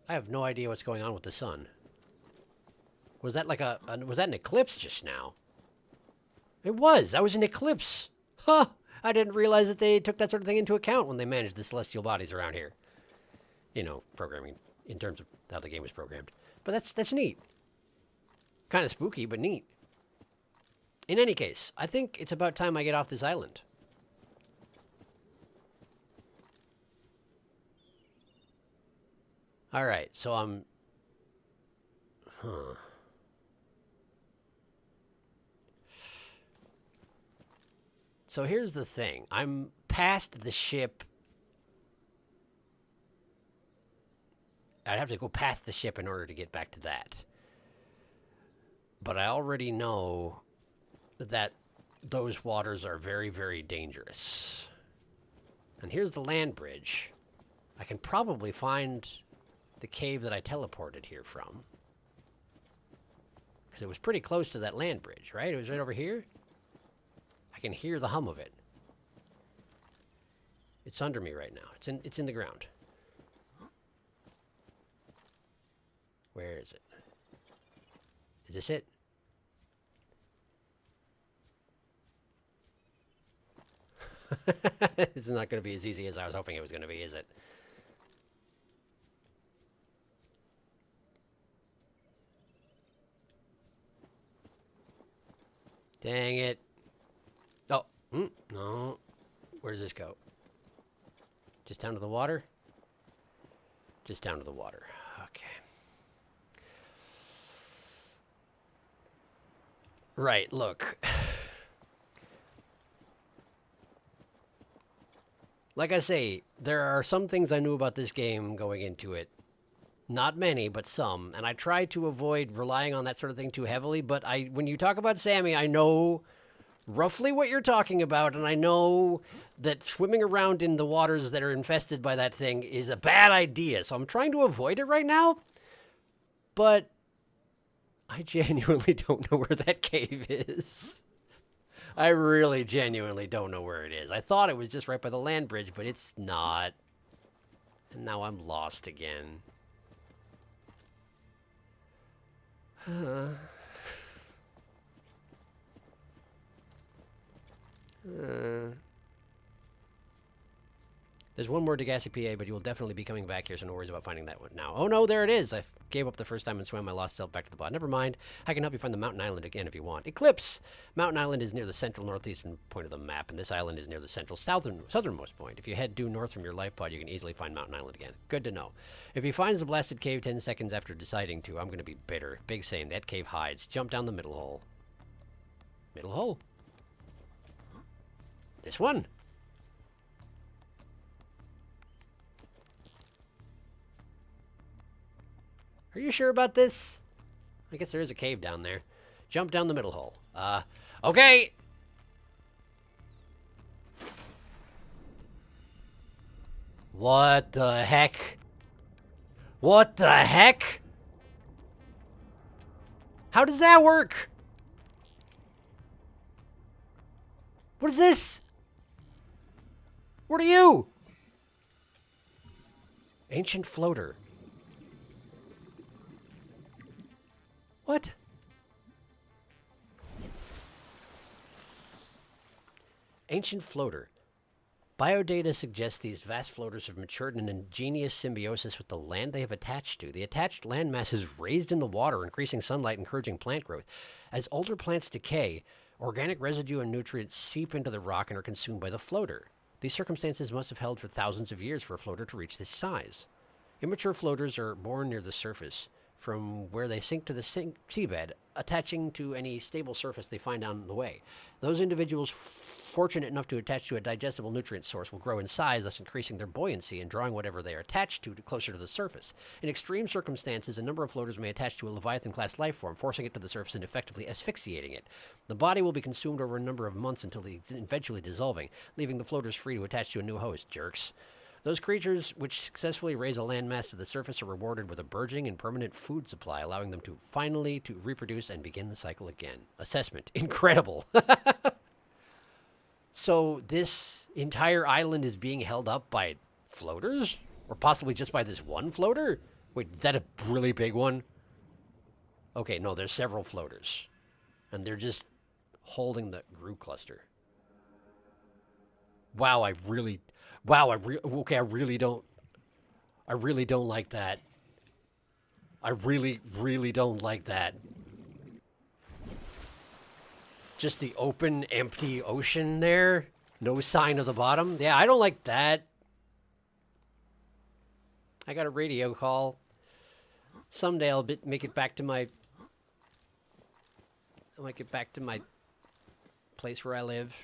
I have no idea what's going on with the sun. Was that like was that an eclipse just now? It was. That was an eclipse. Huh. I didn't realize that they took that sort of thing into account when they managed the celestial bodies around here. You know, programming in terms of how the game was programmed. But that's neat. Kind of spooky, but neat. In any case, I think it's about time I get off this island. All right, so I'm... Huh. So here's the thing. I'm past the ship. I'd have to go past the ship in order to get back to that. But I already know that those waters are very, very dangerous. And here's the land bridge. I can probably find the cave that I teleported here from. Because it was pretty close to that land bridge, right? It was right over here. I can hear the hum of it. It's under me right now. It's in the ground. Where is it? Is this it? This is not going to be as easy as I was hoping it was going to be, is it? Dang it. Oh, no. Where does this go? Just down to the water? Just down to the water. Okay. Right, look. Like I say, there are some things I knew about this game going into it. Not many, but some. And I try to avoid relying on that sort of thing too heavily, but when you talk about Sammy, I know roughly what you're talking about, and I know that swimming around in the waters that are infested by that thing is a bad idea, so I'm trying to avoid it right now. But I genuinely don't know where that cave is. I really genuinely don't know where it is. I thought it was just right by the land bridge, but it's not. And now I'm lost again. There's one more Degassi PA, but you will definitely be coming back here, so no worries about finding that one now. Oh no, there it is! I gave up the first time and swam my lost self back to the bot. Never mind. I can help you find the mountain island again if you want. Eclipse! Mountain Island is near the central northeastern point of the map, and this island is near the central southernmost point. If you head due north from your life pod, you can easily find Mountain Island again. Good to know. If he finds the blasted cave 10 seconds after deciding to, I'm going to be bitter. Big same. That cave hides. Jump down the middle hole. Middle hole. This one. Are you sure about this? I guess there is a cave down there. Jump down the middle hole. Okay! What the heck? What the heck? How does that work? What is this? What are you? Ancient floater. What? Ancient floater. Biodata suggests these vast floaters have matured in an ingenious symbiosis with the land they have attached to. The attached landmass is raised in the water, increasing sunlight, encouraging plant growth. As older plants decay, organic residue and nutrients seep into the rock and are consumed by the floater. These circumstances must have held for thousands of years for a floater to reach this size. Immature floaters are born near the surface, from where they sink to the seabed, attaching to any stable surface they find on the way. Those individuals fortunate enough to attach to a digestible nutrient source will grow in size, thus increasing their buoyancy and drawing whatever they are attached to closer to the surface. In extreme circumstances, a number of floaters may attach to a Leviathan-class life form, forcing it to the surface and effectively asphyxiating it. The body will be consumed over a number of months until eventually dissolving, leaving the floaters free to attach to a new host. Jerks. Those creatures which successfully raise a landmass to the surface are rewarded with a burgeoning and permanent food supply, allowing them to finally to reproduce and begin the cycle again. Assessment. Incredible. So this entire island is being held up by floaters? Or possibly just by this one floater? Wait, is that a really big one? Okay, no, there's several floaters. And they're just holding the Gru cluster. Wow, I really don't like that. I really don't like that. Just the open, empty ocean there. No sign of the bottom. Yeah, I don't like that. I got a radio call. Someday I'll make it back to my... I might get back to my place where I live.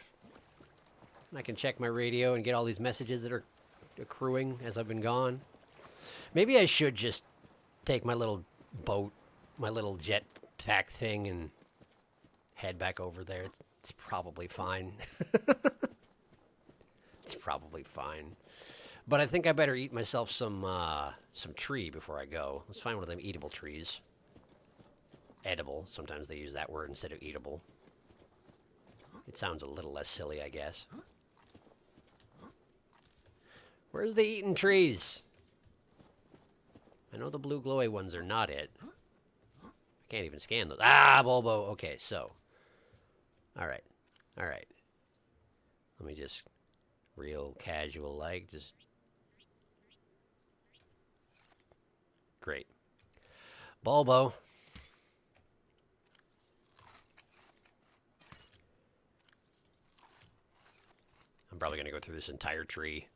And I can check my radio and get all these messages that are accruing as I've been gone. Maybe I should just take my little boat, my little jet pack thing, and head back over there. It's probably fine. It's probably fine. But I think I better eat myself some tree before I go. Let's find one of them eatable trees. Edible. Sometimes they use that word instead of eatable. It sounds a little less silly, I guess. Where's the eaten trees? I know the blue glowy ones are not it. I can't even scan those. Ah, Bulbo. Okay, so. Alright. Alright. Let me just... Real casual like, just... Great. Bulbo. I'm probably going to go through this entire tree.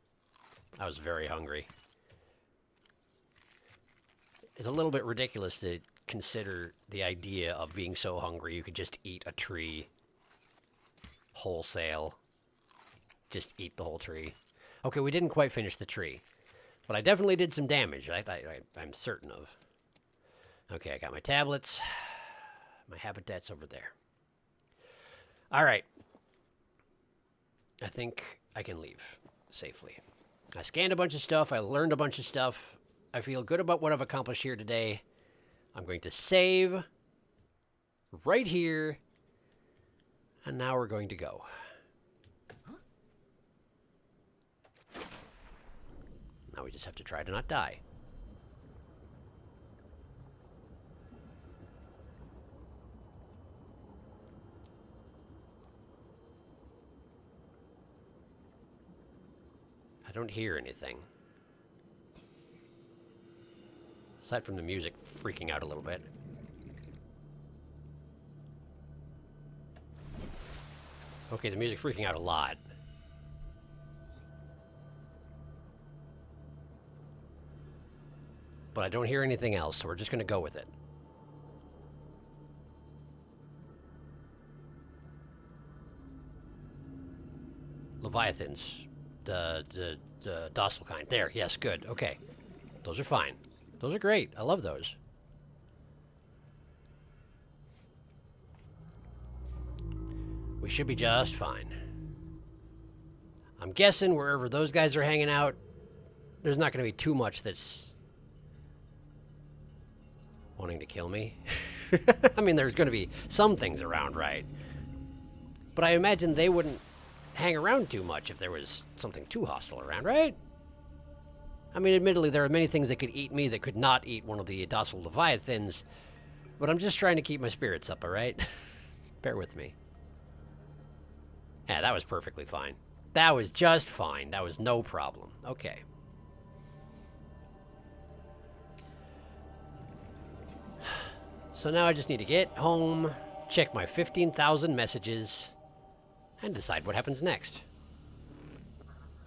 I was very hungry. It's a little bit ridiculous to consider the idea of being so hungry you could just eat a tree wholesale. Just eat the whole tree. Okay, we didn't quite finish the tree. But I definitely did some damage. I'm certain of. Okay, I got my tablets. My habitat's over there. All right. I think I can leave safely. I scanned a bunch of stuff. I learned a bunch of stuff. I feel good about what I've accomplished here today. I'm going to save right here. And now we're going to go. Now we just have to try to not die. I don't hear anything. Aside from the music freaking out a little bit. Okay, the music freaking out a lot. But I don't hear anything else, so we're just going to go with it. Leviathans. The docile kind. There, yes, good. Okay. Those are fine. Those are great. I love those. We should be just fine. I'm guessing wherever those guys are hanging out, there's not going to be too much that's wanting to kill me. I mean, there's going to be some things around, right? But I imagine they wouldn't hang around too much if there was something too hostile around, right? I mean, admittedly, there are many things that could eat me that could not eat one of the docile leviathans, but I'm just trying to keep my spirits up, alright? Bear with me. Yeah, that was perfectly fine. That was just fine. That was no problem. Okay. So now I just need to get home, check my 15,000 messages, and decide what happens next.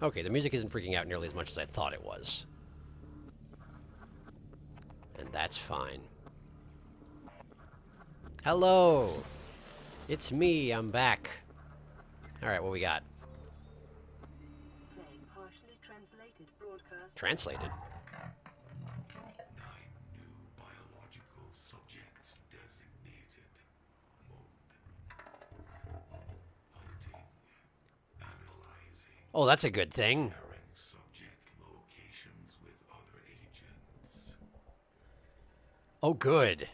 Okay, the music isn't freaking out nearly as much as I thought it was. And that's fine. Hello! It's me, I'm back. Alright, what we got? Playing partially translated broadcast. Translated? 9 new biological subjects designated. Mode. Hunting. Analyzing. Oh, that's a good thing. Sharing subject Oh, good.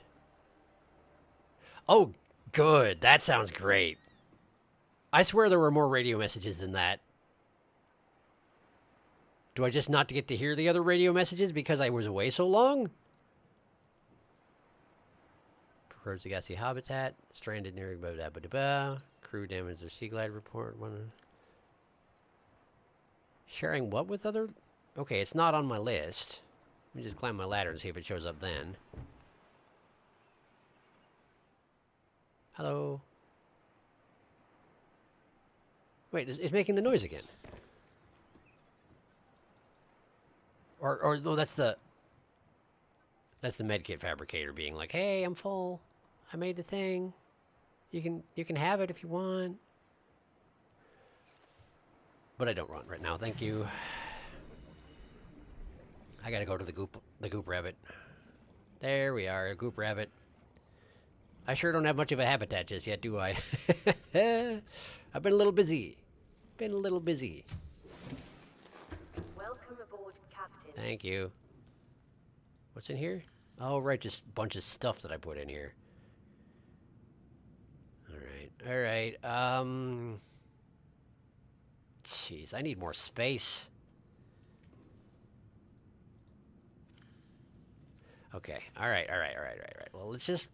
Oh, good. That sounds great. I swear there were more radio messages than that. Do I just not get to hear the other radio messages because I was away so long? Prefers the gassy habitat. Stranded near blah, blah, blah, blah. Crew damage or sea glide report. Sharing what with other... Okay, it's not on my list. Let me just climb my ladder and see if it shows up then. Hello? Wait, it's making the noise again. Or no, that's the medkit fabricator being like, "Hey, I'm full. I made the thing. You can have it if you want." But I don't want right now, thank you. I gotta go to the goop rabbit. There we are, a goop rabbit. I sure don't have much of a habitat just yet, do I? I've been a little busy. Welcome aboard, Captain. Thank you. What's in here? Oh, right, just a bunch of stuff that I put in here. All right. Jeez, I need more space. Okay. All right. Well, let's just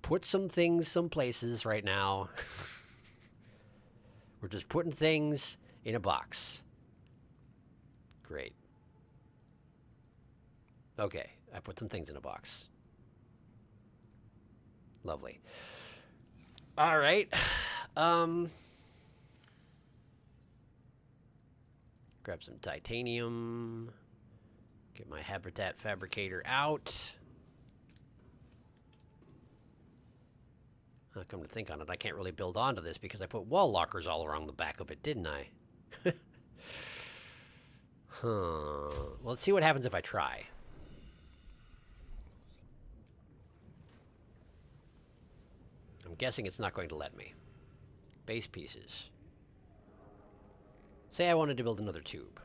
put some things some places right now. We're just putting things in a box. Great. Okay, I put some things in a box. Lovely. All right. Grab some titanium. Get my habitat fabricator out. Come to think on it, I can't really build onto this because I put wall lockers all around the back of it, didn't I? Well, let's see what happens if I try. I'm guessing it's not going to let me. Base pieces. Say I wanted to build another tube.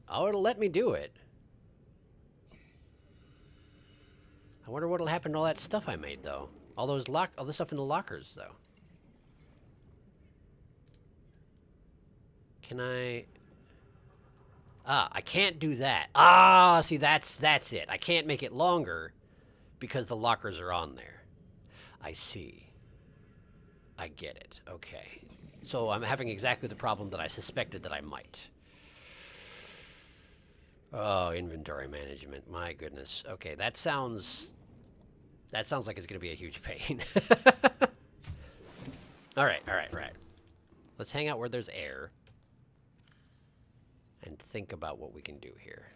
Oh, it'll let me do it. I wonder what'll happen to all that stuff I made, though. All the stuff in the lockers, though. Can I... Ah, I can't do that. Ah, see, that's it. I can't make it longer because the lockers are on there. I see. I get it. Okay. So I'm having exactly the problem that I suspected that I might. Oh, inventory management. My goodness. Okay, that sounds like it's going to be a huge pain. All right. Let's hang out where there's air and think about what we can do here.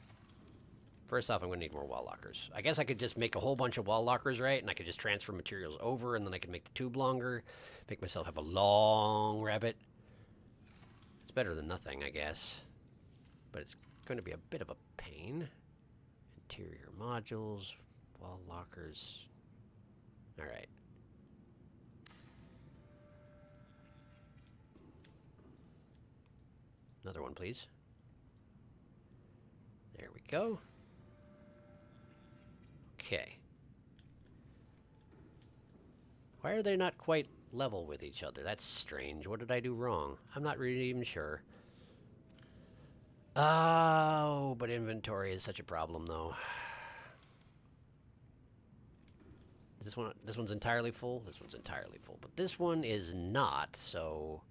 First off, I'm going to need more wall lockers. I guess I could just make a whole bunch of wall lockers, right? And I could just transfer materials over, and then I could make the tube longer, make myself have a long rabbit. It's better than nothing, I guess. But it's going to be a bit of a pain. Interior modules, wall lockers. All right. Another one, please. There we go. Okay. Why are they not quite level with each other? That's strange. What did I do wrong? I'm not really even sure. Oh, but inventory is such a problem, though. Is this one's entirely full? This one's entirely full, but this one is not, so...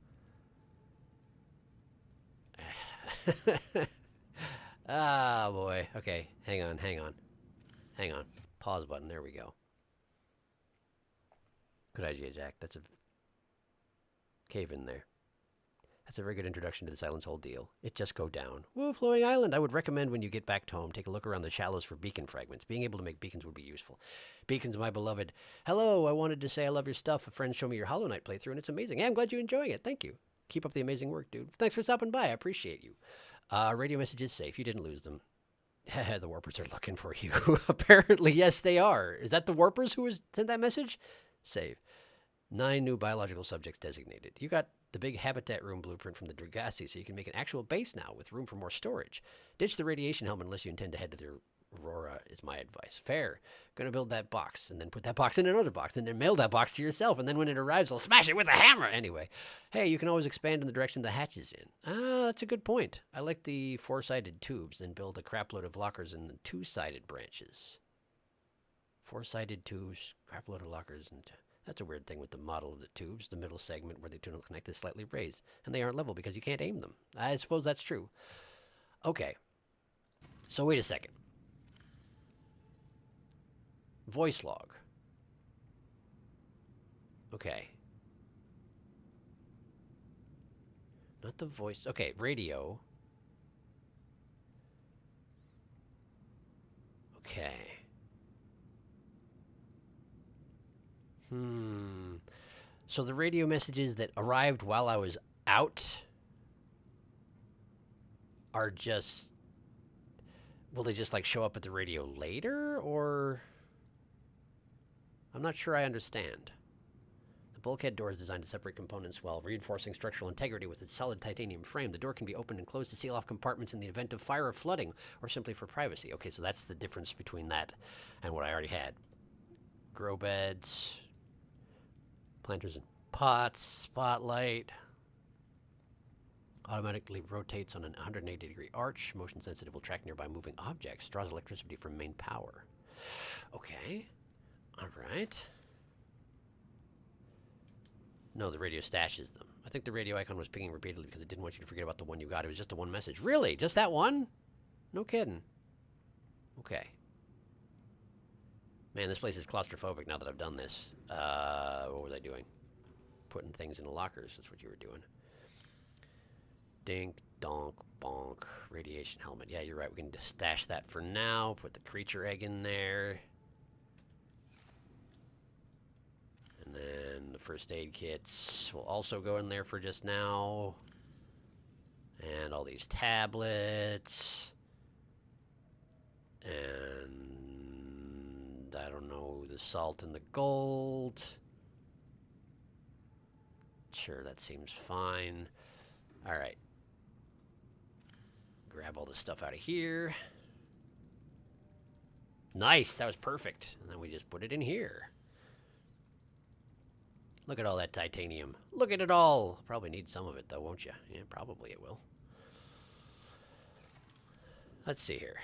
Ah, boy. Okay, hang on. Pause button, there we go. Good idea, Jack. That's a cave in there. That's a very good introduction to the Silence Hole deal. It just go down. Woo, floating island. I would recommend when you get back home, take a look around the shallows for beacon fragments. Being able to make beacons would be useful. Beacons, my beloved. Hello, I wanted to say I love your stuff. A friend showed me your Hollow Knight playthrough, and it's amazing. Yeah, I'm glad you're enjoying it. Thank you. Keep up the amazing work, dude. Thanks for stopping by. I appreciate you. Radio message is safe. You didn't lose them. The warpers are looking for you. Apparently, yes, they are. Is that the warpers who sent that message? Save. 9 new biological subjects designated. You got the big habitat room blueprint from the Dragasi, so you can make an actual base now with room for more storage. Ditch the radiation helmet unless you intend to head to their Aurora is my advice. Fair. Gonna build that box, and then put that box in another box, and then mail that box to yourself, and then when it arrives, I'll smash it with a hammer! Anyway. Hey, you can always expand in the direction the hatch is in. Ah, that's a good point. I like the 4-sided tubes, then build a crapload of lockers in the 2-sided branches. 4-sided tubes, crapload of lockers, and... That's a weird thing with the model of the tubes. The middle segment where the two don't connect is slightly raised, and they aren't level because you can't aim them. I suppose that's true. Okay. So wait a second. Voice log. Okay. Not the voice. Okay, radio. Okay. So the radio messages that arrived while I was out are just... Will they just, like, show up at the radio later, or... I'm not sure I understand. The bulkhead door is designed to separate components while reinforcing structural integrity with its solid titanium frame. The door can be opened and closed to seal off compartments in the event of fire or flooding, or simply for privacy. Okay, so that's the difference between that and what I already had. Grow beds... Planters in pots, spotlight. Automatically rotates on an 180-degree arch. Motion sensitive will track nearby moving objects. Draws electricity from main power. Okay. All right. No, the radio stashes them. I think the radio icon was pinging repeatedly because it didn't want you to forget about the one you got. It was just the one message. Really? Just that one? No kidding. Okay. Man, this place is claustrophobic now that I've done this. What was I doing? Putting things in the lockers. That's what you were doing. Dink, donk, bonk. Radiation helmet. Yeah, you're right. We can just stash that for now. Put the creature egg in there. And then the first aid kits will also go in there for just now. And all these tablets. And... I don't know, the salt and the gold. Sure, that seems fine. All right. Grab all this stuff out of here. Nice, that was perfect. And then we just put it in here. Look at all that titanium. Look at it all. Probably need some of it, though, won't you? Yeah, probably it will. Let's see here.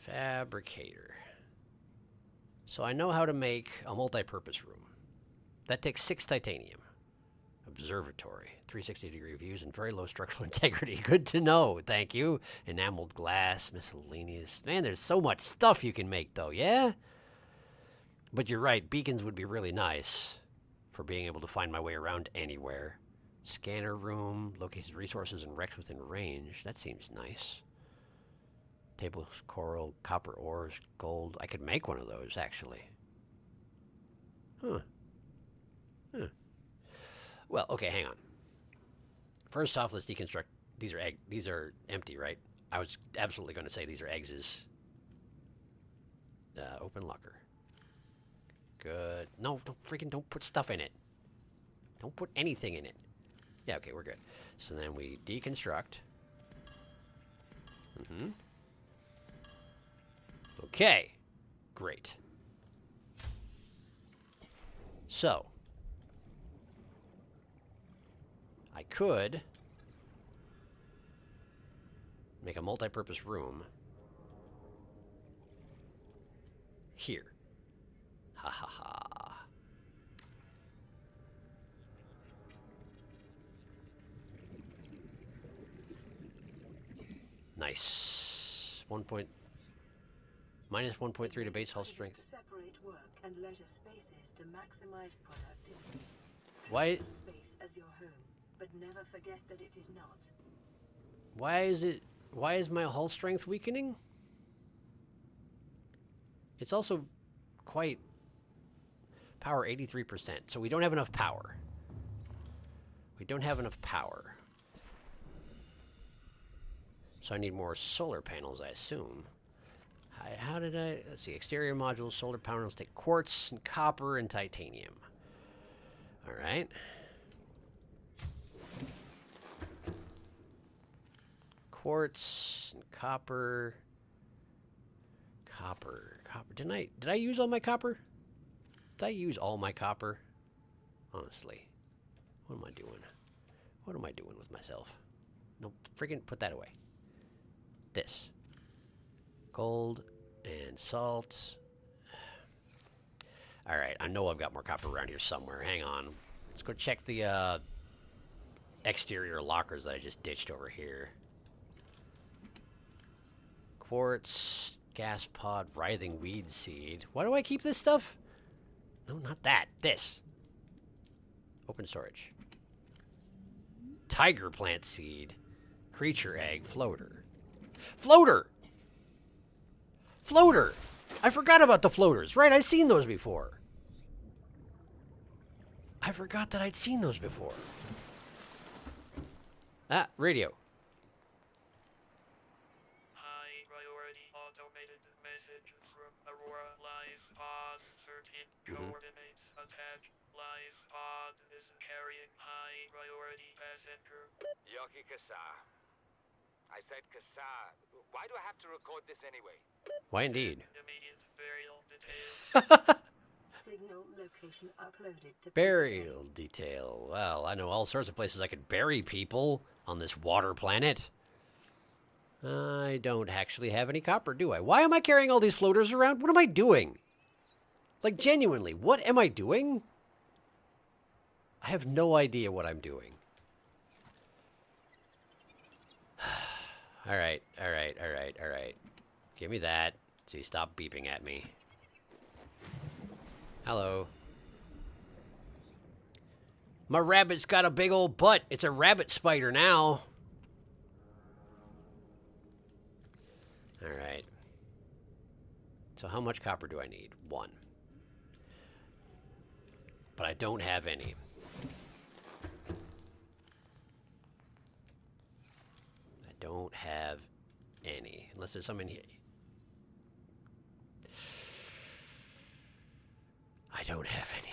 Fabricator. So I know how to make a multi-purpose room. That takes 6 titanium. Observatory. 360-degree views and very low structural integrity. Good to know. Thank you. Enameled glass. Miscellaneous. Man, there's so much stuff you can make, though, yeah? But you're right. Beacons would be really nice for being able to find my way around anywhere. Scanner room. Locates resources and wrecks within range. That seems nice. Tables, coral, copper ores, gold. I could make one of those, actually. Huh. Well, okay, hang on. First off, let's deconstruct. These are empty, right? I was absolutely going to say these are eggs. Open locker. Good. No, don't put stuff in it. Don't put anything in it. Yeah, okay, we're good. So then we deconstruct. Okay, great. So, I could make a multi-purpose room here. Ha ha ha. Nice. Minus 1.3 to base hull strength. Separate work and leisure spaces to maximize productivity. Why? Treat space as your home, but never forget that it is not. Why is my hull strength weakening? It's also quite power 83%, so we don't have enough power. So I need more solar panels, I assume. How did I... Let's see. Exterior modules, solar panels take quartz and copper and titanium. All right. Quartz and copper. Copper. Copper. Did I use all my copper? Did I use all my copper? Honestly. What am I doing? What am I doing with myself? No, friggin' put that away. This. Gold and salt. Alright, I know I've got more copper around here somewhere. Hang on. Let's go check the exterior lockers that I just ditched over here. Quartz, gas pod, writhing weed seed. Why do I keep this stuff? No, not that. This. Open storage. Tiger plant seed. Creature egg. Floater. Floater! Floater! I forgot about the floaters. Right, I've seen those before. I forgot that I'd seen those before. Ah, radio. High priority automated message from Aurora Live Pod 13 coordinates attached. Live Pod is carrying high priority passenger. Yoki Kasa. I said Kasa. Why do I have to record this anyway? Why indeed? Immediate burial details. Signal location uploaded to Burial detail. Well, I know all sorts of places I could bury people on this water planet. I don't actually have any copper, do I? Why am I carrying all these floaters around? What am I doing? Like, genuinely, what am I doing? I have no idea what I'm doing. Alright. Give me that, so you stop beeping at me. Hello. My rabbit's got a big old butt. It's a rabbit spider now. Alright. So how much copper do I need? 1. But I don't have any. I don't have any. Unless there's some in here. I don't have any.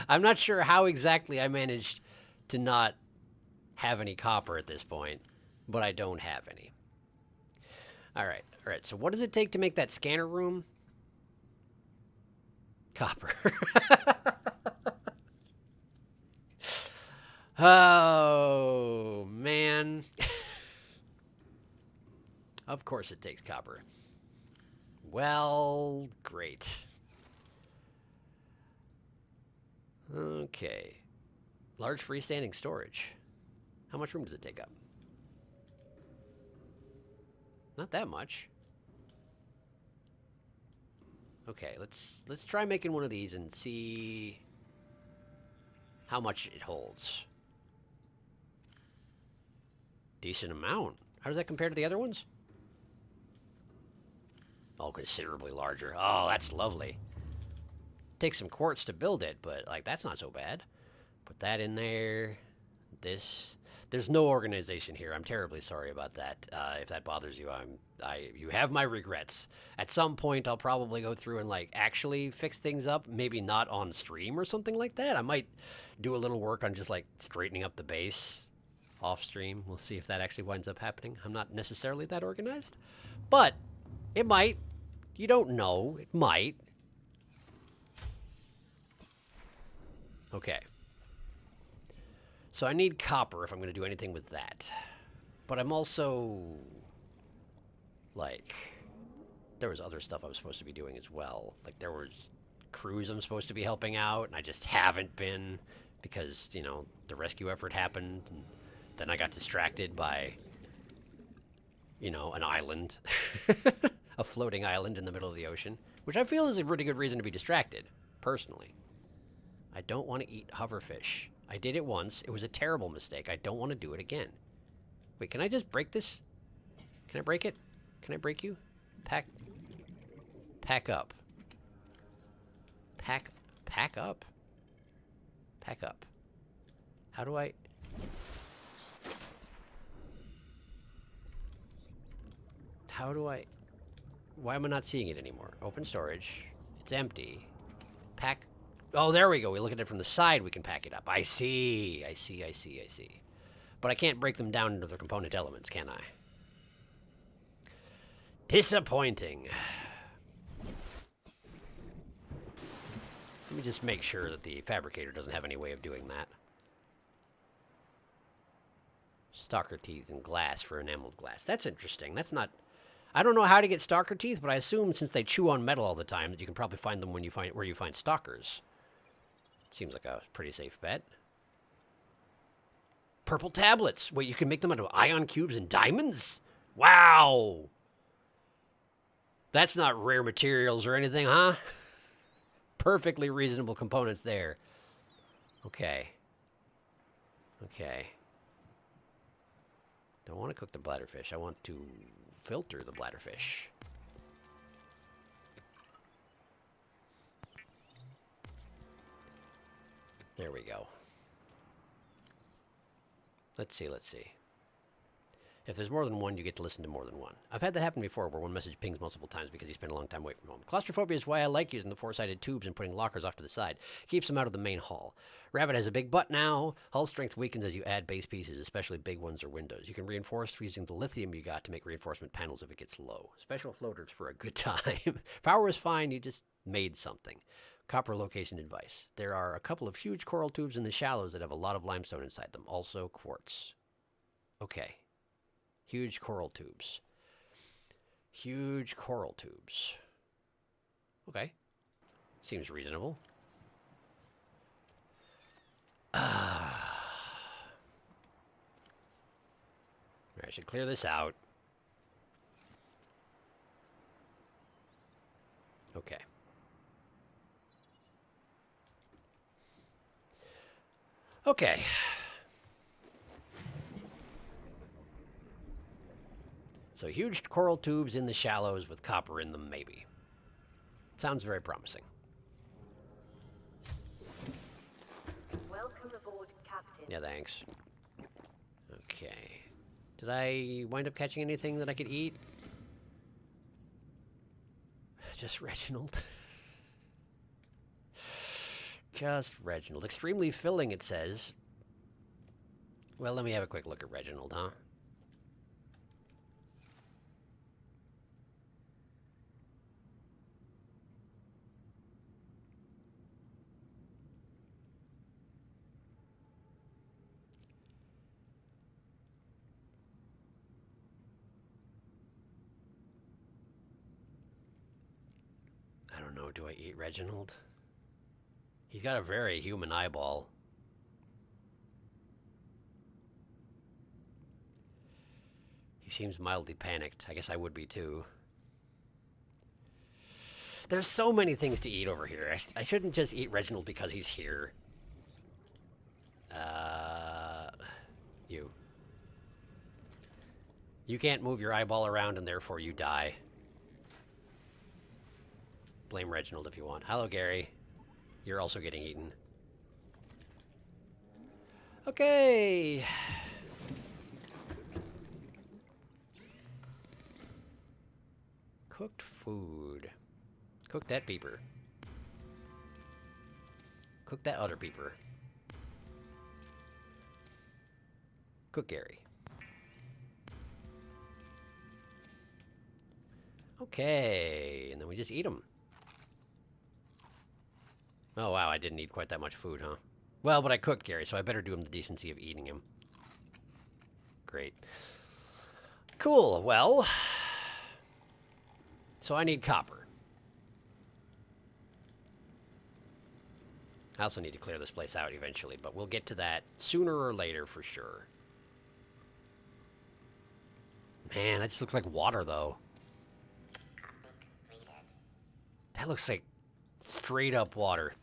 I'm not sure how exactly I managed to not have any copper at this point, but I don't have any. Alright, so what does it take to make that scanner room? Copper. Oh, man. Of course it takes copper. Well, great. Okay. Large freestanding storage. How much room does it take up? Not that much. Okay, let's try making one of these and see how much it holds. Decent amount. How does that compare to the other ones? Oh, considerably larger. Oh, that's lovely. Takes some quartz to build it, but like that's not so bad. Put that in there. This. There's no organization here. I'm terribly sorry about that. If that bothers you, you have my regrets. At some point, I'll probably go through and like actually fix things up. Maybe not on stream or something like that. I might do a little work on just like straightening up the base off stream. We'll see if that actually winds up happening. I'm not necessarily that organized, but it might. You don't know. It might. Okay. So I need copper if I'm going to do anything with that. But I'm also, like, there was other stuff I was supposed to be doing as well. Like, there was crews I'm supposed to be helping out, and I just haven't been because, you know, the rescue effort happened, and then I got distracted by, you know, an island. A floating island in the middle of the ocean, which I feel is a pretty good reason to be distracted, personally. I don't want to eat hoverfish. I did it once. It was a terrible mistake. I don't want to do it again. Wait, can I just break this? Can I break it? Can I break you? Pack up. Pack up? Pack up. How do I... Why am I not seeing it anymore? Open storage. It's empty. Pack... Oh, there we go. We look at it from the side, we can pack it up. I see. But I can't break them down into their component elements, can I? Disappointing. Let me just make sure that the fabricator doesn't have any way of doing that. Stalker teeth and glass for enameled glass. That's interesting. That's not... I don't know how to get stalker teeth, but I assume since they chew on metal all the time that you can probably find them when you find where you find stalkers. Seems like a pretty safe bet. Purple tablets. Wait, you can make them out of ion cubes and diamonds? Wow! That's not rare materials or anything, huh? Perfectly reasonable components there. Okay. Okay. Don't want to cook the bladderfish. I want to filter the bladderfish. There we go. Let's see, let's see. If there's more than one, you get to listen to more than one. I've had that happen before, where one message pings multiple times because you spent a long time away from home. Claustrophobia is why I like using the four-sided tubes and putting lockers off to the side. Keeps them out of the main hall. Rabbit has a big butt now. Hull strength weakens as you add base pieces, especially big ones or windows. You can reinforce using the lithium you got to make reinforcement panels if it gets low. Special floaters for a good time. Power is fine, you just made something. Copper location advice. There are a couple of huge coral tubes in the shallows that have a lot of limestone inside them. Also quartz. Okay. Huge coral tubes. Huge coral tubes. Okay. Seems reasonable. I should clear this out. Okay. Okay. So huge coral tubes in the shallows with copper in them, maybe. Sounds very promising. Welcome aboard, Captain. Yeah, thanks. Okay. Did I wind up catching anything that I could eat? Just Reginald. Just Reginald. Extremely filling, it says. Well, let me have a quick look at Reginald, huh? I don't know, do I eat Reginald? He's got a very human eyeball. He seems mildly panicked. I guess I would be too. There's so many things to eat over here. I shouldn't just eat Reginald because he's here. You. You can't move your eyeball around and therefore you die. Blame Reginald if you want. Hello, Gary. You're also getting eaten. Okay. Cooked food. Cook that peeper. Cook that other peeper. Cook Gary. Okay, and then we just eat them. Oh, wow, I didn't eat quite that much food, huh? Well, but I cooked Gary, so I better do him the decency of eating him. Great. Cool, well... So I need copper. I also need to clear this place out eventually, but we'll get to that sooner or later for sure. Man, that just looks like water, though. That looks like straight up water.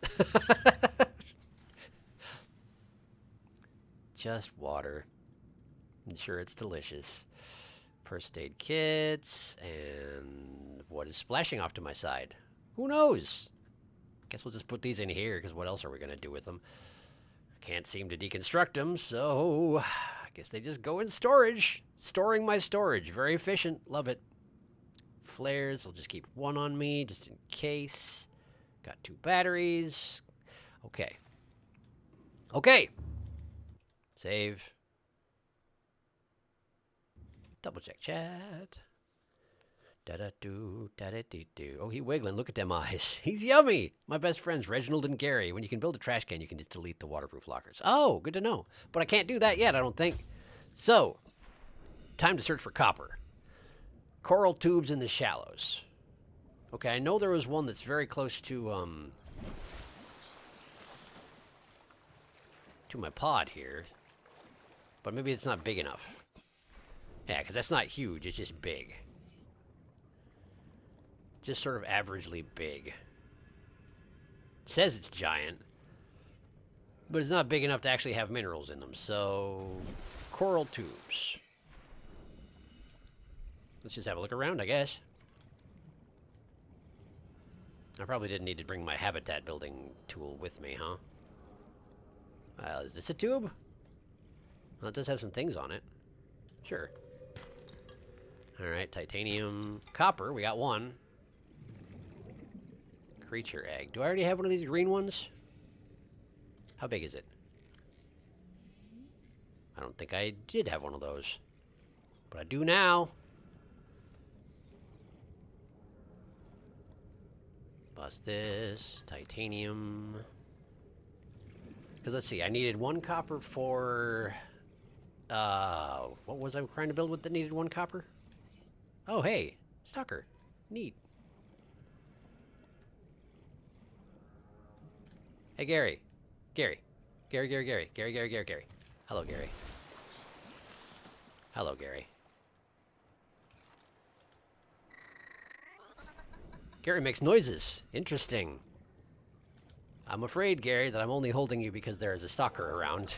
Just water. I'm sure it's delicious. First aid kits, and what is splashing off to my side? Who knows? Guess we'll just put these in here, because what else are we going to do with them? I can't seem to deconstruct them, so I guess they just go in storage. Storing my storage. Very efficient. Love it. Flares, I'll just keep one on me, just in case. Got 2 batteries. Okay. Okay. Save. Double check chat. Da-da-doo, da-da-dee-doo. Oh, he wiggling. Look at them eyes. He's yummy. My best friends, Reginald and Gary. When you can build a trash can, you can just delete the waterproof lockers. Oh, good to know. But I can't do that yet, I don't think. So, time to search for copper. Coral tubes in the shallows. Okay, I know there was one that's very close to my pod here. But maybe it's not big enough. Yeah, because that's not huge. It's just big. Just sort of averagely big. It says it's giant. But it's not big enough to actually have minerals in them. So, coral tubes. Let's just have a look around, I guess. I probably didn't need to bring my habitat building tool with me, huh? Is this a tube? Well, it does have some things on it. Sure. Alright, titanium. Copper, we got one. Creature egg. Do I already have one of these green ones? How big is it? I don't think I did have one of those. But I do now. Bust this. Titanium. Because let's see, I needed one copper for... what was I trying to build with that needed one copper? Oh, hey. Stalker. Neat. Hey, Gary. Gary. Gary. Hello, Gary. Hello, Gary. Gary makes noises. Interesting. I'm afraid, Gary, that I'm only holding you because there is a stalker around.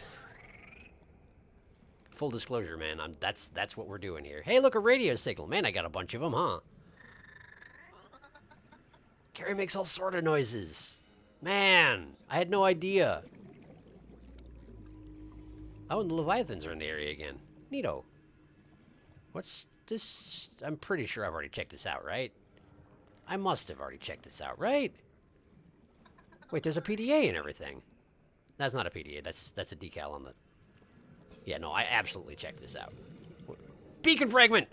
Full disclosure, man. That's what we're doing here. Hey, look, a radio signal. Man, I got a bunch of them, huh? Gary makes all sort of noises. Man, I had no idea. Oh, and the Leviathans are in the area again. Neato. What's this? I'm pretty sure I've already checked this out, right? I must have already checked this out, right? Wait, there's a PDA and everything. That's not a PDA. That's a decal on the... Yeah, no, I absolutely checked this out. Beacon fragment!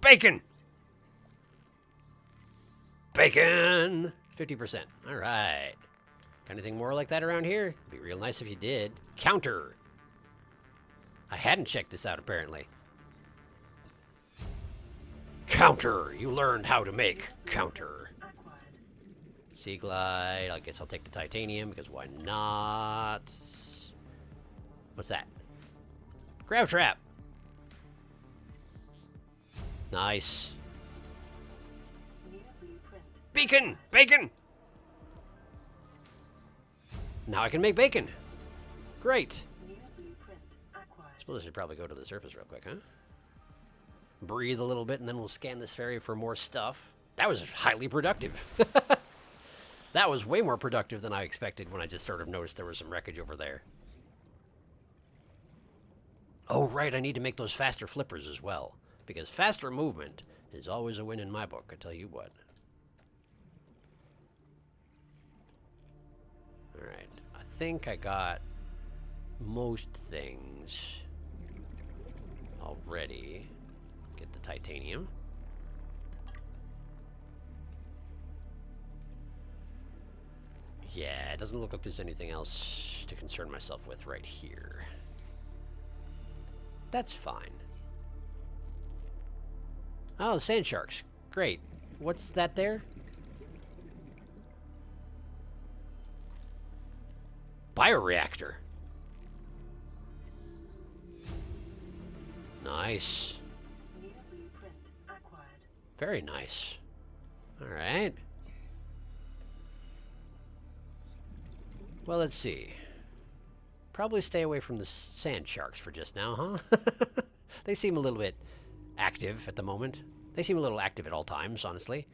Bacon! Bacon! 50%. All right. Got anything more like that around here? Be real nice if you did. Counter! I hadn't checked this out, apparently. Counter! You learned how to make counter. Sea glide. I guess I'll take the titanium, because why not? What's that? Crab trap! Nice. Beacon! Bacon! Now I can make bacon. Great. I suppose I should probably go to the surface real quick, huh? Breathe a little bit, and then we'll scan this ferry for more stuff. That was highly productive. That was way more productive than I expected when I just sort of noticed there was some wreckage over there. Oh, right, I need to make those faster flippers as well. Because faster movement is always a win in my book, I tell you what. Alright, I think I got most things already. Get the titanium. Yeah, it doesn't look like there's anything else to concern myself with right here. That's fine. Oh, sand sharks. Great. What's that there? Bioreactor. Nice. Very nice. All right. Well, let's see. Probably stay away from the sand sharks for just now, huh? They seem a little bit active at the moment. They seem a little active at all times, honestly.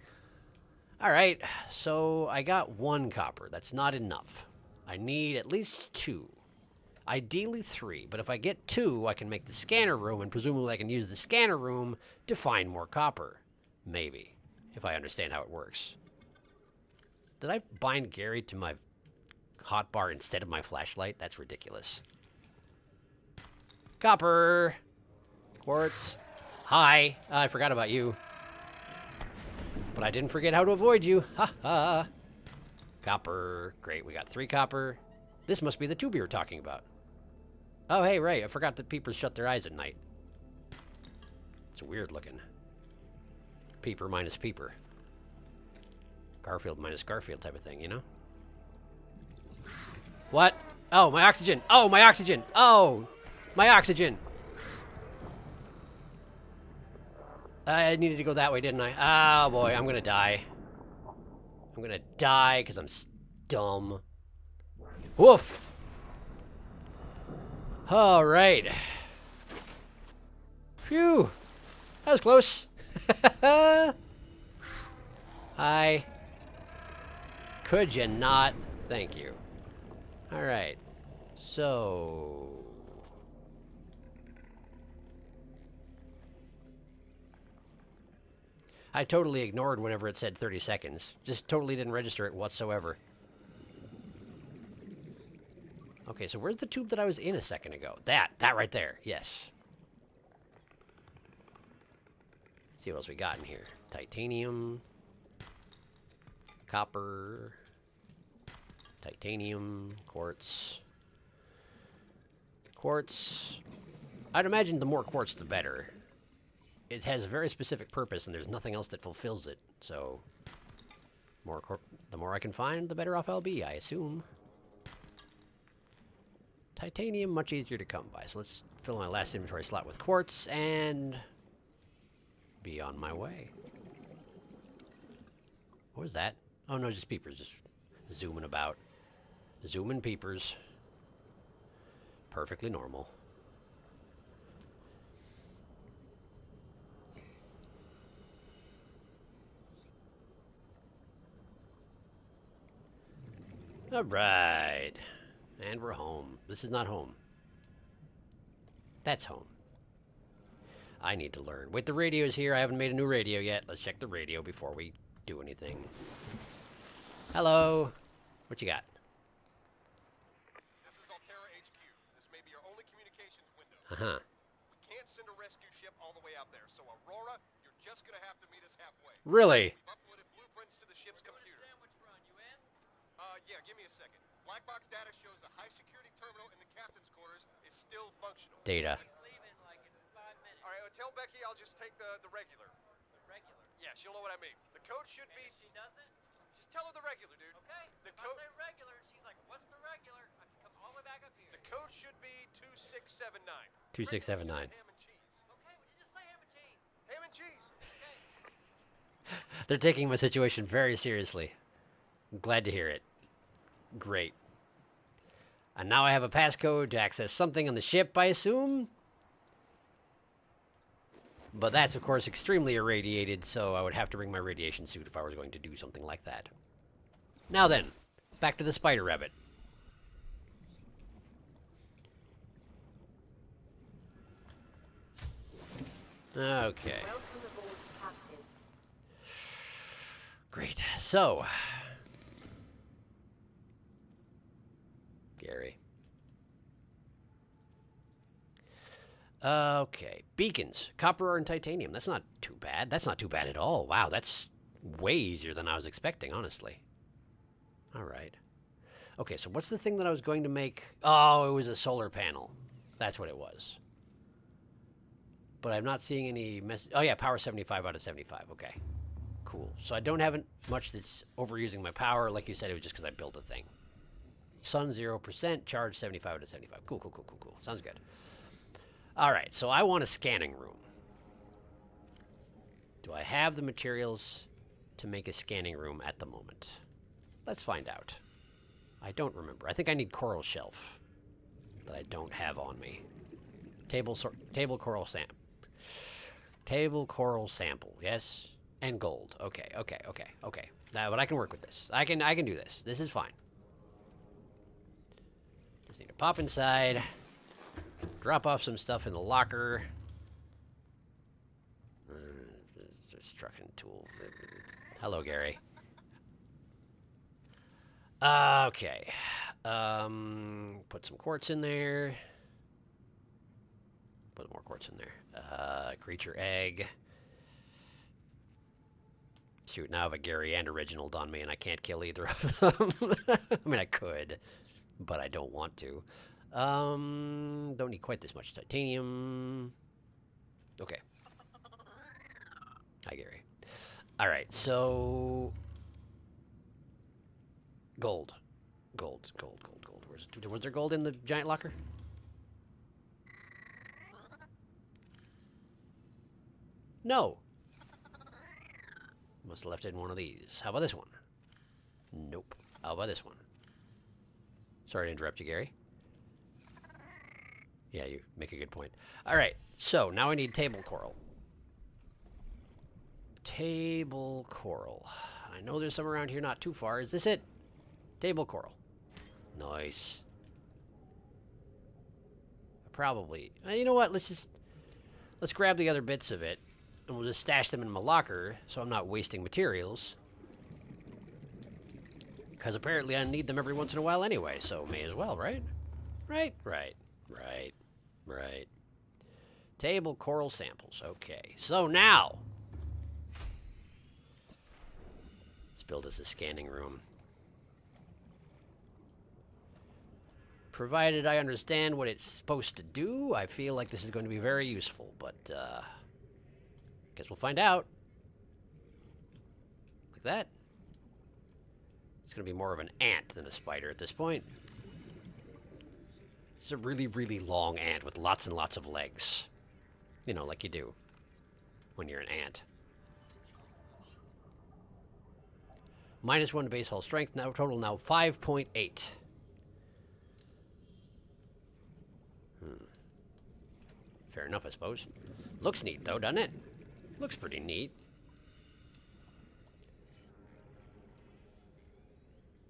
All right, so I got one copper. That's not enough. I need at least 2. Ideally 3, but if I get 2, I can make the scanner room, and presumably I can use the scanner room to find more copper. Maybe, if I understand how it works. Did I bind Gary to my hotbar instead of my flashlight? That's ridiculous. Copper! Quartz. Hi. I forgot about you. But I didn't forget how to avoid you. Ha ha. Copper. Great, we got 3 copper. This must be the tube you were talking about. Oh, hey, right. I forgot that peepers shut their eyes at night. It's weird looking. Peeper minus peeper. Garfield minus Garfield type of thing, you know? What? Oh, my oxygen. Oh, my oxygen. Oh, my oxygen. I needed to go that way, didn't I? Oh, boy. I'm going to die. I'm going to die because I'm dumb. Woof. All right. Phew. That was close. Hi. Could you not? Thank you. All right. So... I totally ignored whenever it said 30 seconds. Just totally didn't register it whatsoever. Okay, so where's the tube that I was in a second ago? That right there. Yes. See what else we got in here. Titanium. Copper. Titanium. Quartz. Quartz. I'd imagine the more quartz, the better. It has a very specific purpose, and there's nothing else that fulfills it. So, the more I can find, the better off I'll be, I assume. Titanium, much easier to come by. So let's fill my last inventory slot with quartz, and be on my way. What was that? Oh, no, just peepers. Just zooming about. Zooming peepers. Perfectly normal. All right. And we're home. This is not home. That's home. I need to learn. Wait, the radio's here. I haven't made a new radio yet. Let's check the radio before we do anything. Hello. What you got? This is Altera HQ. This may be your only communications window. Uh-huh. We can't send a rescue ship all the way out there, so Aurora, you're just gonna have to meet us halfway. Really? We've uploaded blueprints to the ship's computer. Yeah, give me a second. Black box data shows the high security terminal in the captain's quarters is still functional. Data. All right, tell Becky I'll just take the regular. The regular? Yeah, she'll know what I mean. The code should be... If she doesn't? Just tell her the regular, dude. Okay. The code... I say regular, she's like, what's the regular? I have to come all the way back up here. The code should be 2679. 2679. Ham and cheese. Okay, would you just say ham and cheese? Ham and cheese. Okay. They're taking my situation very seriously. I'm glad to hear it. Great. And now I have a passcode to access something on the ship, I assume? But that's, of course, extremely irradiated, so I would have to bring my radiation suit if I was going to do something like that. Now then, back to the spider rabbit. Okay. Welcome aboard, Captain. Great. So... Gary. Okay. Beacons. Copper and titanium. That's not too bad. That's not too bad at all. Wow, that's way easier than I was expecting, honestly. All right. Okay, so what's the thing that I was going to make? Oh, it was a solar panel. That's what it was. But I'm not seeing any mess. Oh, yeah, power 75 out of 75. Okay. Cool. So I don't have much that's overusing my power. Like you said, it was just because I built a thing. Sun 0%, charge 75 out of 75. Cool, cool, cool, cool, cool. Sounds good. All right, so I want a scanning room. Do I have the materials to make a scanning room at the moment? Let's find out. I don't remember. I think I need coral shelf that I don't have on me. Table coral sample. Table coral sample, yes? And gold. Okay, okay, okay, okay. Now, but I can work with this. I can do this. This is fine. Just need to pop inside, drop off some stuff in the locker. Destruction tool. Hello, Gary. Okay. Put some quartz in there. Put more quartz in there. Creature egg. Shoot, now I have a Gary and a Reginald on me, and I can't kill either of them. I mean, I could, but I don't want to. Don't need quite this much titanium. Okay. Hi, Gary. All right, so gold. Gold. Was there gold in the giant locker? No. Must have left it in one of these. How about this one? Nope. How about this one? Sorry to interrupt you, Gary. Yeah, you make a good point. All right, so now I need table coral. Table coral. I know there's some around here not too far. Is this it? Table coral. Nice. Probably. You know what? Let's grab the other bits of it, and we'll just stash them in my locker, so I'm not wasting materials. Because apparently I need them every once in a while anyway, so may as well, right? Right. Table coral samples. Okay, so now let's build us a scanning room. Provided I understand what it's supposed to do, I feel like this is going to be very useful, but guess we'll find out. Like that. It's going to be more of an ant than a spider at this point. It's a really, really long ant with lots and lots of legs. You know, like you do when you're an ant. -1 to base hull strength, now total now 5.8. Fair enough, I suppose. Looks neat, though, doesn't it? Looks pretty neat.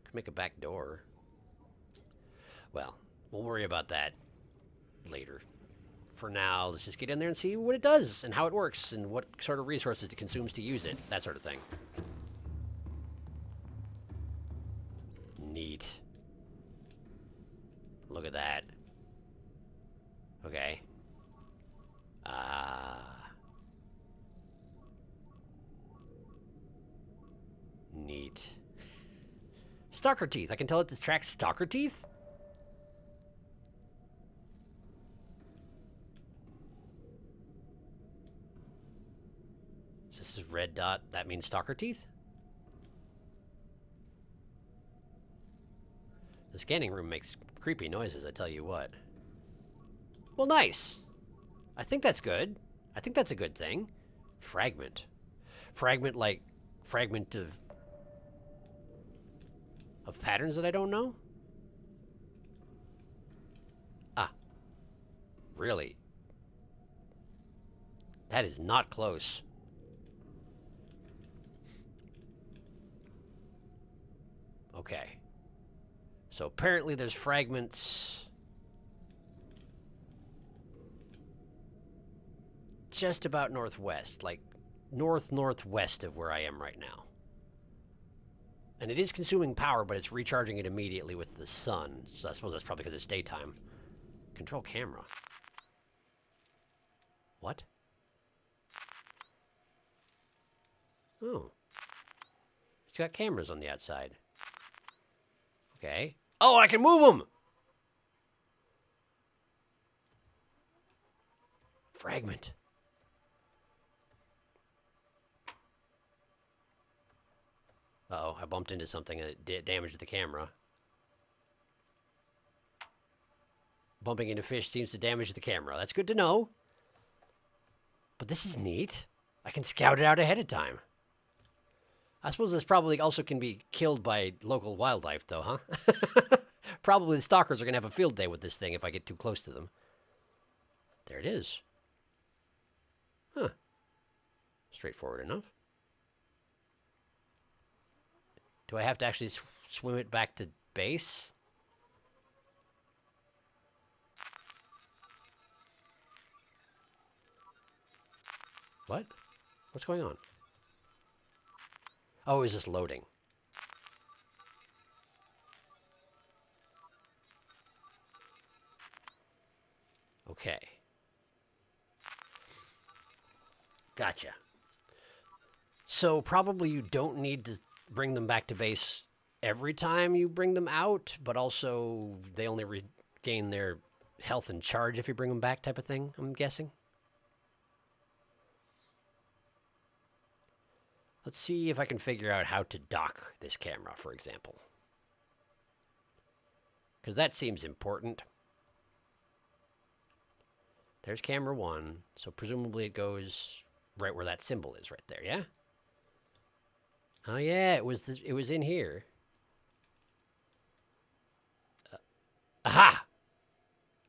Could make a back door. Well, we'll worry about that later. For now, let's just get in there and see what it does, and how it works, and what sort of resources it consumes to use it. That sort of thing. Neat. Look at that. Okay. Neat. Stalker teeth. I can tell it tracks stalker teeth? So this is red dot. That means stalker teeth? The scanning room makes creepy noises, I tell you what. Well, nice. I think that's good. I think that's a good thing. Fragment. Fragment like fragment of patterns that I don't know? Ah. Really? That is not close. Okay. So apparently there's fragments just about northwest, like northwest of where I am right now. And it is consuming power, but it's recharging it immediately with the sun. So I suppose that's probably because it's daytime. Control camera. What? Oh. It's got cameras on the outside. Okay. Oh, I can move them! Fragment. Uh-oh, I bumped into something and it damaged the camera. Bumping into fish seems to damage the camera. That's good to know. But this is neat. I can scout it out ahead of time. I suppose this probably also can be killed by local wildlife, though, huh? Probably the stalkers are going to have a field day with this thing if I get too close to them. There it is. Huh. Straightforward enough. Do I have to actually swim it back to base? What? What's going on? Oh, is this loading? Okay. Gotcha. So probably you don't need to bring them back to base every time you bring them out, but also they only regain their health and charge if you bring them back type of thing, I'm guessing. Let's see if I can figure out how to dock this camera, for example. Because that seems important. There's camera 1, so presumably it goes right where that symbol is right there, yeah? Oh yeah, it was in here. Aha!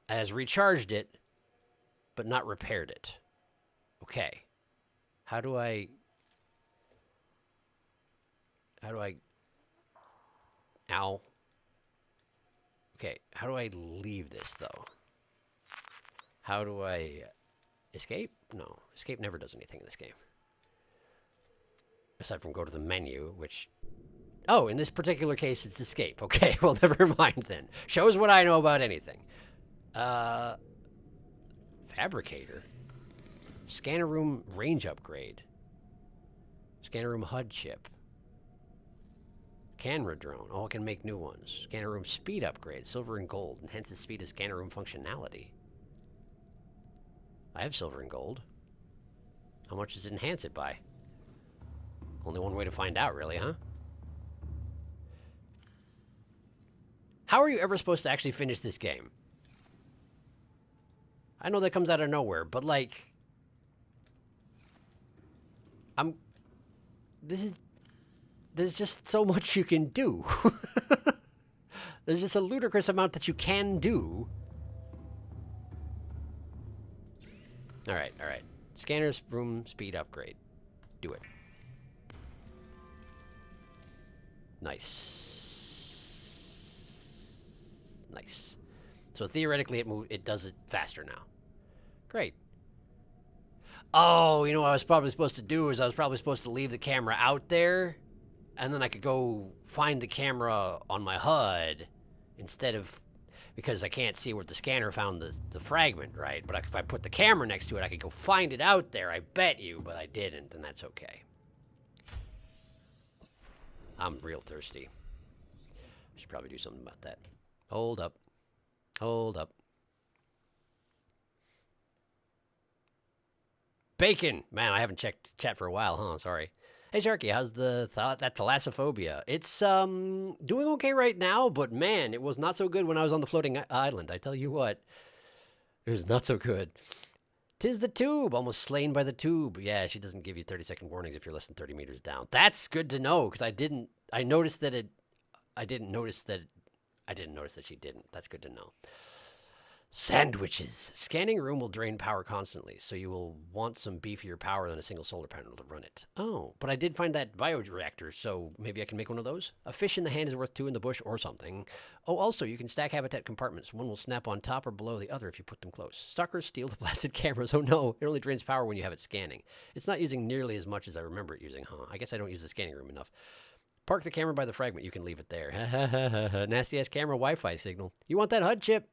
It has recharged it, but not repaired it. Okay. How do I... Ow. Okay, how do I leave this, though? How do I... Escape? No. Escape never does anything in this game. Aside from go to the menu, which... Oh, in this particular case, it's escape. Okay, well, never mind then. Shows what I know about anything. Fabricator. Scanner room range upgrade. Scanner room HUD chip. Camera drone. Oh, I can make new ones. Scanner room speed upgrade. Silver and gold. Enhances speed of scanner room functionality. I have silver and gold. How much does it enhance it by? Only one way to find out, really, huh? How are you ever supposed to actually finish this game? I know that comes out of nowhere, but like... There's just so much you can do. There's just a ludicrous amount that you can do. Alright, alright. Scanner's room speed upgrade. Do it. Nice. Nice. So theoretically it does it faster now. Great. Oh, you know what I was probably supposed to do is I was probably supposed to leave the camera out there, and then I could go find the camera on my HUD instead of... Because I can't see where the scanner found the fragment, right? But if I put the camera next to it, I could go find it out there, I bet you, but I didn't, and that's okay. I'm real thirsty. I should probably do something about that. Hold up. Hold up. Bacon! Man, I haven't checked chat for a while, huh? Sorry. Hey, Sharky, how's that thalassophobia? It's, doing okay right now, but man, it was not so good when I was on the floating island. I tell you what. It was not so good. 'Tis the tube! Almost slain by the tube. Yeah, she doesn't give you 30-second warnings if you're less than 30 meters down. That's good to know, because I didn't notice that she didn't. That's good to know. Sandwiches. Scanning room will drain power constantly, so you will want some beefier power than a single solar panel to run it. Oh, but I did find that bioreactor, so maybe I can make one of those? A fish in the hand is worth 2 in the bush or something. Oh, also, you can stack habitat compartments. One will snap on top or below the other if you put them close. Stalkers steal the blasted cameras. Oh no, it only drains power when you have it scanning. It's not using nearly as much as I remember it using, huh? I guess I don't use the scanning room enough. Park the camera by the fragment. You can leave it there. Nasty-ass camera Wi-Fi signal. You want that HUD chip?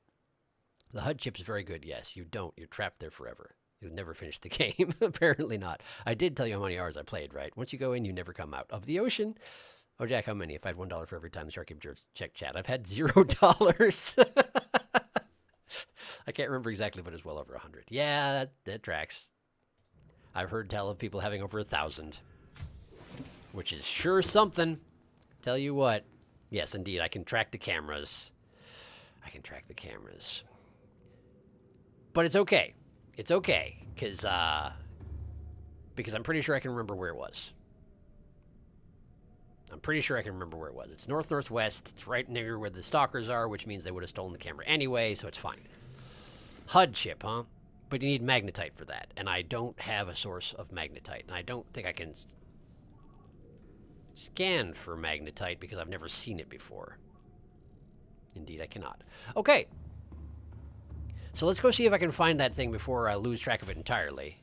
The HUD chip is very good, yes. You don't. You're trapped there forever. You'll never finish the game. Apparently not. I did tell you how many hours I played, right? Once you go in, you never come out. Of the ocean? Oh, Jack, how many? If I had $1 for every time the Sharky observes check chat. I've had $0. I can't remember exactly, but it's well over 100. Yeah, that tracks. I've heard tell of people having over 1,000. Which is sure something. Tell you what. Yes, indeed, I can track the cameras. I can track the cameras. But it's okay. It's okay, because I'm pretty sure I can remember where it was. I'm pretty sure I can remember where it was. It's north-northwest. It's right near where the stalkers are, which means they would have stolen the camera anyway, so it's fine. HUD chip, huh? But you need magnetite for that, and I don't have a source of magnetite, and I don't think I can scan for magnetite because I've never seen it before. Indeed, I cannot. Okay. So let's go see if I can find that thing before I lose track of it entirely.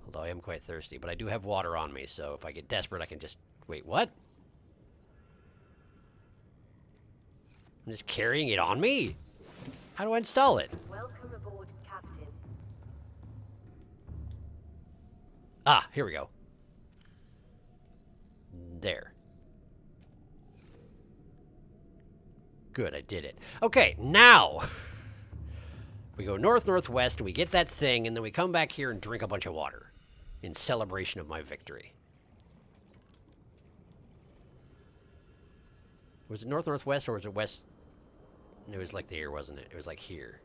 Although I am quite thirsty, but I do have water on me, so if I get desperate, I can just... Wait, what? I'm just carrying it on me? How do I install it? Welcome aboard, Captain. Ah, here we go. There. Good, I did it. Okay, now we go north-northwest, and we get that thing, and then we come back here and drink a bunch of water in celebration of my victory. Was it north-northwest, or was it west? It was like there, wasn't it? It was like here.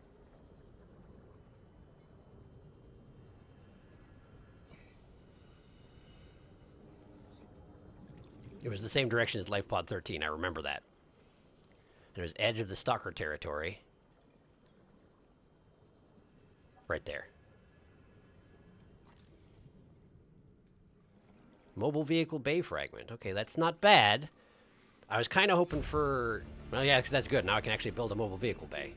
It was the same direction as Life Pod 13, I remember that. And it was edge of the Stalker territory. Right there. Mobile vehicle bay fragment. Okay, that's not bad. I was kind of hoping for... Well, yeah, that's good. Now I can actually build a mobile vehicle bay.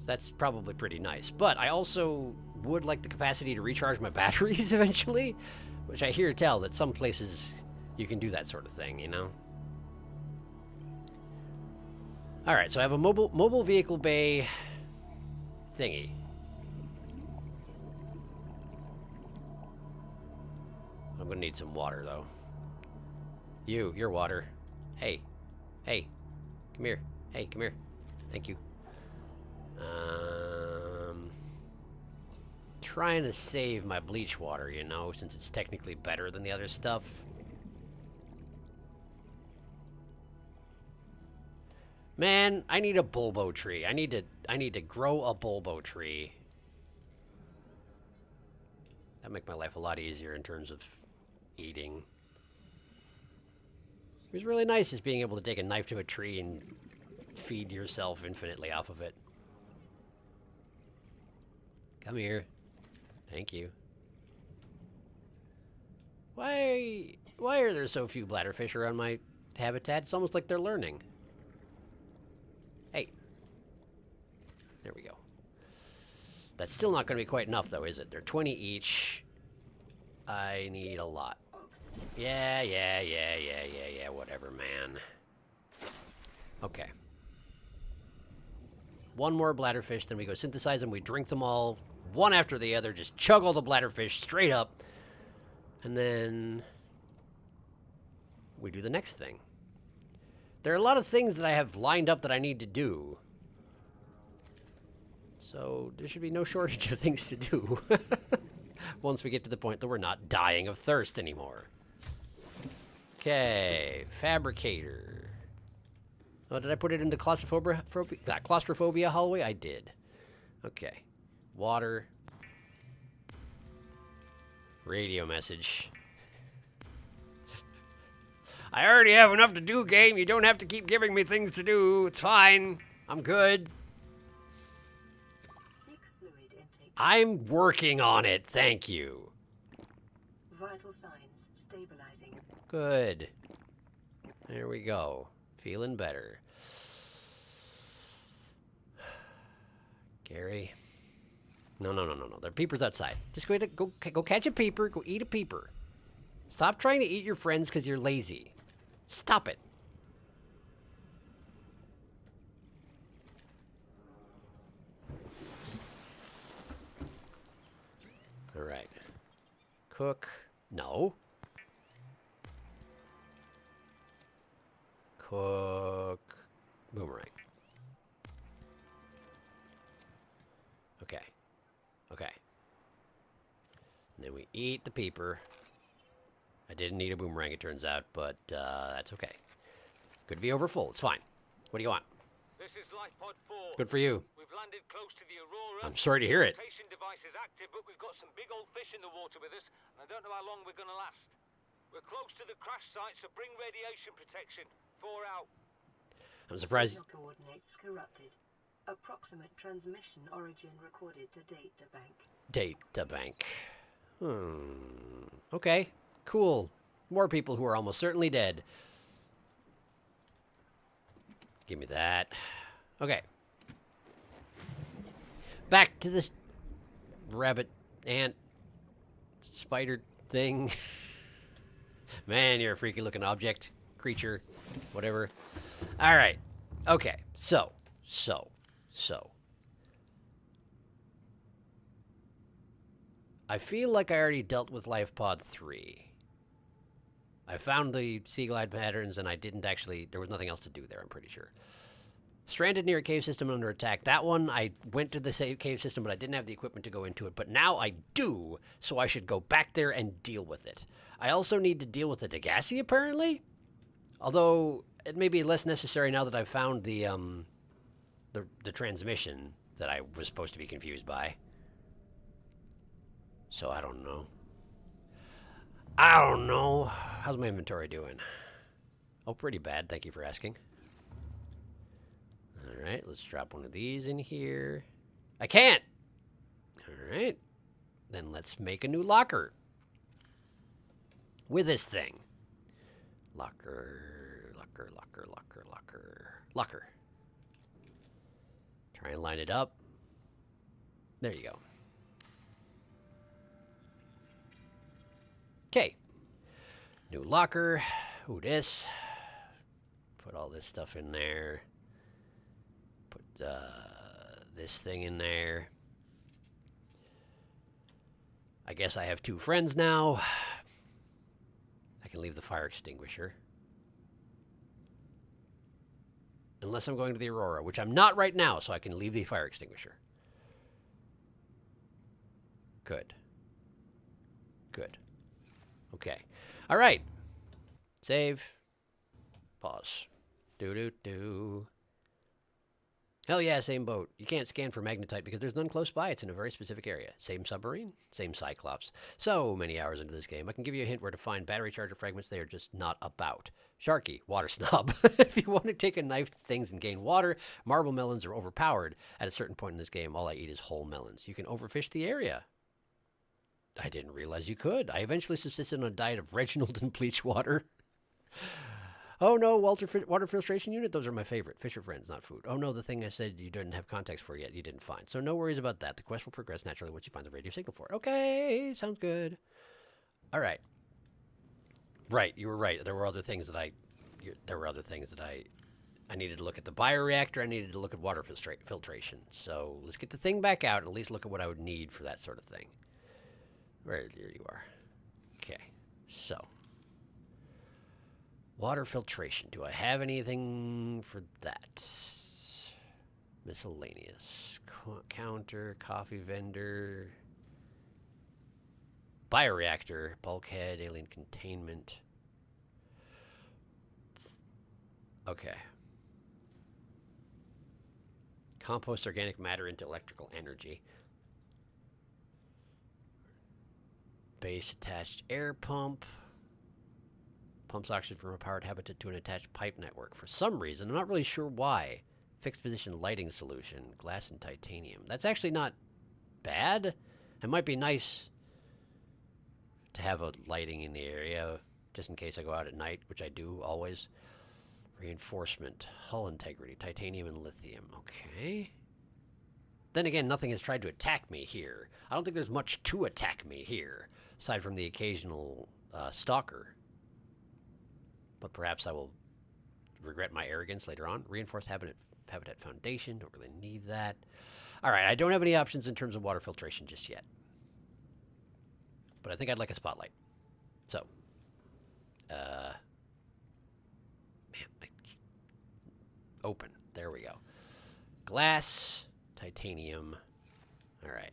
That's probably pretty nice. But I also would like the capacity to recharge my batteries eventually, which I hear tell that some places you can do that sort of thing, you know? Alright, so I have a mobile vehicle bay thingy. I'm gonna need some water, though. You're water. Hey. Hey. Come here. Hey, come here. Thank you. Trying to save my bleach water, you know, since it's technically better than the other stuff. Man, I need a bulbo tree. I need to grow a bulbo tree. That'd make my life a lot easier in terms of eating. It was really nice just being able to take a knife to a tree and feed yourself infinitely off of it. Come here. Thank you. Why are there so few bladderfish around my habitat? It's almost like they're learning. Hey. There we go. That's still not going to be quite enough, though, is it? They're 20 each. I need a lot. Yeah, whatever, man. Okay. One more bladderfish, then we go synthesize them, we drink them all, one after the other, just chug all the bladderfish straight up, and then we do the next thing. There are a lot of things that I have lined up that I need to do, so there should be no shortage of things to do once we get to the point that we're not dying of thirst anymore. Okay, fabricator. Oh, did I put it into claustrophobia hallway? I did. Okay. Water. Radio message. I already have enough to do, game. You don't have to keep giving me things to do. It's fine. I'm good. I'm working on it. Thank you. Vital signs stabilizing. Good. There we go. Feeling better. Gary. No. There are peepers outside. Just go catch a peeper. Go eat a peeper. Stop trying to eat your friends because you're lazy. Stop it. All right. Cook. No. Cook. Boomerang. Okay. Okay. And then we eat the peeper. I didn't need a boomerang, it turns out, but that's okay. Could be over full. It's fine. What do you want? This is Life Pod 4. Good for you. We've landed close to the Aurora. I'm sorry to hear it. The flotation device is active, but we've got some big old fish in the water with us, and I don't know how long we're going to last. We're close to the crash site, so bring radiation protection. 4 out. I'm surprised. Signal coordinates corrupted. Approximate transmission origin recorded to data bank. Data bank. Okay. Cool. More people who are almost certainly dead. Give me that. Okay. Back to this rabbit, ant, spider thing. Man, you're a freaky looking object, creature, whatever. All right. Okay. So. I feel like I already dealt with Life Pod 3. I found the sea glide patterns, and I didn't actually... There was nothing else to do there, I'm pretty sure. Stranded near a cave system under attack. That one, I went to the cave system, but I didn't have the equipment to go into it. But now I do, so I should go back there and deal with it. I also need to deal with the Degassi, apparently? Although, it may be less necessary now that I've found the transmission that I was supposed to be confused by. So, I don't know. I don't know. How's my inventory doing? Oh, pretty bad. Thank you for asking. Alright, let's drop one of these in here. I can't! Alright. Then let's make a new locker. With this thing. Locker, locker, locker, locker, locker. Locker. Try and line it up. There you go. Okay. New locker. Ooh, this. Put all this stuff in there. Put this thing in there. I guess I have 2 friends now. I can leave the fire extinguisher. Unless I'm going to the Aurora, which I'm not right now, so I can leave the fire extinguisher. Good. Good. Okay. All right. Save. Pause. Do-do-do. Hell yeah, same boat. You can't scan for magnetite because there's none close by. It's in a very specific area. Same submarine, same Cyclops. So many hours into this game. I can give you a hint where to find battery charger fragments. They are just not about. Sharky, water snob. If you want to take a knife to things and gain water, marble melons are overpowered. At a certain point in this game, all I eat is whole melons. You can overfish the area. I didn't realize you could. I eventually subsisted on a diet of Reginald and bleach water. Oh no, water filtration unit? Those are my favorite. Fish are friends, not food. Oh no, the thing I said you didn't have context for yet, you didn't find. So no worries about that. The quest will progress naturally once you find the radio signal for it. Okay, sounds good. All right. Right, you were right. There were other things that I needed to look at the bioreactor. I needed to look at water filtration. So let's get the thing back out and at least look at what I would need for that sort of thing. Right, here you are. Okay, so. Water filtration. Do I have anything for that? Miscellaneous. Counter, coffee vendor. Bioreactor, bulkhead, alien containment. Okay. Compost organic matter into electrical energy. Base attached air pump. Pumps oxygen from a powered habitat to an attached pipe network. For some reason, I'm not really sure why. Fixed position lighting solution. Glass and titanium. That's actually not bad. It might be nice to have a lighting in the area, just in case I go out at night, which I do always. Reinforcement. Hull integrity. Titanium and lithium. Okay. Then again, nothing has tried to attack me here. I don't think there's much to attack me here, aside from the occasional stalker. But perhaps I will regret my arrogance later on. Reinforced habitat foundation. Don't really need that. All right, I don't have any options in terms of water filtration just yet. But I think I'd like a spotlight. So. Open. There we go. Glass. Titanium. All right.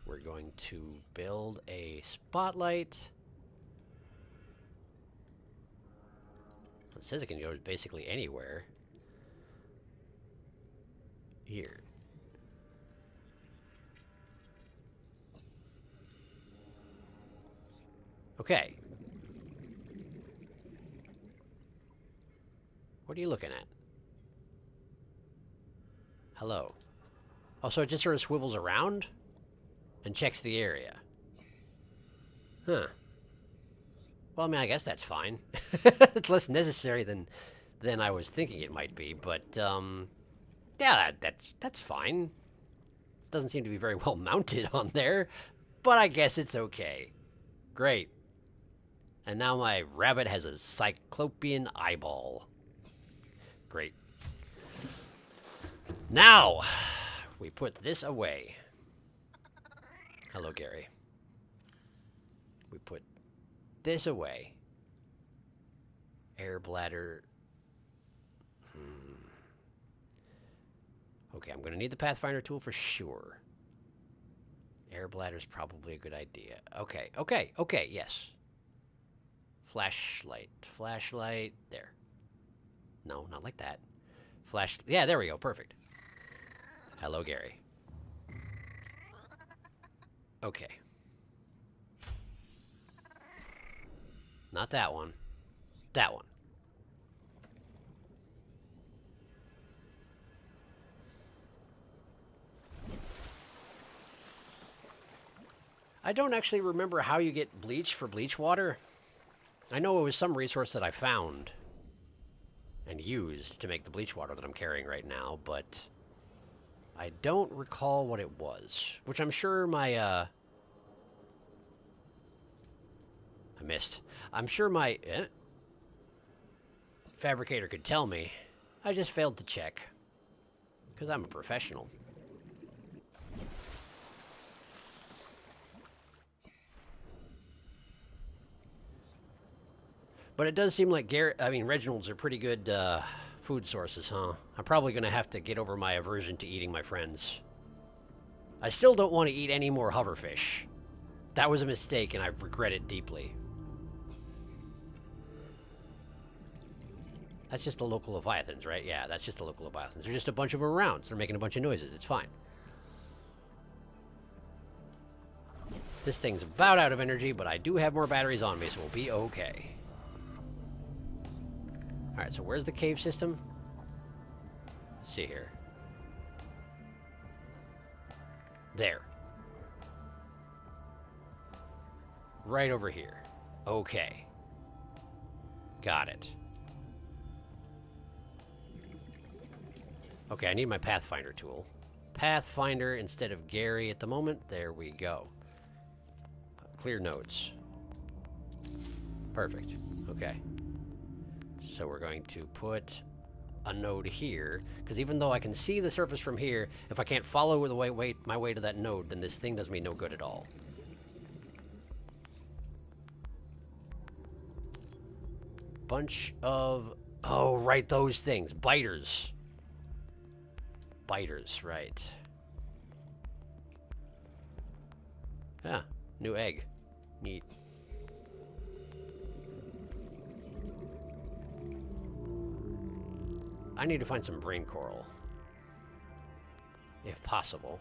We're going to build a spotlight. It says it can go basically anywhere. Here. Okay. What are you looking at? Hello. Oh, so it just sort of swivels around? And checks the area. Huh. Well, I mean, I guess that's fine. It's less necessary than I was thinking it might be, but, yeah, that's fine. It doesn't seem to be very well mounted on there, but I guess it's okay. Great. And now my rabbit has a cyclopean eyeball. Great. Now, we put this away. Hello, Gary. We put this away. Air bladder. Okay, I'm going to need the Pathfinder tool for sure. Air bladder's probably a good idea. Okay, okay, okay, yes. Flashlight. Flashlight. There. No, not like that. Flash. Yeah, there we go. Perfect. Hello, Gary. Okay. Not that one. That one. I don't actually remember how you get bleach for bleach water. I know it was some resource that I found and used to make the bleach water that I'm carrying right now, but I don't recall what it was, which I'm sure my, I missed. I'm sure my fabricator could tell me. I just failed to check, because I'm a professional. But it does seem like Reginald's are pretty good food sources, huh? I'm probably going to have to get over my aversion to eating my friends. I still don't want to eat any more hoverfish. That was a mistake, and I regret it deeply. That's just the local Leviathans, right? Yeah, that's just the local Leviathans. They're just a bunch of them around, so they're making a bunch of noises. It's fine. This thing's about out of energy, but I do have more batteries on me, so we'll be okay. Alright, so where's the cave system? Let's see here. There. Right over here. Okay. Got it. Okay, I need my Pathfinder tool. Pathfinder instead of Gary at the moment. There we go. Clear nodes. Perfect. Okay. So we're going to put a node here, because even though I can see the surface from here, if I can't follow my way to that node, then this thing does me no good at all. Bunch of... Oh, right, those things. Biters. Biters, right. Ah, new egg. Neat. I need to find some brain coral. If possible.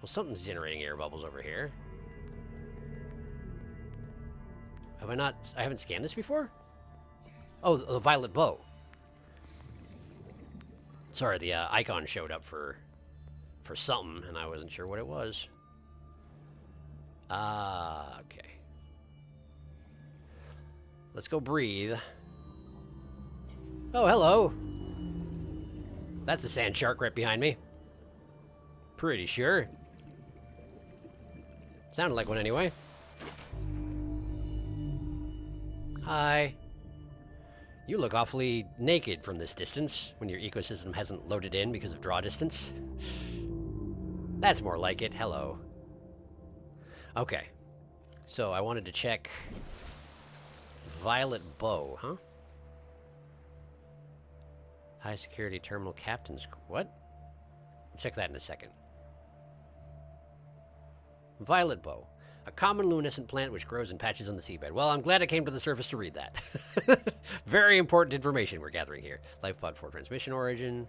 Well, something's generating air bubbles over here. Have I not... I haven't scanned this before? Oh, the violet bow. Sorry, the icon showed up for something, and I wasn't sure what it was. Ah, okay. Let's go breathe. Oh, hello. That's a sand shark right behind me. Pretty sure. Sounded like one anyway. Hi. You look awfully naked from this distance when your ecosystem hasn't loaded in because of draw distance. That's more like it. Hello. Okay. So I wanted to check violet bow, huh? High security terminal captain's... What? I'll check that in a second. Violet bow. A common luminescent plant which grows in patches on the seabed. Well, I'm glad I came to the surface to read that. Very important information we're gathering here. LifePod 4 transmission origin.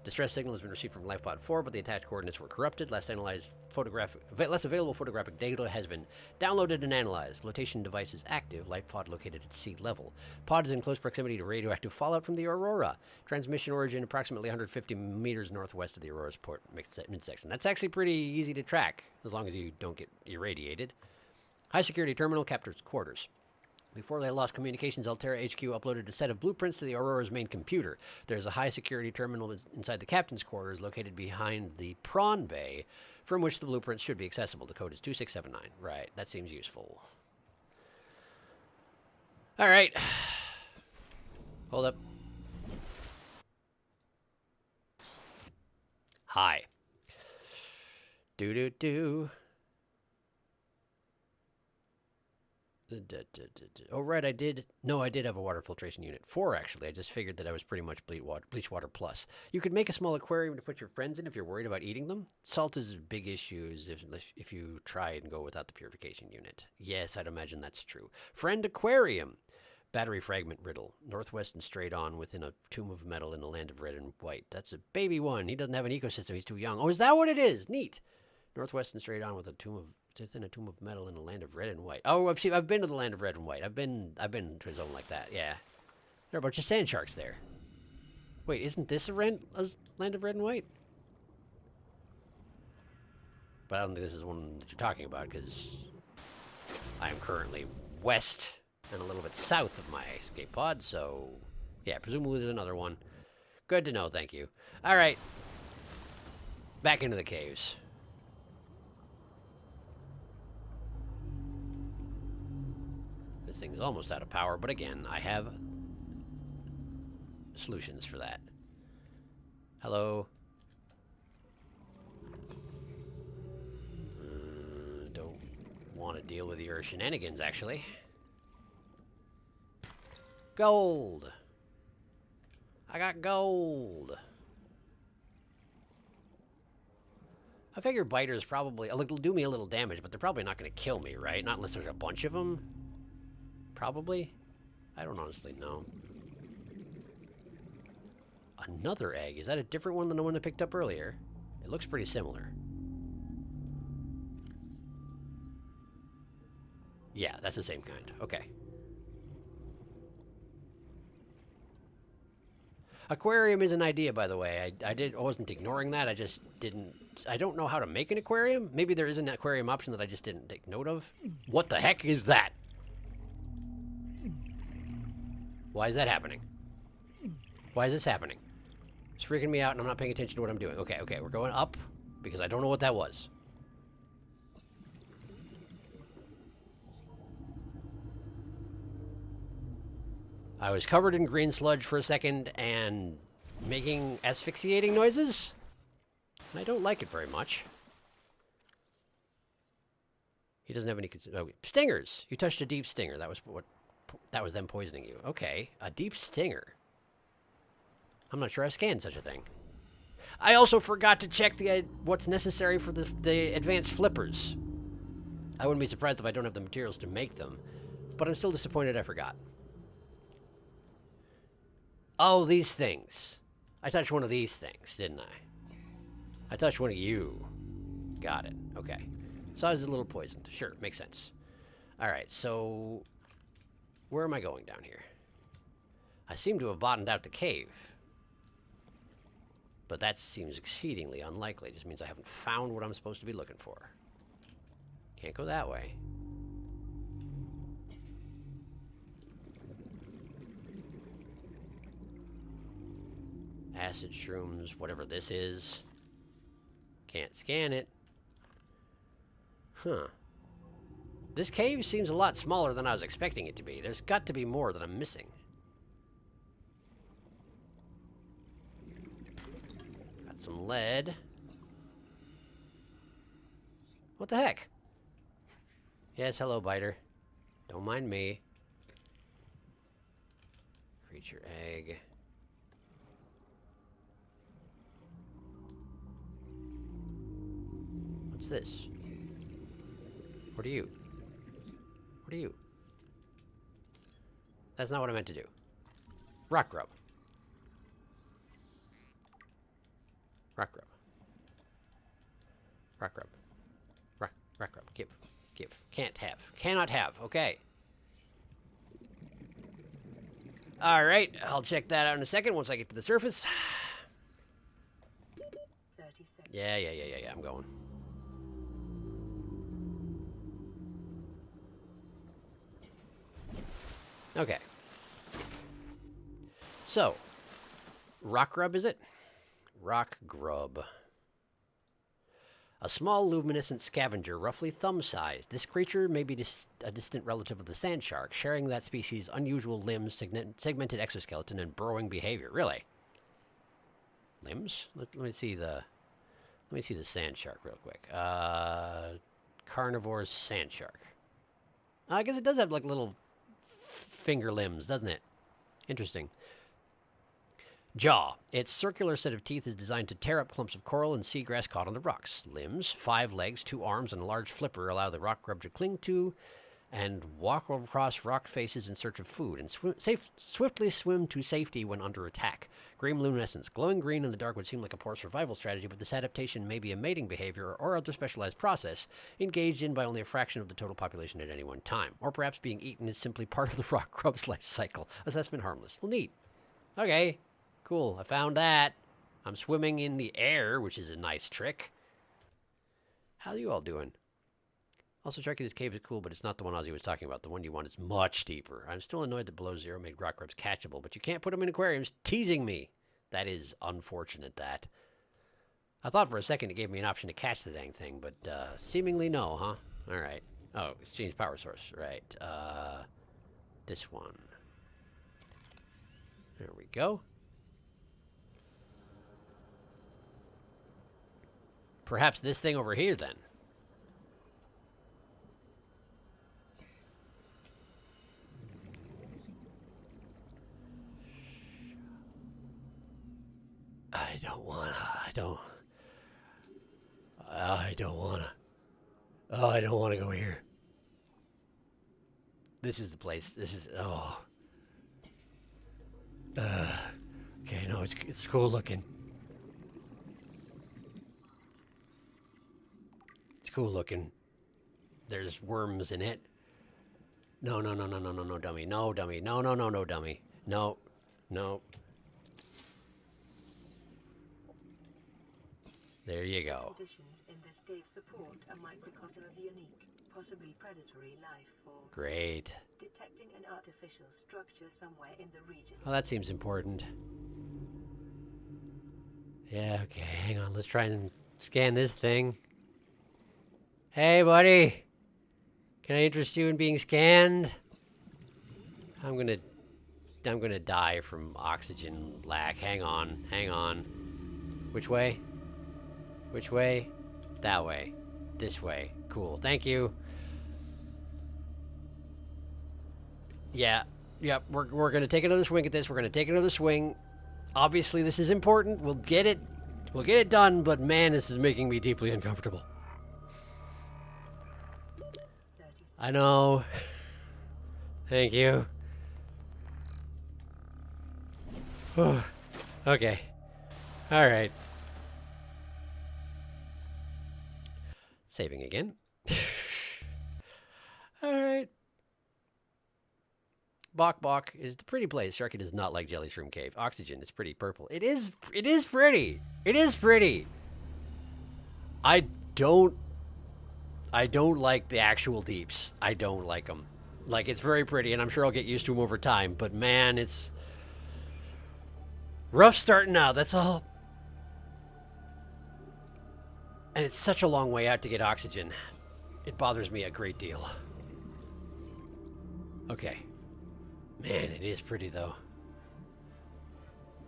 Distress signal has been received from LifePod 4, but the attached coordinates were corrupted. Last available photographic data has been downloaded and analyzed. Flotation device is active. Lifepod located at sea level. Pod is in close proximity to radioactive fallout from the Aurora. Transmission origin approximately 150 meters northwest of the Aurora's port midsection. That's actually pretty easy to track, as long as you don't get irradiated. High security terminal, captain's quarters. Before they lost communications, Altera HQ uploaded a set of blueprints to the Aurora's main computer. There's a high-security terminal inside the captain's quarters located behind the prawn bay, from which the blueprints should be accessible. The code is 2679. Right, that seems useful. All right. Hold up. Hi. Do-do-do. Oh, right, I did. No, I did have a water filtration unit. 4, actually. I just figured that I was pretty much bleach water plus. You could make a small aquarium to put your friends in if you're worried about eating them. Salt is a big issue if you try and go without the purification unit. Yes, I'd imagine that's true. Friend aquarium. Battery fragment riddle. Northwest and straight on within a tomb of metal in a land of red and white. That's a baby one. He doesn't have an ecosystem. He's too young. Oh, is that what it is? Neat. Northwest and straight on with within a tomb of metal in a land of red and white. Oh, I've been to the land of red and white. I've been to a zone like that. Yeah, there are a bunch of sand sharks there. Wait, isn't this a land of red and white? But I don't think this is one that you're talking about because I am currently west and a little bit south of my escape pod. So yeah, presumably there's another one. Good to know. Thank you. All right, back into the caves. This thing is almost out of power, but again, I have solutions for that. Hello? Don't want to deal with your shenanigans, actually. Gold! I got gold! I figure biters probably, they'll do me a little damage, but they're probably not going to kill me, right? Not unless there's a bunch of them. Probably. I don't honestly know. Another egg. Is that a different one than the one I picked up earlier? It looks pretty similar. Yeah, that's the same kind. Okay. Aquarium is an idea, by the way. I wasn't ignoring that. I just didn't... I don't know how to make an aquarium. Maybe there is an aquarium option that I just didn't take note of. What the heck is that? Why is that happening? Why is this happening? It's freaking me out and I'm not paying attention to what I'm doing. Okay, we're going up because I don't know what that was. I was covered in green sludge for a second and making asphyxiating noises. And I don't like it very much. He doesn't have any... Oh, stingers! You touched a deep stinger. That was them poisoning you. Okay, a deep stinger. I'm not sure I scanned such a thing. I also forgot to check what's necessary for the advanced flippers. I wouldn't be surprised if I don't have the materials to make them, but I'm still disappointed I forgot. Oh, these things. I touched one of these things, didn't I? I touched one of you. Got it. Okay. So I was a little poisoned. Sure, makes sense. All right, so where am I going down here? I seem to have bottomed out the cave. But that seems exceedingly unlikely. It just means I haven't found what I'm supposed to be looking for. Can't go that way. Acid shrooms, whatever this is. Can't scan it. Huh. This cave seems a lot smaller than I was expecting it to be. There's got to be more that I'm missing. Got some lead. What the heck? Yes, hello, biter. Don't mind me. Creature egg. What's this? What are you? What are you? That's not what I meant to do. Rock grub. Rock grub. Rock grub. Rock grub. Give. Can't have. Cannot have. Okay. Alright, I'll check that out in a second once I get to the surface. 30 seconds. Yeah, I'm going. Okay. So, rock grub, is it? Rock grub. A small luminescent scavenger, roughly thumb-sized. This creature may be a distant relative of the sand shark, sharing that species' unusual limbs, segmented exoskeleton, and burrowing behavior. Really? Limbs? Let me see the sand shark real quick. Carnivore sand shark. I guess it does have like little finger limbs, doesn't it? Interesting. Jaw. Its circular set of teeth is designed to tear up clumps of coral and seagrass caught on the rocks. Limbs. 5 legs, 2 arms, and a large flipper allow the rock grub to cling to and walk across rock faces in search of food, and swiftly swim to safety when under attack. Green luminescence. Glowing green in the dark would seem like a poor survival strategy, but this adaptation may be a mating behavior or other specialized process engaged in by only a fraction of the total population at any one time. Or perhaps being eaten is simply part of the rock grub's life cycle. Assessment harmless. Well, neat. Okay, cool. I found that. I'm swimming in the air, which is a nice trick. How are you all doing? Also, Sharky, this cave is cool, but it's not the one Ozzy was talking about. The one you want is much deeper. I'm still annoyed that below zero made rock grubs catchable, but you can't put them in aquariums. Teasing me. That is unfortunate, that. I thought for a second it gave me an option to catch the dang thing, but seemingly no, huh? All right. Oh, exchange power source. Right. This one. There we go. Perhaps this thing over here, then. I don't wanna. Oh, I don't wanna go here. This is the place. This is, oh. Okay, no, it's cool looking. It's cool looking. There's worms in it. No, dummy. No, dummy. No, dummy. No. There you go. Conditions in this cave support a microcosm of unique, possibly predatory life forms. Great. Detecting an artificial structure somewhere in the region. Well, that seems important. Yeah, okay, hang on. Let's try and scan this thing. Hey, buddy. Can I interest you in being scanned? I'm gonna die from oxygen lack. Hang on. Which way? Which way? That way. This way. Cool. Thank you. Yeah. Yep. We're gonna take another swing at this. We're gonna take another swing. Obviously, this is important. We'll get it done, but man, this is making me deeply uncomfortable. I know. Thank you. Okay. All right. Saving again. All right. Bok is a pretty place. Sharky does not like Jelly Shroom Cave. Oxygen is pretty purple. It is pretty. It is pretty. I don't like the actual deeps. I don't like them. Like, it's very pretty, and I'm sure I'll get used to them over time. But man, it's rough starting out. That's all. And it's such a long way out to get oxygen. It bothers me a great deal. Okay. Man, it is pretty, though.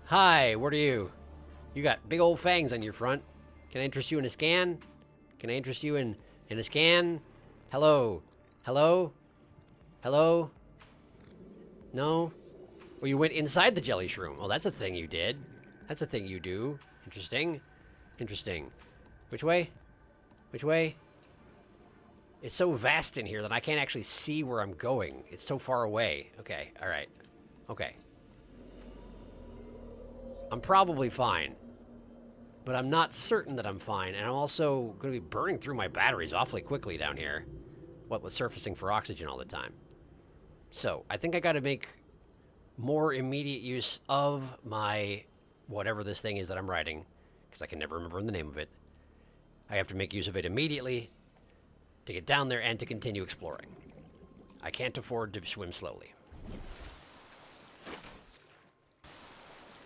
Hi, what are you? You got big old fangs on your front. Can I interest you in a scan? Can I interest you in a scan? Hello? Hello? Hello? No? Well, you went inside the jelly shroom. Oh, that's a thing you did. That's a thing you do. Interesting. Interesting. Which way? Which way? It's so vast in here that I can't actually see where I'm going. It's so far away. Okay, alright. Okay. I'm probably fine. But I'm not certain that I'm fine, and I'm also going to be burning through my batteries awfully quickly down here. What with surfacing for oxygen all the time. So, I think I got to make more immediate use of my whatever this thing is that I'm writing, because I can never remember the name of it. I have to make use of it immediately to get down there and to continue exploring. I can't afford to swim slowly.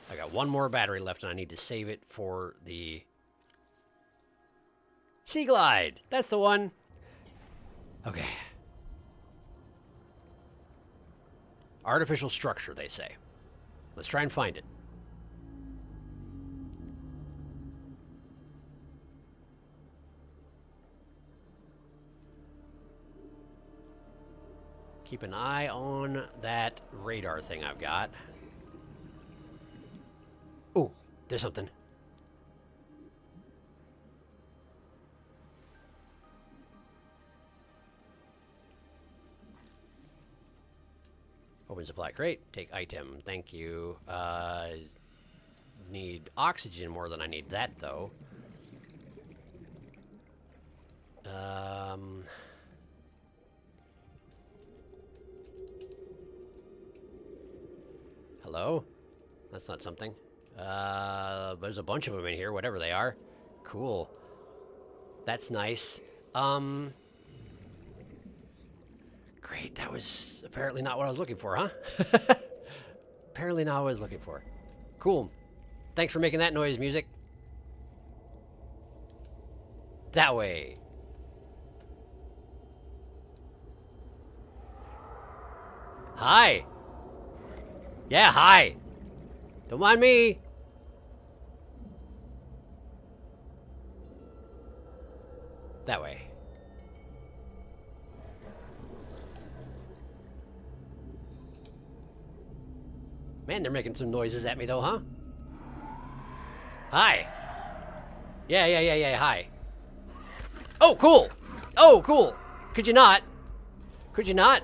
I got one more battery left, and I need to save it for the Sea Glide. That's the one. Okay. Artificial structure, they say. Let's try and find it. Keep an eye on that radar thing I've got. Ooh, there's something. Open supply crate. Take item. Thank you. Need oxygen more than I need that, though. Hello? That's not something. There's a bunch of them in here, whatever they are. Cool. That's nice. Great, that was apparently not what I was looking for, huh? Apparently not what I was looking for. Cool. Thanks for making that noise, music. That way. Hi. Yeah, hi. Don't mind me. That way. Man, they're making some noises at me though, huh? Hi. Yeah, hi. Oh, cool. Oh, cool. Could you not? Could you not?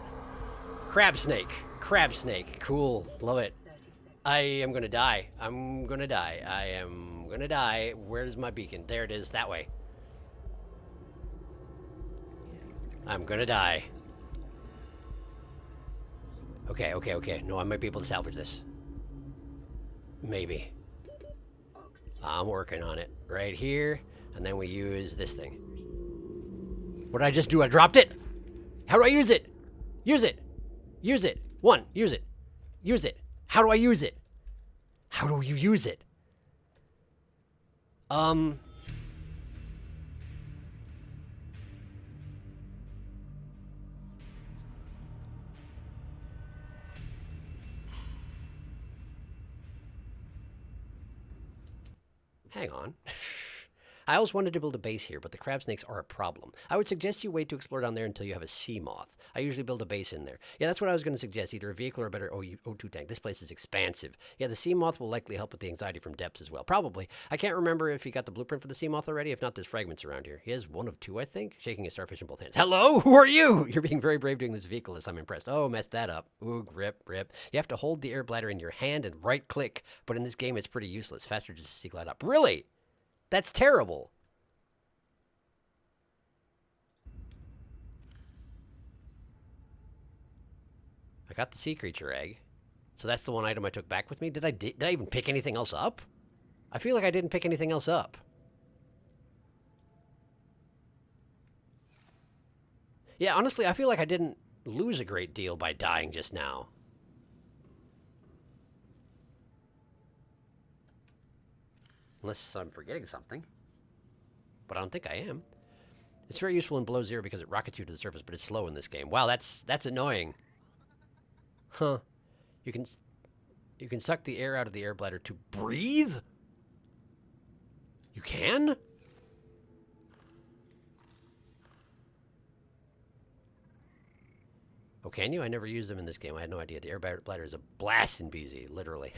Crab snake. Crab snake. Cool. Love it. I am gonna die. I'm gonna die. I am gonna die. Where's my beacon? There it is. That way. I'm gonna die. Okay. No, I might be able to salvage this. Maybe. I'm working on it. Right here. And then we use this thing. What did I just do? I dropped it? How do I use it? Use it. Use it. One. Use it. Use it. How do I use it? How do you use it? Hang on. I always wanted to build a base here, but the crab snakes are a problem. I would suggest you wait to explore down there until you have a sea moth. I usually build a base in there. Yeah, that's what I was going to suggest, either a vehicle or a better O2 tank. This place is expansive. Yeah, the sea moth will likely help with the anxiety from depths as well. Probably. I can't remember if he got the blueprint for the sea moth already. If not, there's fragments around here. He has one of two, I think, shaking a starfish in both hands. Hello? Who are you? You're being very brave doing this vehicle-less. I'm impressed. Oh, messed that up. Ooh, rip. You have to hold the air bladder in your hand and right-click, but in this game, it's pretty useless. Faster just to see glide up. Really? That's terrible. I got the sea creature egg. So that's the one item I took back with me. Did I even pick anything else up? I feel like I didn't pick anything else up. Yeah, honestly, I feel like I didn't lose a great deal by dying just now. Unless I'm forgetting something. But I don't think I am. It's very useful in below zero because it rockets you to the surface, but it's slow in this game. Wow, that's annoying. Huh. You can suck the air out of the air bladder to breathe? You can? Oh, can you? I never used them in this game. I had no idea. The air bladder is a blast in BZ, literally.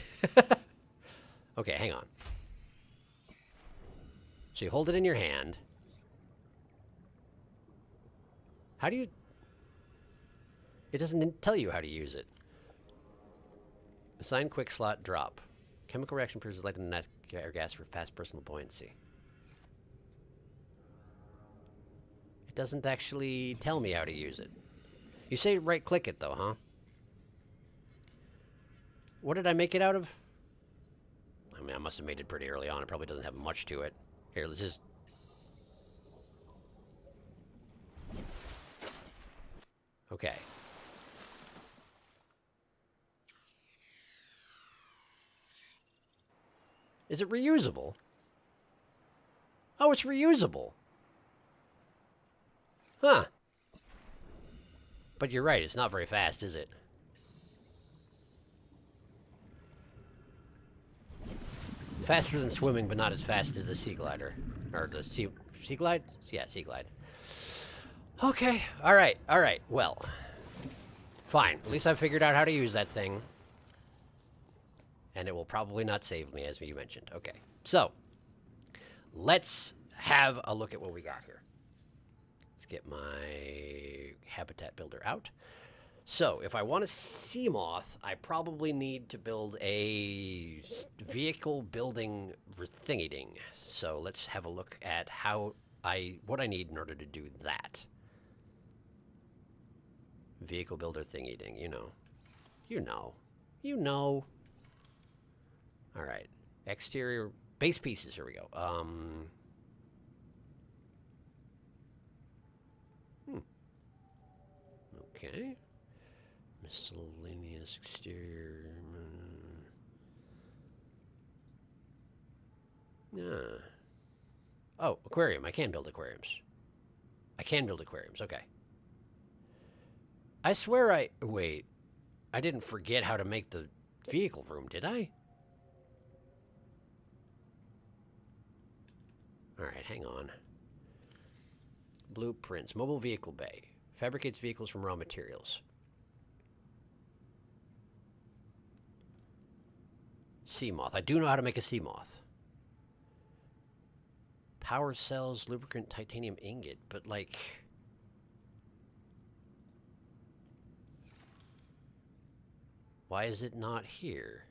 Okay, hang on. So you hold it in your hand. How do you... It doesn't tell you how to use it. Assign quick slot drop. Chemical reaction produces light in the air gas for fast personal buoyancy. It doesn't actually tell me how to use it. You say right click it though, huh? What did I make it out of? I mean, I must have made it pretty early on. It probably doesn't have much to it. Here, let's just... Okay. Is it reusable? Oh, it's reusable. Huh. But you're right, it's not very fast, is it? Faster than swimming, but not as fast as the sea glider. Or the sea glide? Yeah, sea glide. Okay, alright, well. Fine. At least I figured out how to use that thing. And it will probably not save me, as you mentioned. Okay. So, let's have a look at what we got here. Let's get my habitat builder out. So, if I want a sea moth, I probably need to build a vehicle building thingy-ding. So, let's have a look at what I need in order to do that. Vehicle builder thingy-ding, you know. You know. You know. All right. Exterior base pieces, here we go. Okay. Miscellaneous exterior. Oh, aquarium. I can build aquariums. Okay. I swear wait. I didn't forget how to make the vehicle room, did I? Alright, hang on. Blueprints. Mobile vehicle bay. Fabricates vehicles from raw materials. Sea moth. I do know how to make a sea moth. Power cells, lubricant, titanium ingot. But, like... why is it not here?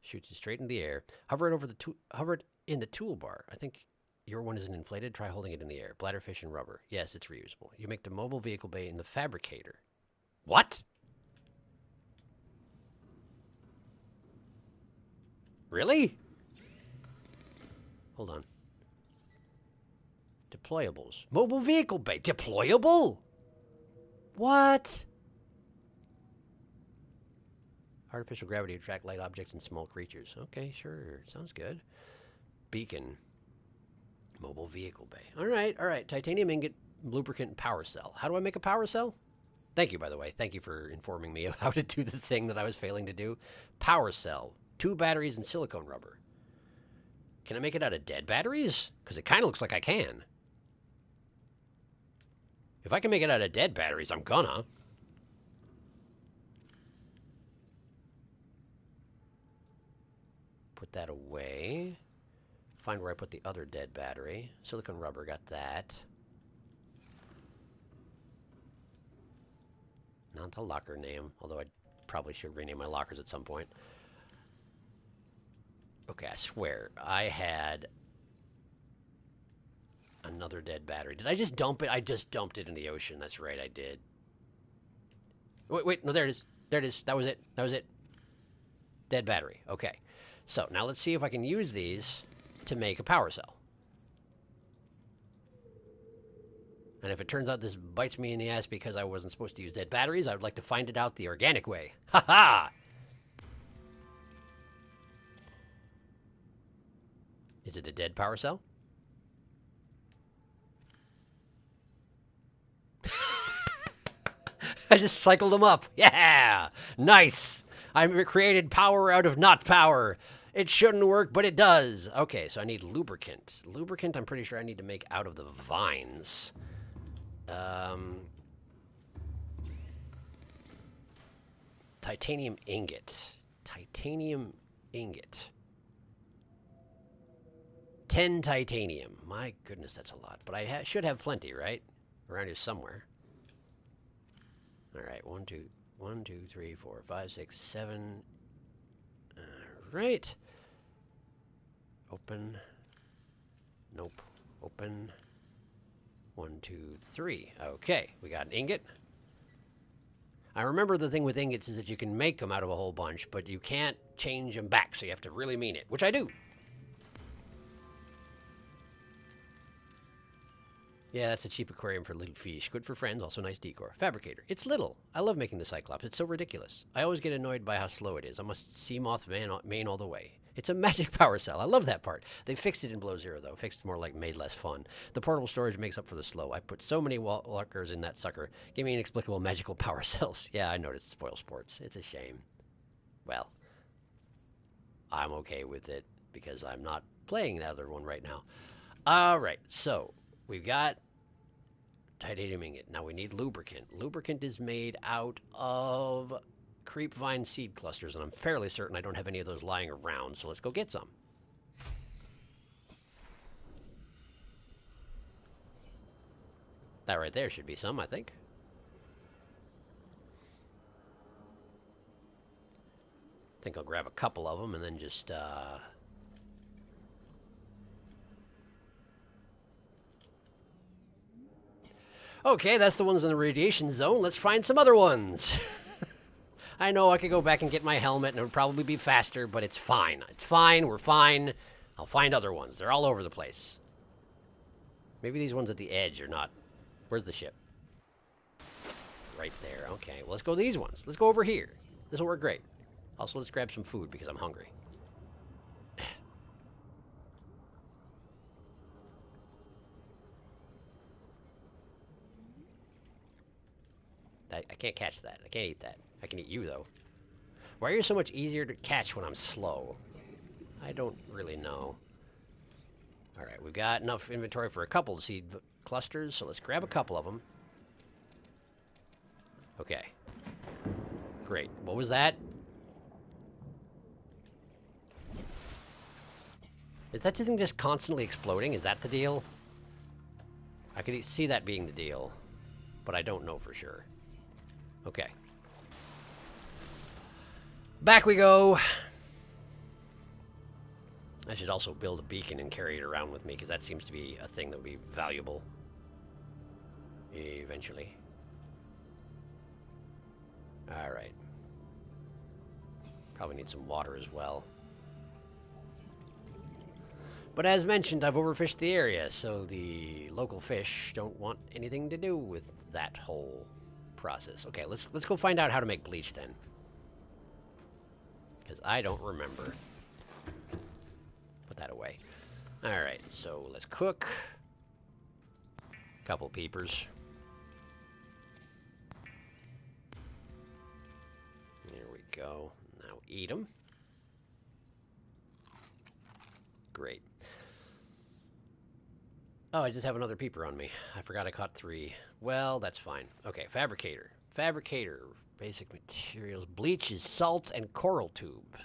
Shoots it straight in the air. Hover it in the toolbar. I think your one isn't inflated. Try holding it in the air. Bladderfish and rubber. Yes, it's reusable. You make the mobile vehicle bay in the fabricator. What? Really? Hold on. Deployables. Mobile vehicle bay. Deployable? What? Artificial gravity to attract light objects and small creatures. Okay, sure. Sounds good. Beacon. Mobile vehicle bay. All right. Titanium ingot, lubricant, and power cell. How do I make a power cell? Thank you, by the way. Thank you for informing me of how to do the thing that I was failing to do. Power cell. 2 batteries and silicone rubber. Can I make it out of dead batteries? Because it kind of looks like I can. If I can make it out of dead batteries, I'm gonna. Put that away. Find where I put the other dead battery. Silicone rubber, got that. Not the locker name, although I probably should rename my lockers at some point. Okay, I swear, I had another dead battery. Did I just dump it? I just dumped it in the ocean. That's right, I did. Wait, no, there it is. There it is. That was it. Dead battery. Okay. So, now let's see if I can use these to make a power cell. And if it turns out this bites me in the ass because I wasn't supposed to use dead batteries, I would like to find it out the organic way. Ha ha! Is it a dead power cell? I just cycled them up. Yeah! Nice! I created power out of not power. It shouldn't work, but it does. Okay, so I need lubricant. Lubricant, I'm pretty sure I need to make out of the vines. Titanium ingot. Titanium ingot. 10 titanium. My goodness, that's a lot. But I should have plenty, right? Around here somewhere. All right, 1, 2, 3, 4, 5, 6, 7. All right. Open. Nope. Open. 1, 2, 3. Okay, we got an ingot. I remember the thing with ingots is that you can make them out of a whole bunch, but you can't change them back, so you have to really mean it, which I do. Yeah, that's a cheap aquarium for little fish. Good for friends, also nice decor. Fabricator. It's little. I love making the Cyclops. It's so ridiculous. I always get annoyed by how slow it is. I must sea moth main all the way. It's a magic power cell. I love that part. They fixed it in Below Zero, though. Fixed more like made less fun. The portable storage makes up for the slow. I put so many lockers in that sucker. Give me inexplicable magical power cells. Yeah, I noticed. Spoil sports. It's a shame. Well, I'm okay with it because I'm not playing that other one right now. All right, so we've got titanium ingot. Now we need lubricant. Lubricant is made out of creepvine seed clusters, and I'm fairly certain I don't have any of those lying around, so let's go get some. That right there should be some, I think. I think I'll grab a couple of them and then just, Okay, that's the ones in the radiation zone. Let's find some other ones. I know I could go back and get my helmet and it would probably be faster, but it's fine. It's fine. We're fine. I'll find other ones. They're all over the place. Maybe these ones at the edge are not. Where's the ship? Right there. Okay, well, let's go to these ones. Let's go over here. This will work great. Also, let's grab some food because I'm hungry. I can't catch that. I can't eat that. I can eat you, though. Why are you so much easier to catch when I'm slow? I don't really know. All right, we've got enough inventory for a couple of seed clusters, so let's grab a couple of them. Okay. Great. What was that? Is that thing just constantly exploding? Is that the deal? I could see that being the deal, but I don't know for sure. Okay. Back we go. I should also build a beacon and carry it around with me, because that seems to be a thing that would be valuable eventually. Alright. Probably need some water as well. But as mentioned, I've overfished the area, so the local fish don't want anything to do with that whole process. Okay, let's go find out how to make bleach then. Because I don't remember. Put that away. Alright, so let's cook. Couple peepers. There we go. Now eat them. Great. Oh, I just have another peeper on me. I forgot I caught 3. Well, that's fine. Okay, fabricator. Fabricator. Basic materials. Bleach is salt and coral tube.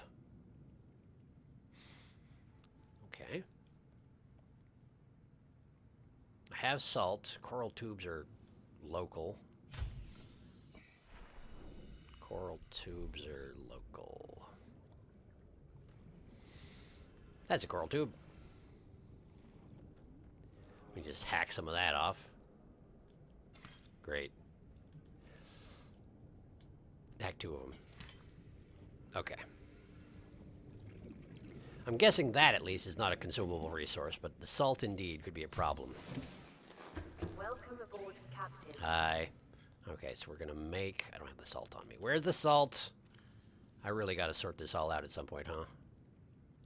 Okay. I have salt. Coral tubes are local. Coral tubes are local. That's a coral tube. We just hack some of that off. Great. Hack 2 of them. Okay. I'm guessing that, at least, is not a consumable resource, but the salt, indeed, could be a problem. Welcome aboard, Captain. Hi. Okay, so we're gonna make... I don't have the salt on me. Where's the salt? I really gotta sort this all out at some point, huh?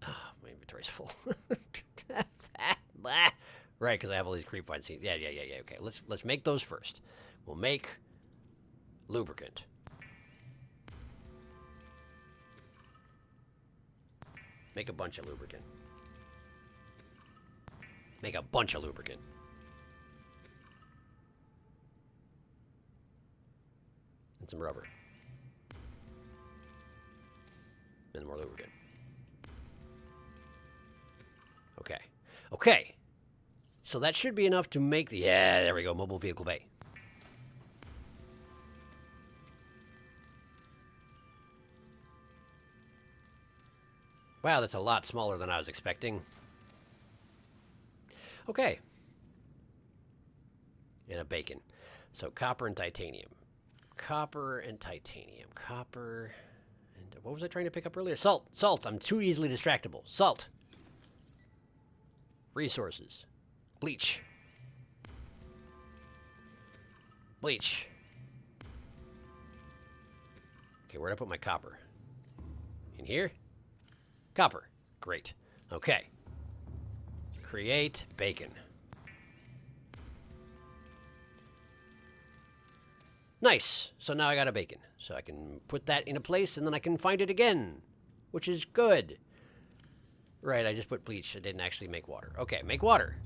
Ah, my inventory's full. Blah. Right, because I have all these creepvine seeds. Yeah, okay, let's make those first. We'll make lubricant. Make a bunch of lubricant. Make a bunch of lubricant. And some rubber. And more lubricant. Okay. Okay. So that should be enough to make the... Yeah, there we go. Mobile vehicle bay. Wow, that's a lot smaller than I was expecting. Okay. And a bacon. So copper and titanium. Copper and titanium. Copper and... What was I trying to pick up earlier? Salt. Salt. I'm too easily distractible. Salt. Resources. Bleach. Bleach. Okay, where'd I put my copper? In here? Copper. Great. Okay. Create bacon. Nice. So now I got a bacon. So I can put that in a place and then I can find it again, which is good. Right, I just put bleach. I didn't actually make water. Okay, make water.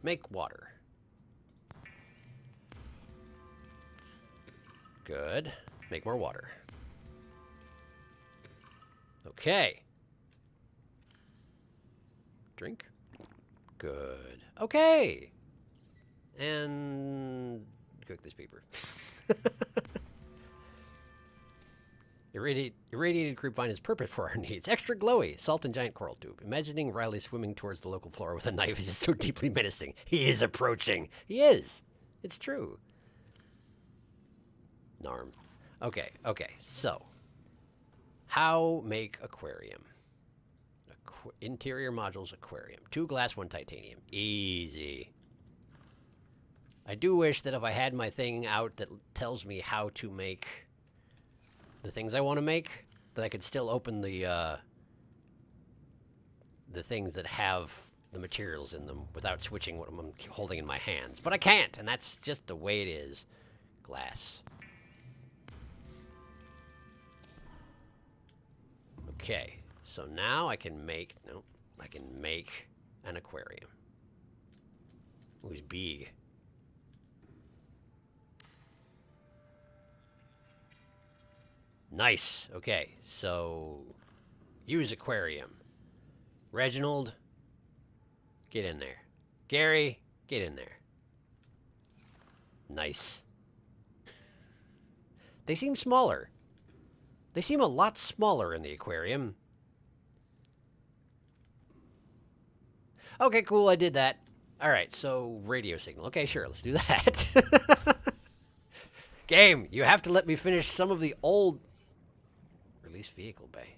Make water. Good. Make more water. Okay. Drink. Good. Okay. And cook this paper. Irradiated grapevine is perfect for our needs. Extra glowy. Salt and giant coral tube. Imagining Riley swimming towards the local flora with a knife is just so deeply menacing. He is approaching. He is. It's true. Narm. Okay, okay. So, how make aquarium? Interior modules aquarium. 2 glass, 1 titanium. Easy. I do wish that if I had my thing out that tells me how to make the things I want to make, that I could still open the things that have the materials in them without switching what I'm holding in my hands. But I can't, and that's just the way it is. Glass. Okay, so now I can make, no, I can make an aquarium. Ooh, it's big. Nice. Okay, so use aquarium. Reginald, get in there. Gary, get in there. Nice. They seem smaller. They seem a lot smaller in the aquarium. Okay, cool, I did that. Alright, so radio signal. Okay, sure, let's do that. Game, you have to let me finish some of the old... Release vehicle bay.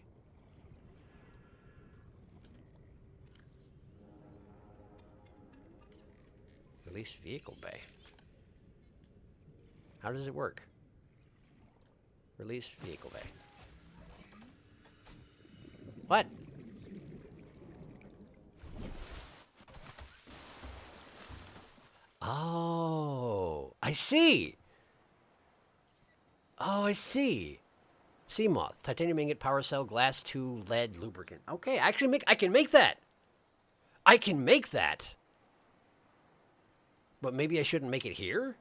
Release vehicle bay. How does it work? Release vehicle bay. What? Oh, I see. Oh, I see. Sea moth, titanium ingot, power cell, glass 2, lead, lubricant. Okay, I can make that. I can make that. But maybe I shouldn't make it here?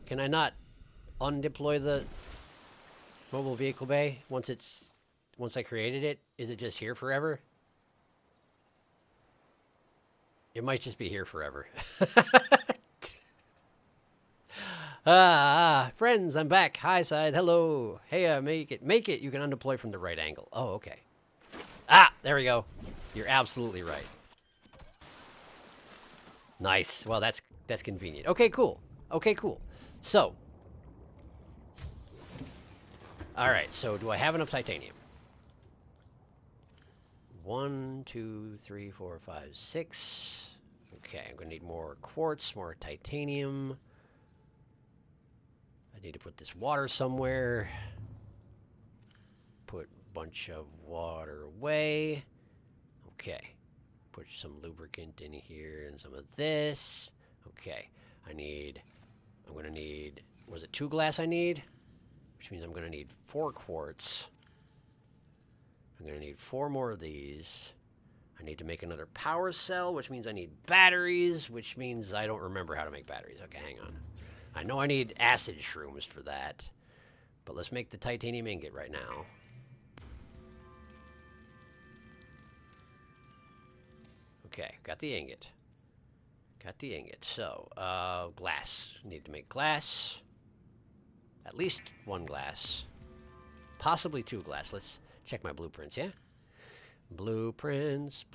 Can I not undeploy the mobile vehicle bay once I created it? Is it just here forever? It might just be here forever. Friends, I'm back. Hi, side. Hello. Hey, make it. You can undeploy from the right angle. Oh, okay. Ah, there we go. You're absolutely right. Nice. Well, that's convenient. Okay, cool. Okay, cool. So, all right. So, do I have enough titanium? 1, 2, 3, 4, 5, 6. Okay, I'm gonna need more quartz, more titanium. I need to put this water somewhere. Put a bunch of water away. Okay. Put some lubricant in here and some of this. Okay. I'm gonna need, was it 2 glass I need? Which means I'm gonna need 4 quartz. I'm gonna need 4 more of these. I need to make another power cell, which means I need batteries, which means I don't remember how to make batteries. Okay, hang on. I know I need acid shrooms for that, but let's make the titanium ingot right now. Okay, got the ingot. Got the ingot. So, glass. Need to make glass. At least 1 glass. Possibly 2 glass. Let's check my blueprints, yeah? Blueprints.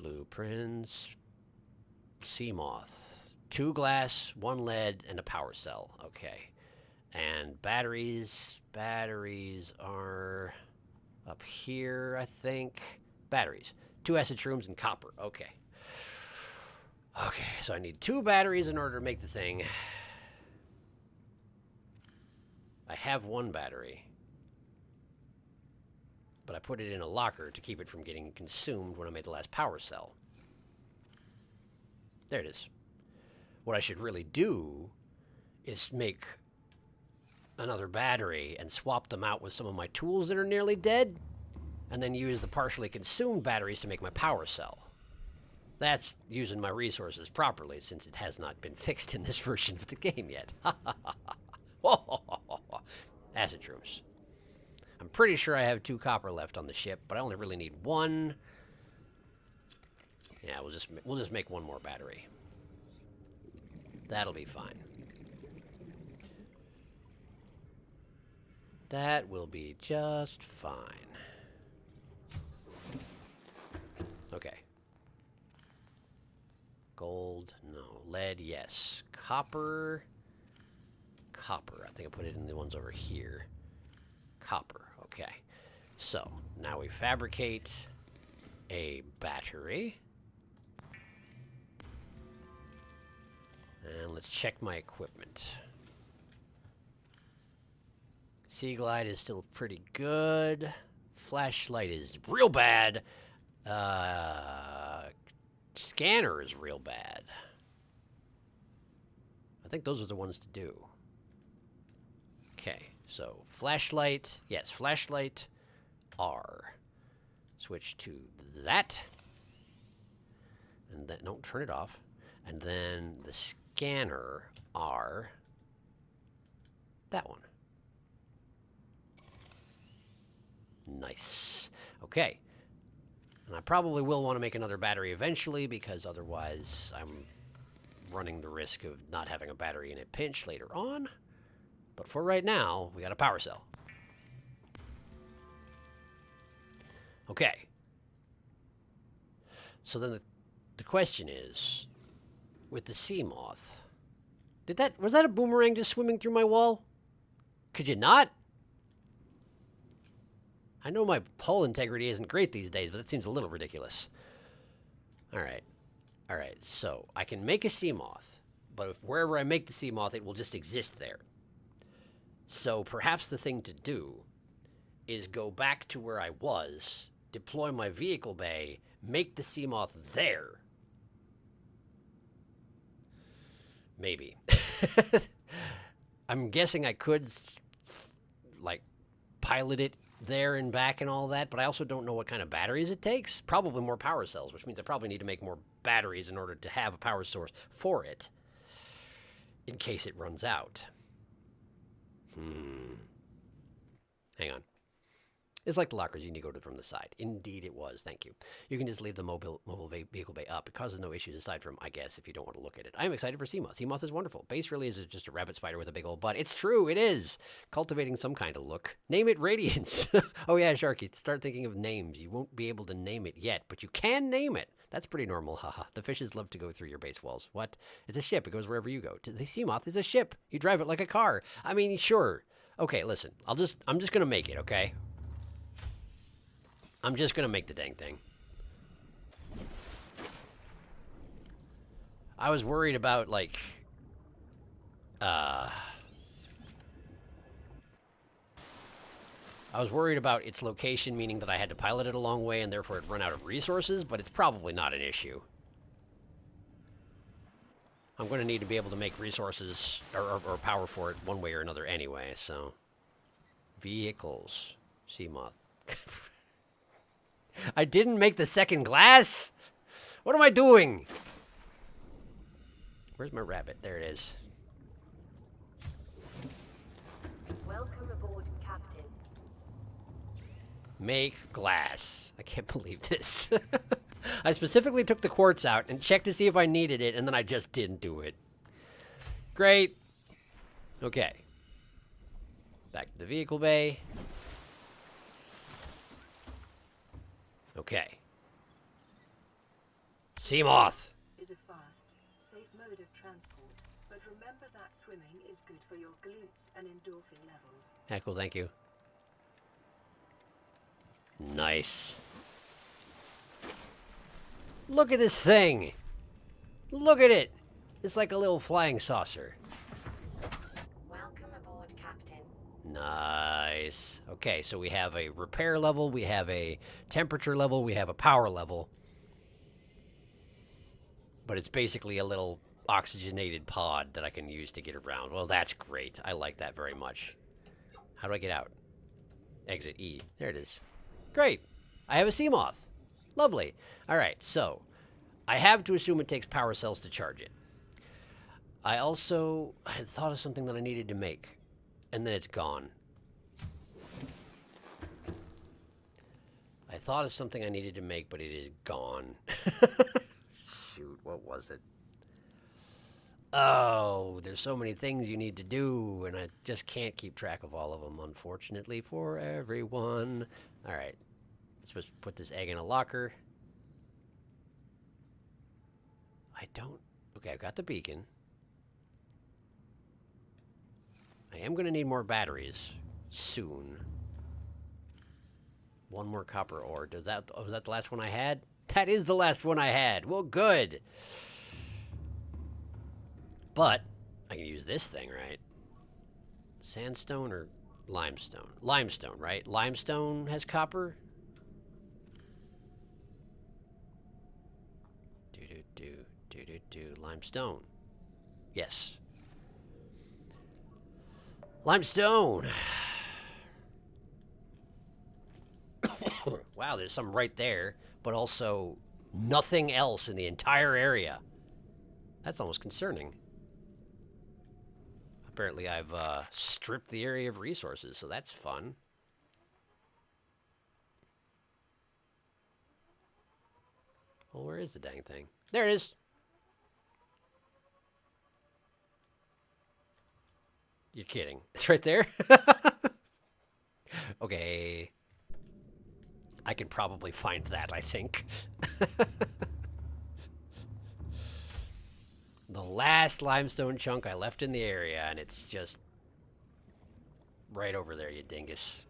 Sea moth. 2 glass, 1 lead, and a power cell. Okay. And batteries. Batteries are up here, I think. Batteries. 2 acid shrooms and copper. Okay. Okay, so I need 2 batteries in order to make the thing. I have 1 battery. But I put it in a locker to keep it from getting consumed when I made the last power cell. There it is. what I should really do is make another battery and swap them out with some of my tools that are nearly dead, and then use the partially consumed batteries to make my power cell. That's using my resources properly, since it has not been fixed in this version of the game yet. Acid shrooms. I'm pretty sure I have 2 copper left on the ship, but I only really need 1. Yeah, we'll just make 1 more battery. That'll be fine. That will be just fine. Okay. Gold, no. Lead, yes. Copper. Copper. I think I put it in the ones over here. Copper. Okay. So, now we fabricate a battery. And let's check my equipment. Sea Glide is still pretty good. Flashlight is real bad. Scanner is real bad. I think those are the ones to do. Okay, so flashlight. Yes, flashlight R. Switch to that. And then, don't turn it off. And then the scanner R. That one. Nice. Okay. And I probably will want to make another battery eventually, because otherwise I'm running the risk of not having a battery in a pinch later on. But for right now, we got a power cell. Okay. So then the question is, with the sea moth, was that a boomerang just swimming through my wall? Could you not? I know my hull integrity isn't great these days, but that seems a little ridiculous. Alright. Alright, so I can make a sea moth, but if wherever I make the sea moth, it will just exist there. So perhaps the thing to do is go back to where I was, deploy my vehicle bay, make the sea moth there. Maybe. I'm guessing I could, like, pilot it there and back and all that, but I also don't know what kind of batteries it takes. Probably more power cells, which means I probably need to make more batteries in order to have a power source for it in case it runs out. Hang on. It's like the lockers, you need to go to from the side. Indeed it was, thank you. You can just leave the mobile vehicle bay up. It causes no issues aside from, I guess, if you don't want to look at it. I'm excited for Seamoth. Seamoth is wonderful. Base really is just a rabbit spider with a big old butt. It's true, it is. Cultivating some kind of look. Name it Radiance. Oh yeah, Sharky, start thinking of names. You won't be able to name it yet, but you can name it. That's pretty normal, haha. The fishes love to go through your base walls. What? It's a ship. It goes wherever you go. The Seamoth is a ship. You drive it like a car. I mean, sure. Okay, listen. I'm just gonna make it, okay? I'm just gonna make the dang thing. I was worried about, like, I was worried about its location, meaning that I had to pilot it a long way and therefore it'd run out of resources, but it's probably not an issue. I'm going to need to be able to make resources or power for it one way or another anyway, so. Vehicles. Seamoth. I didn't make the second glass? What am I doing? Where's my rabbit? There it is. Welcome aboard, Captain. Make glass. I can't believe this. I specifically took the quartz out and checked to see if I needed it, and then I just didn't do it. Great. Okay. Back to the vehicle bay. Okay. Seamoth. Is a fast, safe mode of transport, but remember that swimming is good for your glutes and endorphin levels. Yeah, cool, thank you. Nice. Look at this thing. Look at it. It's like a little flying saucer. Welcome aboard, Captain. Nice. Okay, so we have a repair level, we have a temperature level, we have a power level. But it's basically a little oxygenated pod that I can use to get around. Well, that's great. I like that very much. How do I get out? Exit E. There it is. Great. I have a sea moth. Lovely. All right, so I have to assume it takes power cells to charge it. I also had thought of something that I needed to make, and then it's gone. I thought of something I needed to make, but it is gone. Shoot, what was it? Oh, there's so many things you need to do, and I just can't keep track of all of them, unfortunately, for everyone. All right. I'm supposed to put this egg in a locker. I don't... Okay, I've got the beacon. I am going to need more batteries soon. One more copper ore. Was that the last one I had? That is the last one I had. Well, good. But I can use this thing, right? Sandstone or limestone? Limestone, right? Limestone has copper? Limestone. Yes. Limestone. Wow, there's some right there, but also nothing else in the entire area. That's almost concerning. Apparently I've stripped the area of resources, so that's fun. Well, where is the dang thing? There it is. You're kidding. It's right there? Okay. I can probably find that, I think. The last limestone chunk I left in the area, and it's just right over there, you dingus.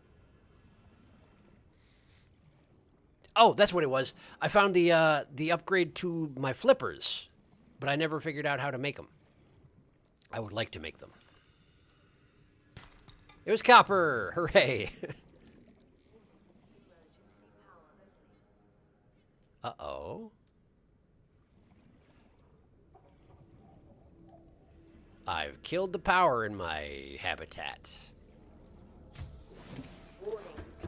Oh, that's what it was. I found the upgrade to my flippers, but I never figured out how to make them. I would like to make them. It was copper! Hooray! Uh-oh. I've killed the power in my habitat. Warning,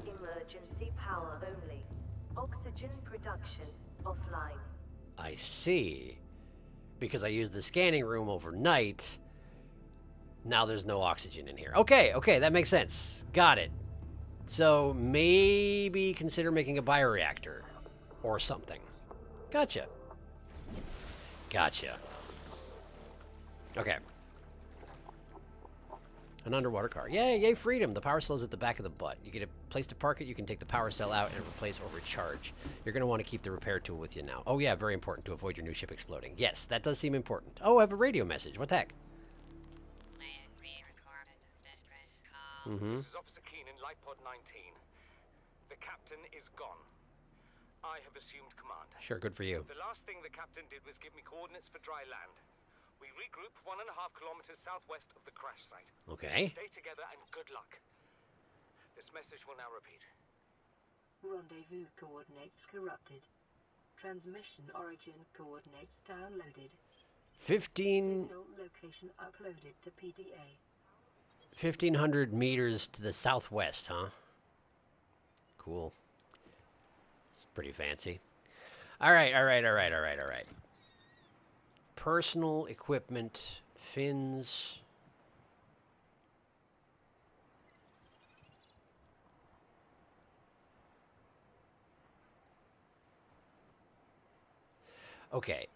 emergency power only. Oxygen production offline. I see. Because I used the scanning room overnight, now there's no oxygen in here. Okay, okay, that makes sense. Got it. So maybe consider making a bioreactor or something. Gotcha. Gotcha. Okay. An underwater car. Yay, yay, freedom. The power cell is at the back of the butt. You get a place to park it, you can take the power cell out and replace or recharge. You're going to want to keep the repair tool with you now. Oh yeah, very important to avoid your new ship exploding. Yes, that does seem important. Oh, I have a radio message. What the heck? This is Officer Keenan, Light Pod 19. The captain is gone. I have assumed command. Sure, good for you. The last thing the captain did was give me coordinates for dry land. We regroup 1.5 kilometers southwest of the crash site. Okay. Stay together and good luck. This message will now repeat. Rendezvous coordinates corrupted. Transmission origin coordinates downloaded. 15... Signal location uploaded to PDA. 1,500 meters to the southwest, huh? Cool. It's pretty fancy. All right. Personal equipment, fins. Okay.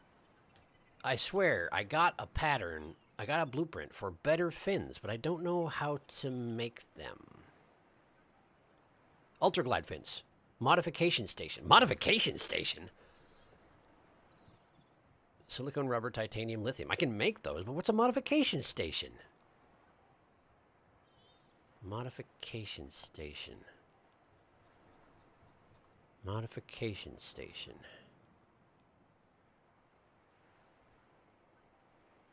I swear, I got a pattern. I got a blueprint for better fins, but I don't know how to make them. Ultraglide fins. Modification station. Modification station? Silicone, rubber, titanium, lithium. I can make those, but what's a modification station? Modification station. Modification station.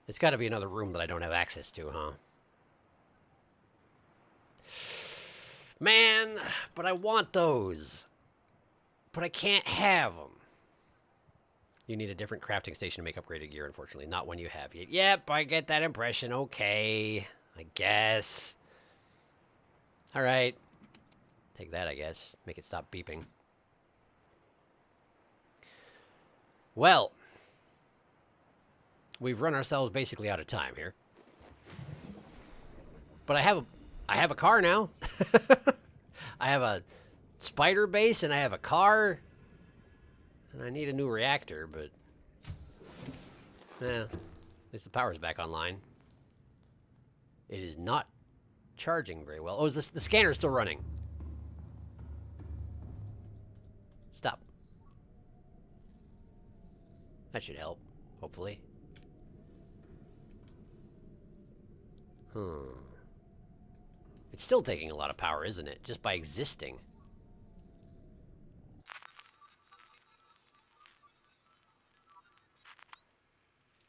It's got to be another room that I don't have access to, huh? Man, but I want those. But I can't have them. You need a different crafting station to make upgraded gear, unfortunately. Not one you have yet. Yep, I get that impression. Okay. I guess. Alright. Take that, I guess. Make it stop beeping. Well. We've run ourselves basically out of time here. But I have a car now. I have a spider base and I have a car. And I need a new reactor, but at least the power's back online. It is not charging very well. Oh, is the scanner's still running? Stop. That should help, hopefully. It's still taking a lot of power, isn't it? Just by existing.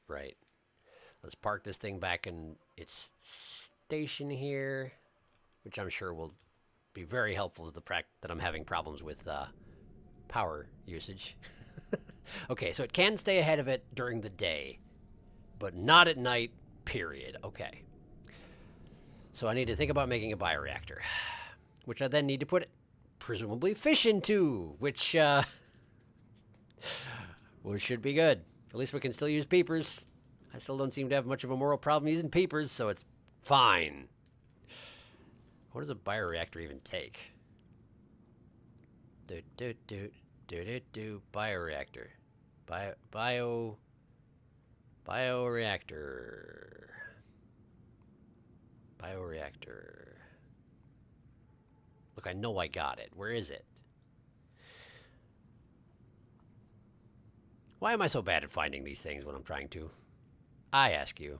Right. Let's park this thing back in its station here, which I'm sure will be very helpful to the fact that I'm having problems with power usage. Okay, so it can stay ahead of it during the day, but not at night, period. Okay. So I need to think about making a bioreactor, which I then need to put, presumably, fish into, which should be good. At least we can still use peepers. I still don't seem to have much of a moral problem using peepers, so it's fine. What does a bioreactor even take? Bioreactor. Bioreactor. Bioreactor. Look, I know I got it. Where is it? Why am I so bad at finding these things when I'm trying to? I ask you.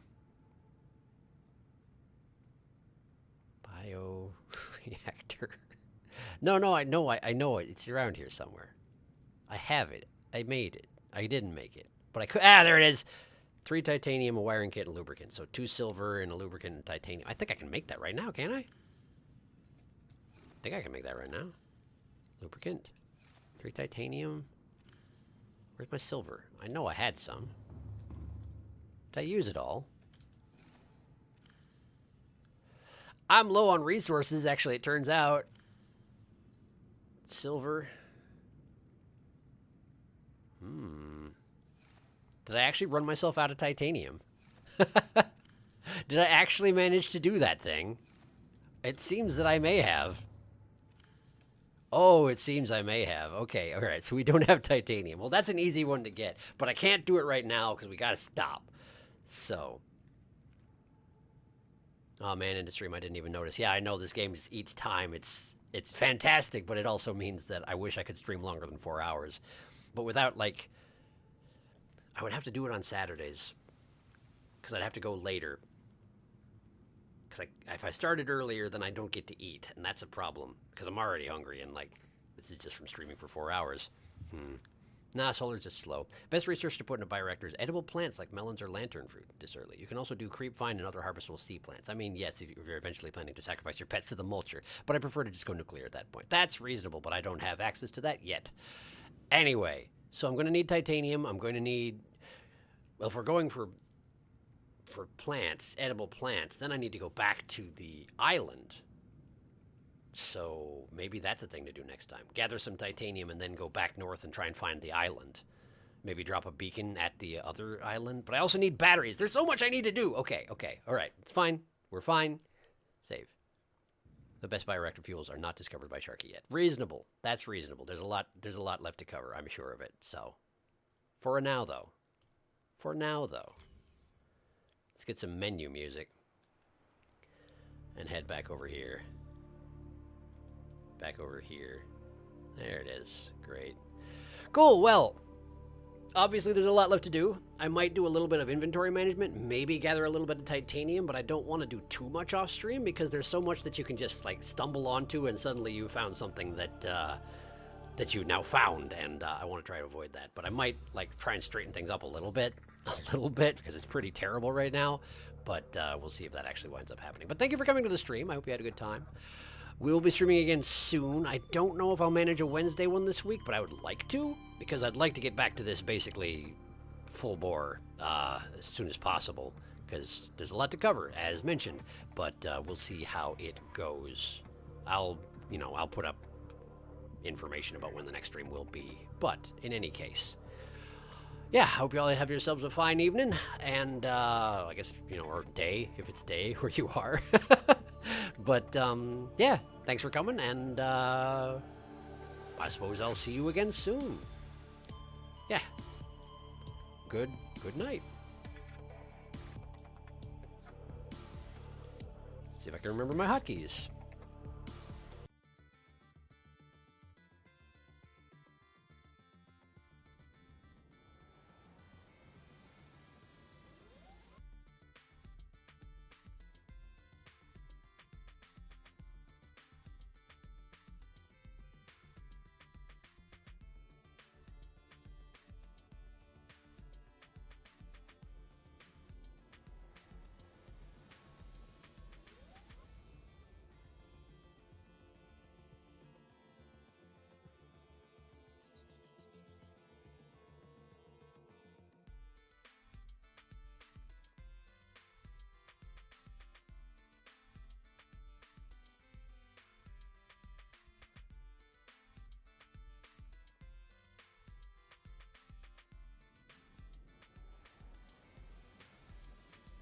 Bioreactor. No, I know it. It's around here somewhere. I have it. I made it. I didn't make it. But I could. Ah, there it is. 3 titanium, a wiring kit, and lubricant. So 2 silver and a lubricant and titanium. I think I can make that right now, can't I? I think I can make that right now. Lubricant. 3 titanium. Where's my silver? I know I had some. Did I use it all? I'm low on resources, actually, it turns out. Silver. Did I actually run myself out of titanium? Did I actually manage to do that thing? It seems that I may have. Oh, it seems I may have. Okay, all right, so we don't have titanium. Well, that's an easy one to get, but I can't do it right now because we got to stop. So. Oh, man, in the stream, I didn't even notice. Yeah, I know this game eats time. It's fantastic, but it also means that I wish I could stream longer than 4 hours. But without, like, I would have to do it on Saturdays because I'd have to go later. Because if I started earlier, then I don't get to eat, and that's a problem because I'm already hungry, and, like, this is just from streaming for 4 hours. Nah, solar's just slow. Best research to put in a bioreactor is edible plants like melons or lantern fruit this early. You can also do creep vine and other harvestable sea plants. I mean, yes, if you're eventually planning to sacrifice your pets to the mulcher, but I prefer to just go nuclear at that point. That's reasonable, but I don't have access to that yet. Anyway, so I'm going to need titanium. I'm going to need, well, if we're going for plants, edible plants, then I need to go back to the island. So maybe that's a thing to do next time. Gather some titanium and then go back north and try and find the island. Maybe drop a beacon at the other island. But I also need batteries. There's so much I need to do. Okay. All right. It's fine. We're fine. Save. The best bioreactor fuels are not discovered by Sharky yet. Reasonable. That's reasonable. There's a lot left to cover. I'm sure of it. So, for now, though. Let's get some menu music. And head back over here. There it is. Great. Cool. Well, obviously there's a lot left to do. I might do a little bit of inventory management, maybe gather a little bit of titanium, but I don't want to do too much off stream because there's so much that you can just like stumble onto and suddenly you found something that you now found, and I want to try to avoid that. But I might like try and straighten things up a little bit because it's pretty terrible right now, but we'll see if that actually winds up happening. But thank you for coming to the stream. I hope you had a good time. We'll be streaming again soon. I don't know if I'll manage a Wednesday one this week, but I would like to, because I'd like to get back to this basically full bore as soon as possible, because there's a lot to cover, as mentioned, but we'll see how it goes. I'll put up information about when the next stream will be, but in any case, yeah, I hope you all have yourselves a fine evening, and I guess, or day, if it's day where you are. But, yeah, thanks for coming, and I suppose I'll see you again soon. Yeah. Good night. See if I can remember my hotkeys.